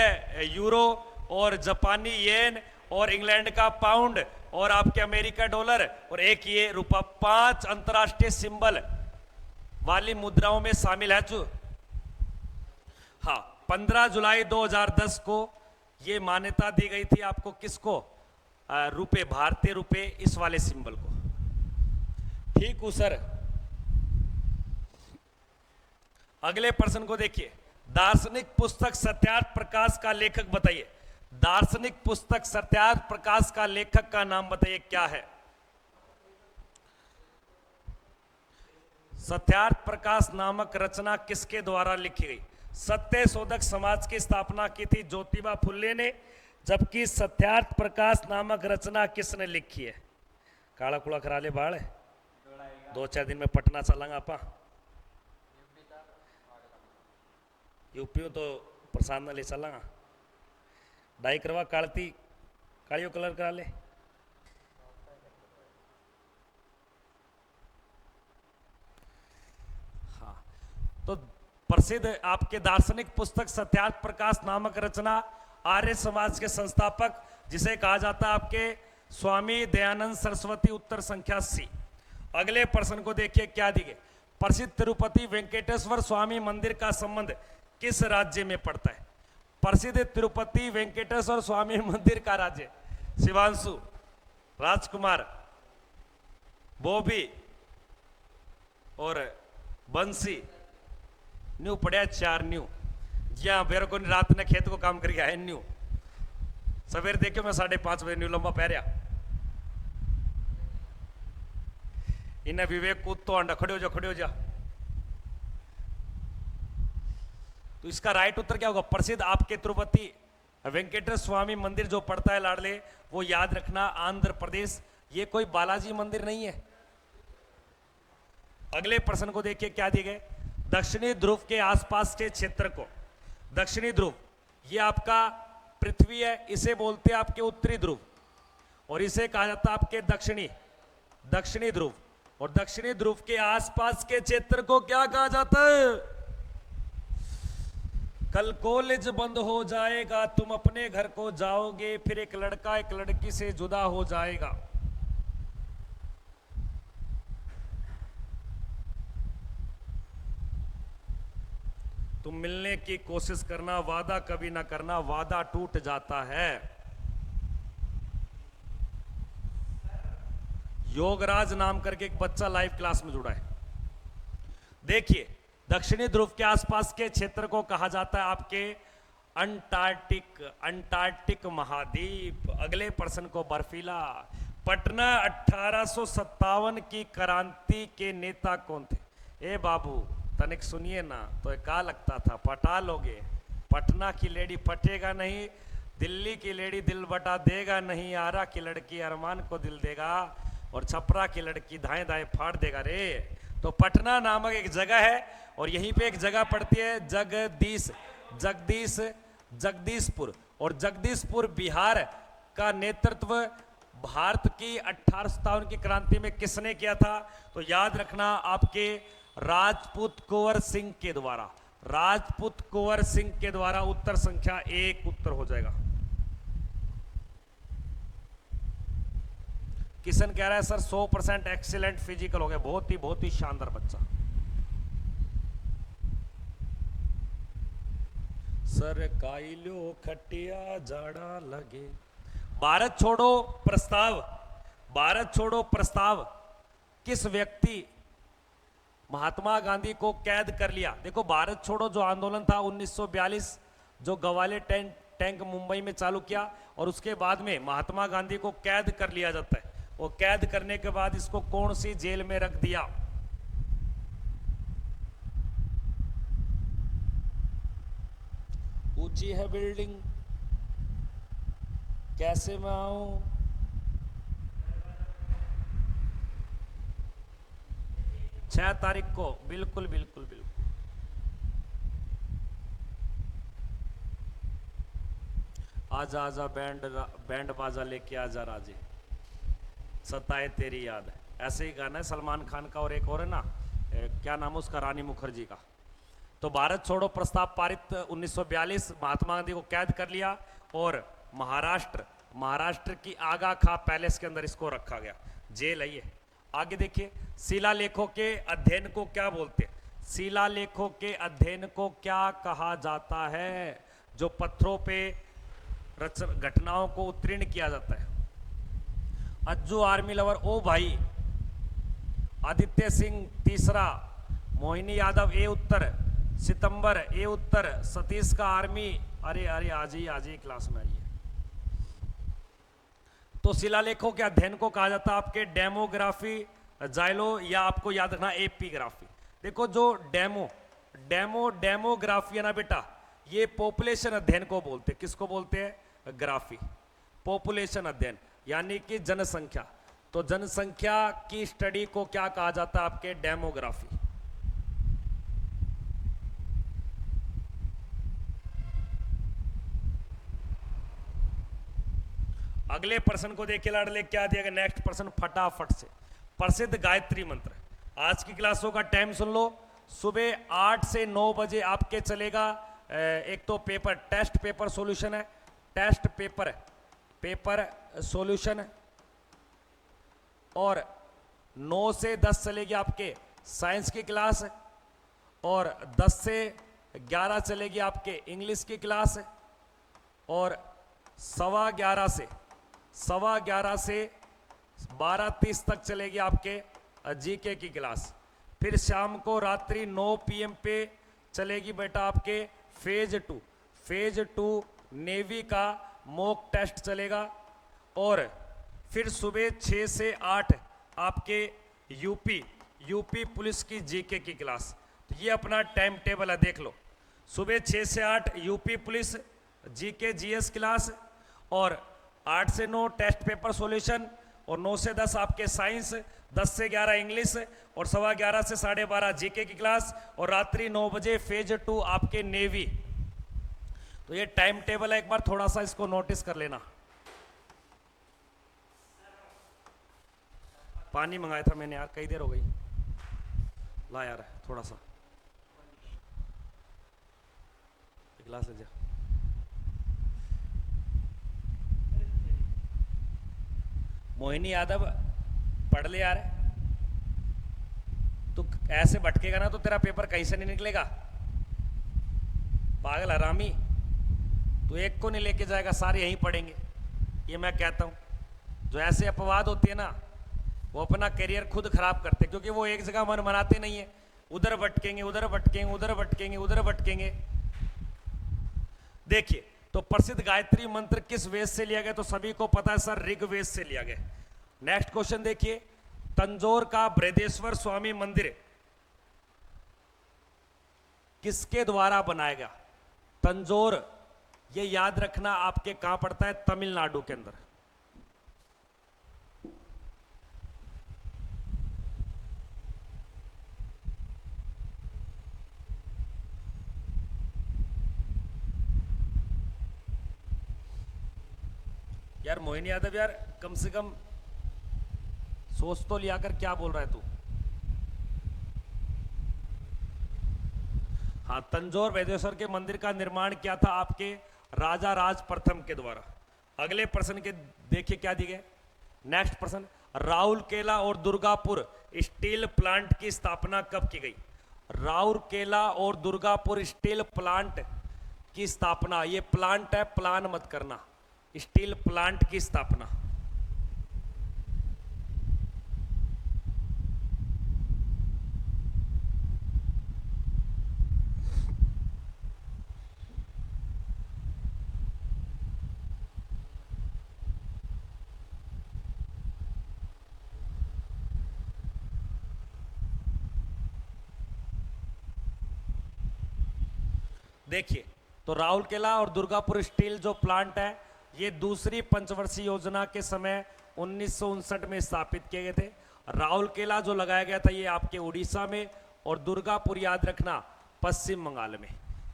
यूरो और जापानी येन और इंग्लैंड का पाउंड और आपके अमेरिका डॉलर और एक ये रुपया, 5 अंतरराष्ट्रीय सिंबल वाली मुद्राओं में शामिल है। जो हाँ 15 जुलाई 2010 को ये मान्यता दी गई थी आपको, किसको? रुपए, भारतीय रुपए, इस वाले सिंबल को। ठीक हूं सर। अगले प्रश्न को देखिए, दार्शनिक पुस्तक सत्यार्थ प्रकाश का लेखक बताइए। दार्शनिक पुस्तक सत्यार्थ प्रकाश का लेखक का नाम बताइए, क्या है? सत्यार्थ प्रकाश नामक रचना किसके द्वारा लिखी गई? सत्य शोधक समाज की स्थापना की थी ज्योतिबा फुले ने, जबकि सत्यार्थ प्रकाश नामक रचना किसने लिखी है? काला कुड़ा करा ले बाढ़, 2-4 दिन में पटना चलांगा आपा। यूपी तो प्रसाद ले चलांगा, डाई करवा, कालियो कलर करा ले। हाँ, तो प्रसिद्ध आपके दार्शनिक पुस्तक सत्यार्थ प्रकाश नामक रचना आर्य समाज के संस्थापक, जिसे कहा जाता है आपके स्वामी दयानंद सरस्वती, उत्तर संख्या सी। अगले प्रश्न को देखिए, क्या दिए? प्रसिद्ध तिरुपति वेंकटेश्वर स्वामी मंदिर का संबंध किस राज्य में पड़ता है? प्रसिद्ध तिरुपति वेंकटेश्वर स्वामी मंदिर का राज्य, शिवांशु, राजकुमार, बॉबी और बंसी। न्यू पढ़िया 4 न्यू। जी हाँ, मेरे को रात ने खेत को काम करके आए न्यू। सवेर देखियो मैं 5:30 बजे न्यू लंबा पैरिया। इन्हें विवेक कूद तो अंडा, खड़े हो जा। तो इसका राइट उत्तर क्या होगा? प्रसिद्ध आपके तिरुपति वेंकटेश्वर स्वामी मंदिर जो पड़ता है लाडले, वो याद रखना आंध्र प्रदेश। ये कोई बालाजी मंदिर नहीं है। अगले प्रश्न को देखिए, क्या दिए गए? दक्षिणी ध्रुव के आसपास के क्षेत्र को, दक्षिणी ध्रुव ये आपका पृथ्वी है, इसे बोलते हैं आपके उत्तरी ध्रुव, और इसे कहा जाता है आपके दक्षिणी ध्रुव। और दक्षिणी ध्रुव के आसपास के क्षेत्र को क्या कहा जाता है? कल कॉलेज बंद हो जाएगा, तुम अपने घर को जाओगे, फिर एक लड़का एक लड़की से जुदा हो जाएगा। तुम मिलने की कोशिश करना, वादा कभी ना करना, वादा टूट जाता है। योगराज नाम करके एक बच्चा लाइव क्लास में जुड़ा है। देखिए, दक्षिणी ध्रुव के आसपास के क्षेत्र को कहा जाता है आपके अंटार्कटिक महाद्वीप। अगले प्रश्न को बर्फीला। पटना 1857 की क्रांति के नेता कौन थे? ए बाबू तनिक सुनिए ना, तो क्या लगता था पटा लोगे? पटना की लेडी पटेगा नहीं, दिल्ली की लेडी दिल बटा देगा नहीं, आरा की लड़की अरमान को दिल देगा और छपरा की लड़की दाएं दाएं फाड़ देगा रे। तो पटना नामक एक जगह है और यहीं पे एक जगह पड़ती है जगदीशपुर। और जगदीशपुर बिहार का नेतृत्व भारत की 1857 की क्रांति में किसने किया था? तो याद रखना आपके राजपूत कुंवर सिंह के द्वारा। राजपूत कुंवर सिंह के द्वारा। उत्तर संख्या 1 उत्तर हो जाएगा। किशन कह रहा है सर 100% एक्सीलेंट फिजिकल हो गया, बहुत ही शानदार बच्चा। सर काइलो खटिया जाड़ा लगे। भारत छोड़ो प्रस्ताव, भारत छोड़ो प्रस्ताव किस व्यक्ति महात्मा गांधी को कैद कर लिया? देखो भारत छोड़ो जो आंदोलन था 1942, जो ग्वालियर टैंक मुंबई में चालू किया, और उसके बाद में महात्मा गांधी को कैद कर लिया जाता है। वो कैद करने के बाद इसको कौन सी जेल में रख दिया? ऊंची है बिल्डिंग, कैसे मैं आऊं? छह तारीख को, बिल्कुल बिल्कुल बिल्कुल। आजा आजा बैंड बाजा लेके आजा राजे, सताए तेरी याद। ऐसे ही गाना है सलमान खान का, और एक और है ना, क्या नाम है उसका, रानी मुखर्जी का। तो भारत छोड़ो प्रस्ताव पारित 1942, महात्मा गांधी को कैद कर लिया, और महाराष्ट्र की आगा खा पैलेस के अंदर इसको रखा गया, जेल है ये। आगे देखिए, शिलालेखों के अध्ययन को क्या बोलते हैं? शिलालेखों के अध्ययन को क्या कहा जाता है? जो पत्थरों पे घटनाओं को उत्तीर्ण किया जाता है। अज्जू आर्मी लवर ओ भाई, आदित्य सिंह तीसरा, मोहिनी यादव ए उत्तर, सितंबर ए उत्तर, सतीश का आर्मी। अरे अरे आज ही क्लास में आइए। तो शिलालेखों के अध्ययन को कहा जाता है आपके डेमोग्राफी, जाइलो, या आपको याद रखना एपिग्राफी। देखो जो डेमोग्राफी है ना बेटा, ये पॉपुलेशन अध्ययन को बोलते हैं। किसको बोलते हैं? ग्राफी, पॉपुलेशन अध्ययन यानी कि जनसंख्या। तो जनसंख्या की स्टडी को क्या कहा जाता है? आपके डेमोग्राफी। अगले प्रश्न को देखिए लाडले, क्या दिया गया? नेक्स्ट प्रश्न फटाफट से। प्रसिद्ध गायत्री मंत्र। आज की क्लासों का टाइम सुन लो, सुबह 8 से 9 बजे आपके चलेगा एक तो पेपर, टेस्ट पेपर सॉल्यूशन है, टेस्ट पेपर सॉल्यूशन, और 9 से 10 चलेगी आपके साइंस की क्लास, और 10 से 11 चलेगी आपके इंग्लिश की क्लास, और 11:15 से 12:30 तक चलेगी आपके जीके की क्लास। फिर शाम को रात्रि 9 PM पे चलेगी बेटा आपके फेज टू नेवी का मॉक टेस्ट चलेगा, और फिर सुबह 6 से 8 आपके यूपी पुलिस की जीके की क्लास। तो ये अपना टाइम टेबल है, देख लो। सुबह 6 से 8 UP police GK GS class, और 8 से 9 टेस्ट पेपर सॉल्यूशन, और 9 से 10 आपके साइंस, 10 से 11 इंग्लिश, और 11:15 से 12:30 जीके की क्लास, और रात्रि 9 बजे फेज 2 आपके नेवी। तो ये टाइम टेबल है, एक बार थोड़ा सा इसको नोटिस कर लेना। पानी मंगाया था मैंने यार, कई देर हो गई, ला यार थोड़ा सा गिलास ले जा। मोहिनी यादव पढ़ ले यार, तू ऐसे भटकेगा ना तो तेरा पेपर कहीं से नहीं निकलेगा। पागल हरामी, तू एक को नहीं लेके जाएगा, सारे यहीं पढ़ेंगे। ये मैं कहता हूं। जो ऐसे अपवाद होते हैं ना, वो अपना करियर खुद खराब करते, क्योंकि वो एक जगह मन बनाते नहीं है, उधर भटकेंगे उधर भटकेंगे उधर भटकेंगे उधर भटकेंगे। देखिए, तो प्रसिद्ध गायत्री मंत्र किस वेद से लिया गया? तो सभी को पता है सर, ऋग्वेद से लिया गया। नेक्स्ट क्वेश्चन देखिए, तंजौर का बृहदेश्वर स्वामी मंदिर किसके द्वारा बनाया गया? तंजौर, ये याद रखना, आपके कहां पड़ता है? तमिलनाडु के अंदर। यार मोहिनी यादव यार, कम से कम सोच तो लिया कर, क्या बोल रहा है तू? हाँ, तंजौर वैदेश्वर के मंदिर का निर्माण किया था आपके राजा राज प्रथम के द्वारा। अगले प्रश्न के देखिए क्या दिए गए। नेक्स्ट प्रश्न, राउरकेला और दुर्गापुर स्टील प्लांट की स्थापना कब की गई? राउरकेला और दुर्गापुर स्टील प्लांट की स्थापना, ये प्लांट है, प्लान मत करना, स्टील प्लांट की स्थापना देखिए, तो राउरकेला और दुर्गापुर स्टील जो प्लांट है, ये दूसरी पंचवर्षीय योजना के समय 1959 में स्थापित किए गए थे। राउरकेला जो लगाया गया था ये आपके उड़ीसा में, और दुर्गापुर याद रखना पश्चिम बंगाल में।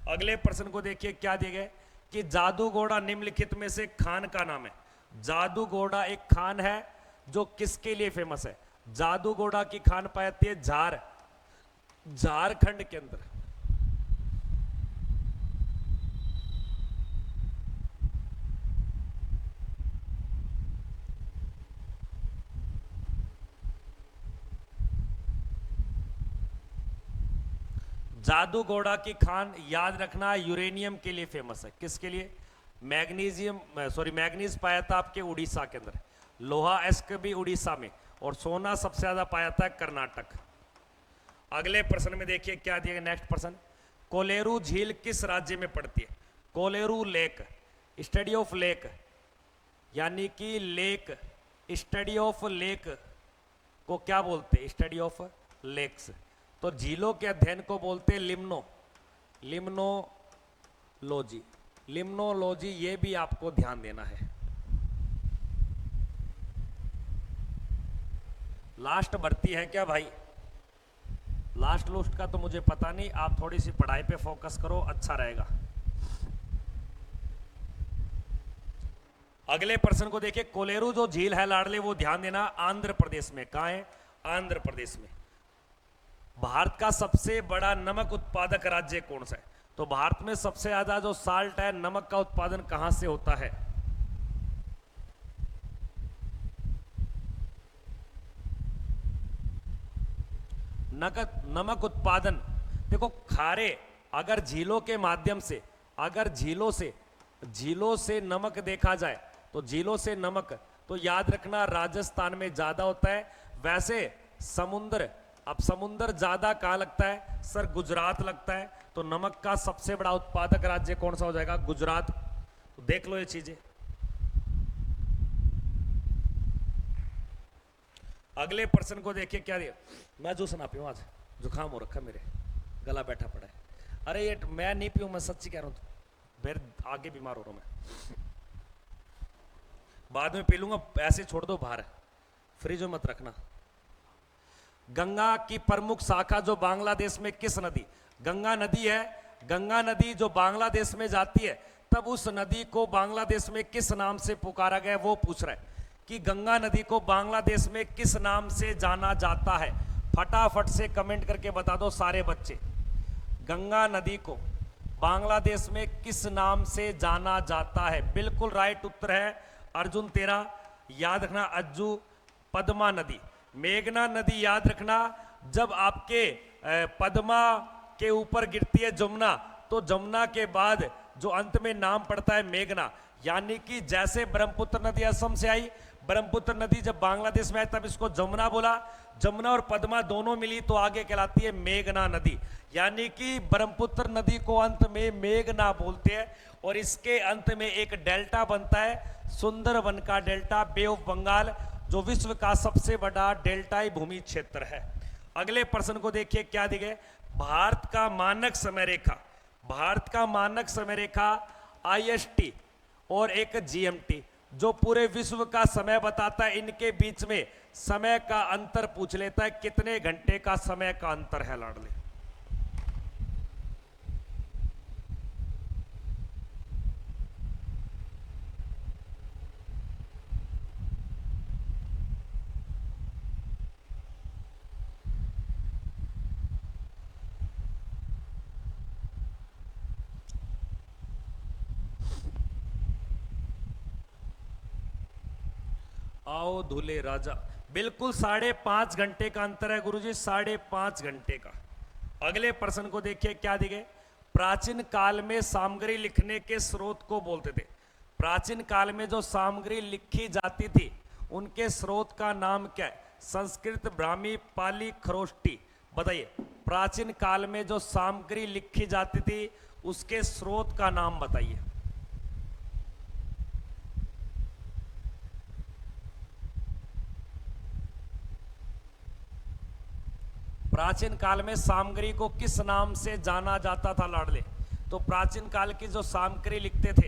अगले प्रश्न को देखिए क्या दिए गए कि जादूगोड़ा निम्नलिखित में से खान का नाम है। जादूगोड़ा एक खान है जो किसके लिए फेमस है? जादूगोड़ा की खान पाई जाती है झारखंड के अंदर। जादूगोड़ा की खान याद रखना यूरेनियम के लिए फेमस है। किसके लिए? मैग्नीज पाया था आपके उड़ीसा के अंदर, लोहा एस्क भी उड़ीसा में, और सोना सबसे ज्यादा पाया था कर्नाटक। अगले प्रश्न में देखिए क्या दिया। नेक्स्ट प्रश्न, कोलेरू झील किस राज्य में पड़ती है? Kolleru lake, study of lake, यानी कि लेक, स्टडी ऑफ लेक को क्या बोलते हैं? Study of lakes. तो झीलों के अध्ययन को बोलते हैं लिम्नोलॉजी। लिम्नोलॉजी, ये भी आपको ध्यान देना है। लास्ट भर्ती है क्या भाई? लास्ट लूस्ट का तो मुझे पता नहीं, आप थोड़ी सी पढ़ाई पे फोकस करो, अच्छा रहेगा। अगले प्रश्न को देखिए, कोलेरू जो झील है लाडले, वो ध्यान देना आंध्र प्रदेश में। कहां है? आंध्र प्रदेश में। भारत का सबसे बड़ा नमक उत्पादक राज्य कौन सा है? तो भारत में सबसे ज्यादा जो साल्ट है, नमक का उत्पादन कहां से होता है? नमक उत्पादन देखो, खारे अगर झीलों के माध्यम से, अगर झीलों से नमक देखा जाए, तो झीलों से नमक तो याद रखना राजस्थान में ज्यादा होता है। वैसे समुद्र, अब समुद्र ज्यादा कहां लगता है सर? गुजरात लगता है। तो नमक का सबसे बड़ा उत्पादक राज्य कौन सा हो जाएगा? गुजरात। तो देख लो ये चीजें। अगले प्रश्न को देखिए क्या दिया। मैं जूस ना पीऊं, आज जुकाम हो रखा, मेरे गला बैठा पड़ा है। अरे ये मैं नहीं पीऊं, मैं सच्ची कह रहा हूं, फिर आगे बीमार हो रहा हूं मैं, बाद में पी लूंगा। ऐसे छोड़ दो बाहर, फ्रिज में मत रखना। गंगा की प्रमुख शाखा जो बांग्लादेश में किस नदी? गंगा नदी है। गंगा नदी जो बांग्लादेश में जाती है, तब उस नदी को बांग्लादेश में किस नाम से पुकारा गया, वो पूछ रहा है कि गंगा नदी को बांग्लादेश में किस नाम से जाना जाता है। फटाफट से कमेंट करके बता दो सारे बच्चे, गंगा नदी को बांग्लादेश में किस नाम से जाना जाता है? बिल्कुल राइट उत्तर है अर्जुन तेरा, याद रखना अज्जू। पद्मा नदी, मेघना नदी याद रखना, जब आपके पद्मा के ऊपर गिरती है जमुना, तो जमुना के बाद जो अंत में नाम पड़ता है मेघना। यानी कि जैसे ब्रह्मपुत्र नदी असम से आई, ब्रह्मपुत्र नदी जब बांग्लादेश में आई तब इसको जमुना बोला, जमुना और पद्मा दोनों मिली तो आगे कहलाती है मेघना नदी। यानी कि ब्रह्मपुत्र नदी को अंत में मेघना बोलते हैं, और इसके अंत में एक डेल्टा बनता है सुंदरवन का डेल्टा, बे ऑफ बंगाल, जो विश्व का सबसे बड़ा डेल्टाई भूमि क्षेत्र है। अगले प्रश्न को देखिए क्या दिए गए। भारत का मानक समय रेखा, भारत का मानक समय रेखा IST और एक GMT जो पूरे विश्व का समय बताता है, इनके बीच में समय का अंतर पूछ लेता है, कितने घंटे का समय का अंतर है लाडले? आओ धुले राजा। बिल्कुल 5.5 घंटे का अंतर है गुरुजी, 5.5 घंटे का। अगले प्रश्न को देखिए क्या दिखे। प्राचीन काल में सामग्री लिखने के स्रोत को बोलते थे। प्राचीन काल में जो सामग्री लिखी जाती थी उनके स्रोत का नाम क्या है? संस्कृत, ब्राह्मी, पाली, खरोष्टी। बताइए, प्राचीन काल में जो सामग्री लिखी जाती थी उसके स्रोत का नाम बताइए। प्राचीन काल में सामग्री को किस नाम से जाना जाता था लाडले? तो प्राचीन काल की जो सामग्री लिखते थे,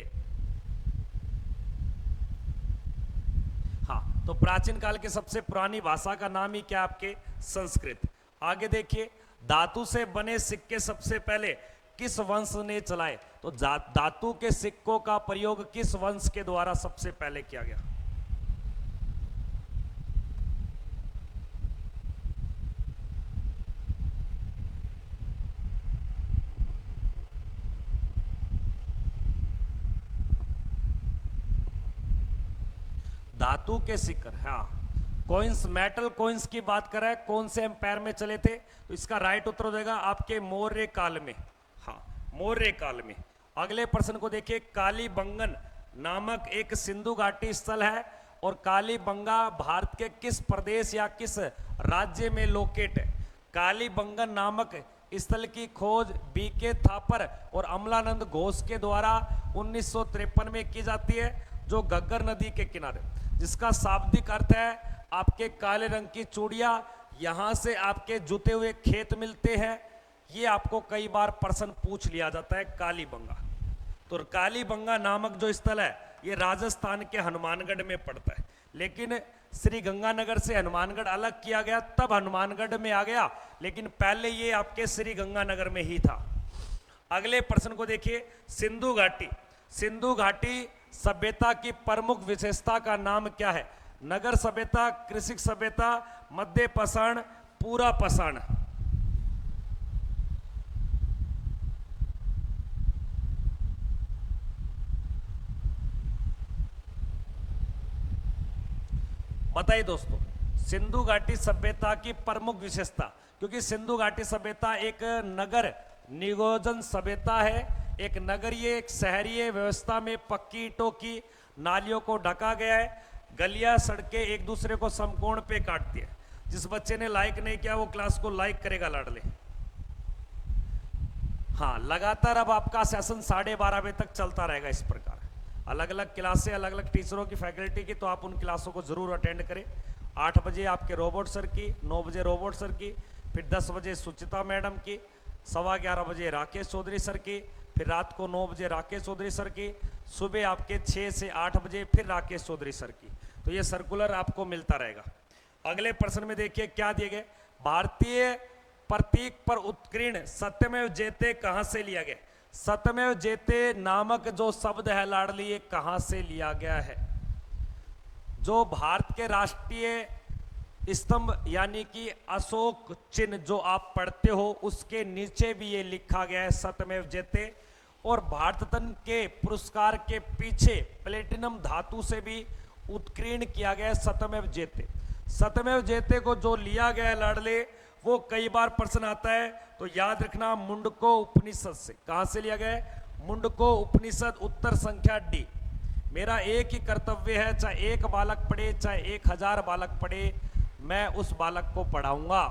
हाँ, तो प्राचीन काल की सबसे पुरानी भाषा का नाम ही क्या आपके? संस्कृत। आगे देखिए, धातु से बने सिक्के सबसे पहले किस वंश ने चलाए? तो धातु के सिक्कों का प्रयोग किस वंश के द्वारा सबसे पहले किया गया? धातु के सिक्के, हाँ। कॉइन्स, मेटल कॉइन्स की बात कर रहा है, कौन से एम्पायर में चले थे? तो इसका राइट उत्तर हो जाएगा आपके मौर्य काल में। हाँ, मौर्य काल में। अगले प्रश्न को देखिए। कालीबंगन नामक एक सिंधु घाटी स्थल है और कालीबंगा भारत के किस प्रदेश या किस राज्य में लोकेट है? कालीबंगन नामक स्थल की खोज बीके थापर और अमलानंद घोष के द्वारा 1953 में की जाती है, जो घग्गर नदी के किनारे, जिसका शाब्दिक अर्थ है आपके काले रंग की चूड़ियां, यहां से आपके जुते हुए खेत मिलते हैं। ये आपको कई बार प्रश्न पूछ लिया जाता है कालीबंगा। तो कालीबंगा नामक जो स्थल है ये राजस्थान के हनुमानगढ़ में पड़ता है, लेकिन श्री गंगानगर से हनुमानगढ़ अलग किया गया, तब हनुमानगढ़ में आ गया, लेकिन पहले ये आपके श्री गंगानगर में ही था। अगले प्रश्न को देखिए। सिंधु घाटी, सिंधु घाटी सभ्यता की प्रमुख विशेषता का नाम क्या है? नगर सभ्यता, कृषि सभ्यता, मध्य पाषाण, पूरा पाषाण। बताइए दोस्तों, सिंधु घाटी सभ्यता की प्रमुख विशेषता, क्योंकि सिंधु घाटी सभ्यता एक नगर नियोजन सभ्यता है, एक नगरीय, एक शहरीय व्यवस्था में पक्की ईंटों की नालियों को ढका गया है, गलियां सड़कें एक दूसरे को समकोण पे काटती है। जिस बच्चे ने लाइक नहीं किया वो क्लास को लाइक करेगा लाडले। हाँ, लगातार अब आपका सेशन 12:30 बजे तक चलता रहेगा इस प्रकार। अलग अलग क्लासें, अलग अलग टीचरों की, फैकल्टी की, तो आप उन क्लासों को जरूर अटेंड करें। 8 बजे आपके रोबोट सर की, 9 बजे रोबोट सर की, फिर 10 बजे सुचिता मैडम की, 11:15 बजे राकेश चौधरी सर की, फिर रात को 9 बजे राकेश चौधरी सर की, सुबह आपके 6 से 8 बजे फिर राकेश चौधरी सर की। तो ये सर्कुलर आपको मिलता रहेगा। अगले प्रश्न में देखिए क्या दिए गए। भारतीय प्रतीक पर उत्कीर्ण सत्यमेव जयते कहां से लिया गया? सत्यमेव जयते नामक जो शब्द है लाडली, ये कहां से लिया गया है? जो भारत के राष्ट्रीय स्तंभ यानी कि अशोक चिन्ह जो आप पढ़ते हो उसके नीचे भी ये लिखा गया है सत्यमेव जयते। और भारत रत्न के पुरस्कार के पीछे प्लेटिनम धातु से भी उत्कीर्ण किया गया है सत्यमेव जयते। सत्यमेव जयते को जो लिया गया है लाडले, वो कई बार प्रश्न आता है, तो याद रखना मुंडको उपनिषद से। कहां से लिया गया है? मुंडको उपनिषद, उत्तर संख्या डी। मेरा एक ही कर्तव्य है, चाहे एक बालक पढ़े चाहे 1000 बालक पढ़े, मैं उस बालक को पढ़ाऊंगा।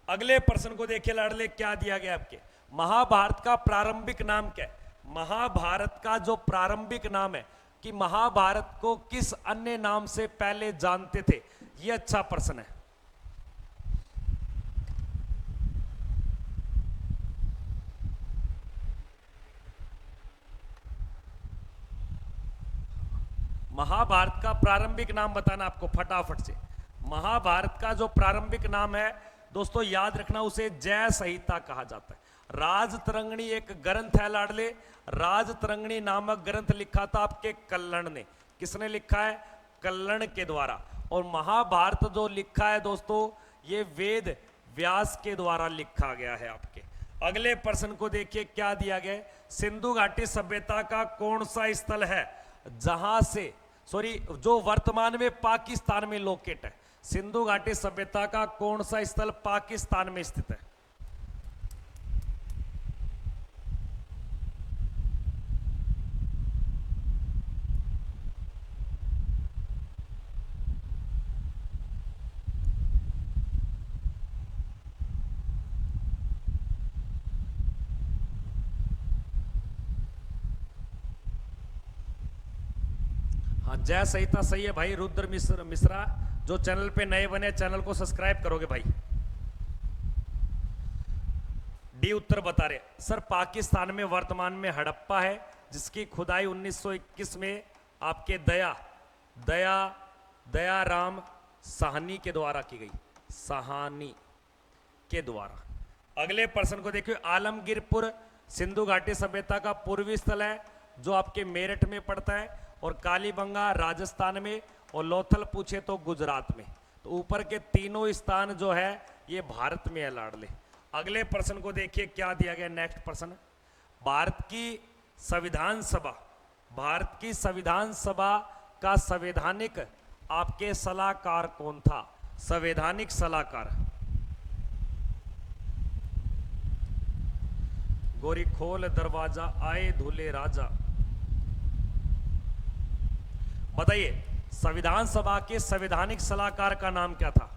अगले प्रश्न को देखिए लाडले, क्या दिया गया आपके। महाभारत का प्रारंभिक नाम क्या है? महाभारत का जो प्रारंभिक नाम है, कि महाभारत को किस अन्य नाम से पहले जानते थे? यह अच्छा प्रश्न है। महाभारत का प्रारंभिक नाम बताना आपको फटाफट से। महाभारत का जो प्रारंभिक नाम है दोस्तों, याद रखना, उसे जय संहिता कहा जाता है। राजतरंगिणी एक ग्रंथ है लाडले, राजतरंगिणी नामक ग्रंथ लिखा था आपके कल्हण ने। किसने लिखा है? कल्हण के द्वारा। और महाभारत जो लिखा है दोस्तों, ये वेद व्यास के द्वारा लिखा गया है आपके। अगले प्रश्न को देखिए क्या दिया गया है। सिंधु घाटी सभ्यता का कौन सा स्थल है जहां से जो वर्तमान में पाकिस्तान में लोकेट है। सिंधु घाटी सभ्यता का कौन सा स्थल पाकिस्तान में स्थित है? हाँ, जय सहिता सही है भाई। रुद्र मिश्रा जो चैनल पे नए बने चैनल को सब्सक्राइब करोगे भाई। डी उत्तर बता रहे सर। पाकिस्तान में वर्तमान में हड़प्पा है जिसकी खुदाई 1921 में आपके दयाराम साहनी के द्वारा की गई। साहनी के द्वारा। अगले प्रश्न को देखिए। आलमगीरपुर सिंधु घाटी सभ्यता का पूर्वी स्थल है जो आपके मेरठ में पड़ता है, और कालीबंगा राजस्थान में, और लोथल पूछे तो गुजरात में। तो ऊपर के तीनों स्थान जो है ये भारत में है लाडले। अगले प्रश्न को देखिए क्या दिया गया। नेक्स्ट प्रश्न। भारत की संविधान सभा का संवैधानिक आपके सलाहकार कौन था? संवैधानिक सलाहकार गोरी खोल दरवाजा आए धुले राजा। बताइए संविधान सभा के संवैधानिक सलाहकार का नाम क्या था?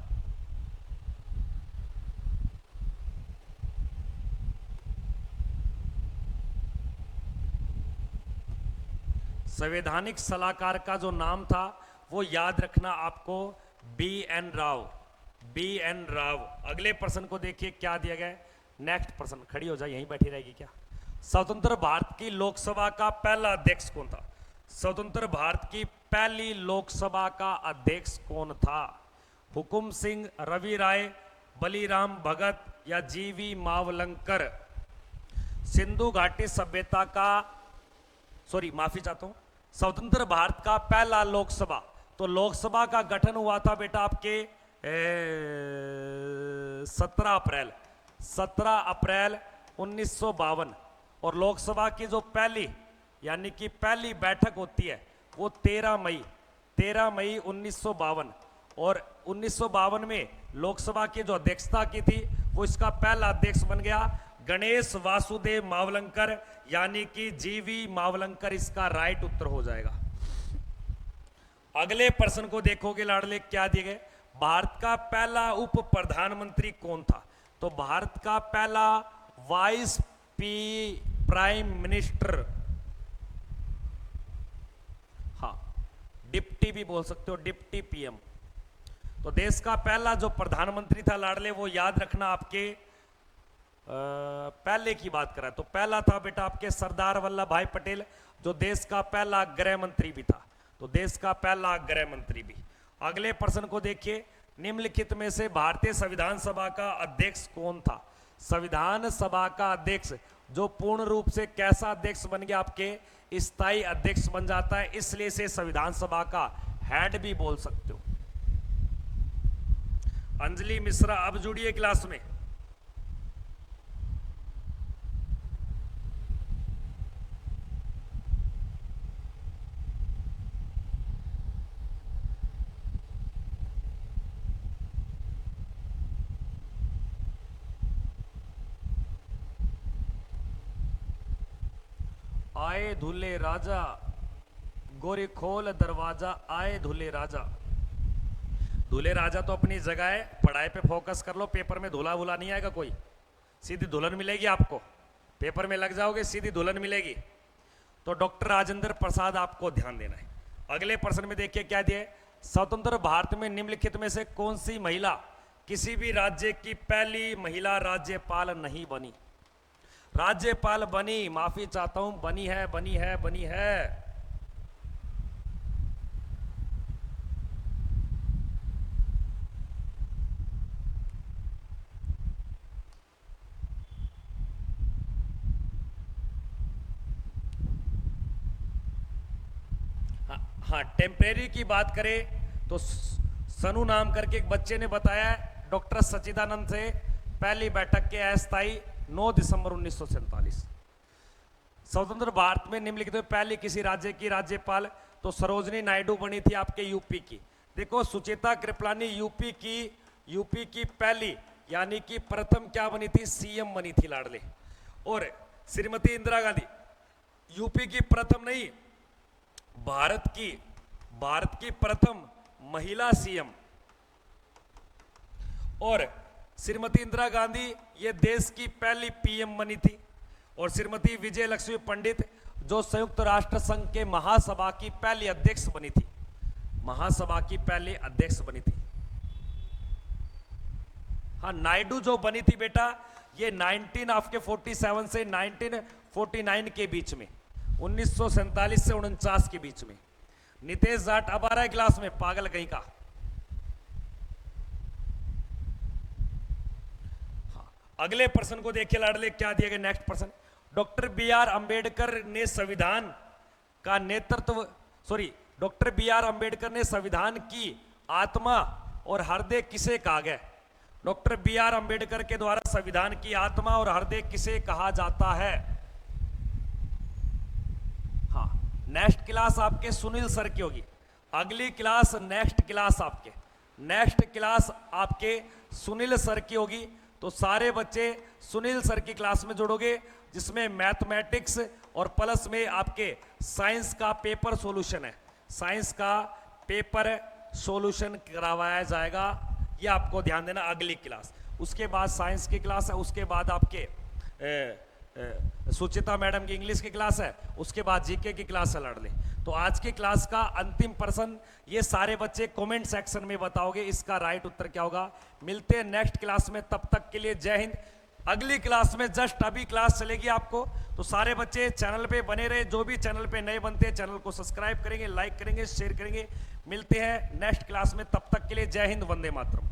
संवैधानिक सलाहकार का जो नाम था वो याद रखना आपको, BN राव। अगले प्रश्न को देखिए क्या दिया गया है। नेक्स्ट प्रश्न। खड़ी हो जाए, यहीं बैठी रहेगी क्या? स्वतंत्र भारत की लोकसभा का पहला अध्यक्ष कौन था? स्वतंत्र भारत की पहली लोकसभा का अध्यक्ष कौन था? हुकुम सिंह, रवि राय, बलीराम भगत या GV मावलंकर? सिंधु घाटी सभ्यता का माफी चाहता हूं, स्वतंत्र भारत का पहला लोकसभा, तो लोकसभा का गठन हुआ था बेटा आपके 17 अप्रैल 1952, और लोकसभा की जो पहली यानी कि पहली बैठक होती है वो 13 मई 1952, और 1952 में लोकसभा की जो अध्यक्षता की थी वो इसका पहला अध्यक्ष बन गया गणेश वासुदेव मावलंकर, यानी कि GV मावलंकर इसका राइट उत्तर हो जाएगा। अगले प्रश्न को देखोगे लाडले क्या दिए गए। भारत का पहला उप प्रधानमंत्री कौन था? तो भारत का पहला वाइस प्राइम मिनिस्टर, हाँ डिप्टी भी बोल सकते हो, डिप्टी PM। तो देश का पहला जो प्रधानमंत्री था लाडले वो याद रखना आपके पहले की बात करा तो पहला था बेटा आपके सरदार वल्लभ भाई पटेल, जो देश का पहला गृह मंत्री भी था। तो देश का पहला गृह मंत्री भी। अगले प्रश्न को देखिए। निम्नलिखित में से भारतीय संविधान सभा का अध्यक्ष कौन था? संविधान सभा का अध्यक्ष जो पूर्ण रूप से कैसा अध्यक्ष बन गया आपके स्थायी अध्यक्ष बन जाता है, इसलिए से संविधान सभा का हेड भी बोल सकते हो। अंजलि मिश्रा अब जुड़िए क्लास में। आए धुले राजा, गोरी खोल दरवाजा, आए धुले राजा। धुले राजा तो अपनी जगह है, पढ़ाई पे फोकस कर लो, पेपर में धुला भुला नहीं आएगा कोई, सीधी दुल्हन मिलेगी आपको। पेपर में लग जाओगे सीधी दुल्हन मिलेगी। तो डॉक्टर राजेंद्र प्रसाद आपको ध्यान देना है। अगले प्रश्न में देखिए क्या दिया है। स्वतंत्र भारत में निम्नलिखित में से कौन सी महिला किसी भी राज्य की पहली महिला राज्यपाल नहीं बनी? राज्यपाल बनी, माफी चाहता हूं, बनी है। हाँ, टेम्परेरी की बात करें तो सनु नाम करके एक बच्चे ने बताया डॉक्टर सच्चिदानंद से पहली बैठक के अस्थायी 9 दिसंबर 1947। स्वतंत्र भारत में निम्नलिखित में पहली किसी राज्य की राज्यपाल, तो सरोजनी नायडू बनी थी आपके यूपी की। देखो सुचेता कृपलानी यूपी की पहली यानी कि प्रथम क्या बनी थी, सीएम बनी थी लाडले। और श्रीमती इंदिरा गांधी यूपी की प्रथम नहीं, भारत की प्रथम महिला सीएम। और श्रीमती इंदिरा गांधी ये देश की पहली पीएम बनी थी। और श्रीमती विजय लक्ष्मी पंडित जो संयुक्त राष्ट्र संघ के महासभा की पहली अध्यक्ष बनी थी, महासभा की पहली अध्यक्ष बनी थी। हाँ, नायडू जो बनी थी बेटा, ये 1947 से 1949 के बीच में, 1947 से 49 के बीच में। नितेश जाट अब आ रहा है क्लास में, पागल कहीं का। हाँ, अगले प्रश्न को देखिए लाडले, क्या दिया गया नेक्स्ट प्रश्न। डॉक्टर बी आर अंबेडकर ने संविधान का नेतृत्व, डॉक्टर बी आर अंबेडकर ने संविधान की आत्मा और हृदय किसे कहा गया? डॉक्टर बी आर अंबेडकर के द्वारा संविधान की आत्मा और हृदय किसे कहा जाता है? हाँ, नेक्स्ट क्लास आपके सुनील सर की होगी। अगली क्लास नेक्स्ट क्लास आपके सुनील सर की होगी। तो सारे बच्चे सुनील सर की क्लास में जुड़ोगे, जिसमें मैथमेटिक्स और प्लस में आपके साइंस का पेपर सॉल्यूशन है, साइंस का पेपर सॉल्यूशन करवाया जाएगा। ये आपको ध्यान देना, अगली क्लास। उसके बाद साइंस की क्लास है, उसके बाद आपके सुचिता मैडम की इंग्लिश की क्लास है, उसके बाद जीके की क्लास है लाडले। तो आज की क्लास का अंतिम प्रश्न ये सारे बच्चे कमेंट सेक्शन में बताओगे, इसका राइट उत्तर क्या होगा। मिलते हैं नेक्स्ट क्लास में, तब तक के लिए जय हिंद। अगली क्लास में जस्ट अभी क्लास चलेगी आपको, तो सारे बच्चे चैनल पे बने रहे। जो भी चैनल पे नए बनते हैं चैनल को सब्सक्राइब करेंगे, लाइक करेंगे, शेयर करेंगे। मिलते हैं नेक्स्ट क्लास में, तब तक के लिए जय हिंद, वंदे मातरम।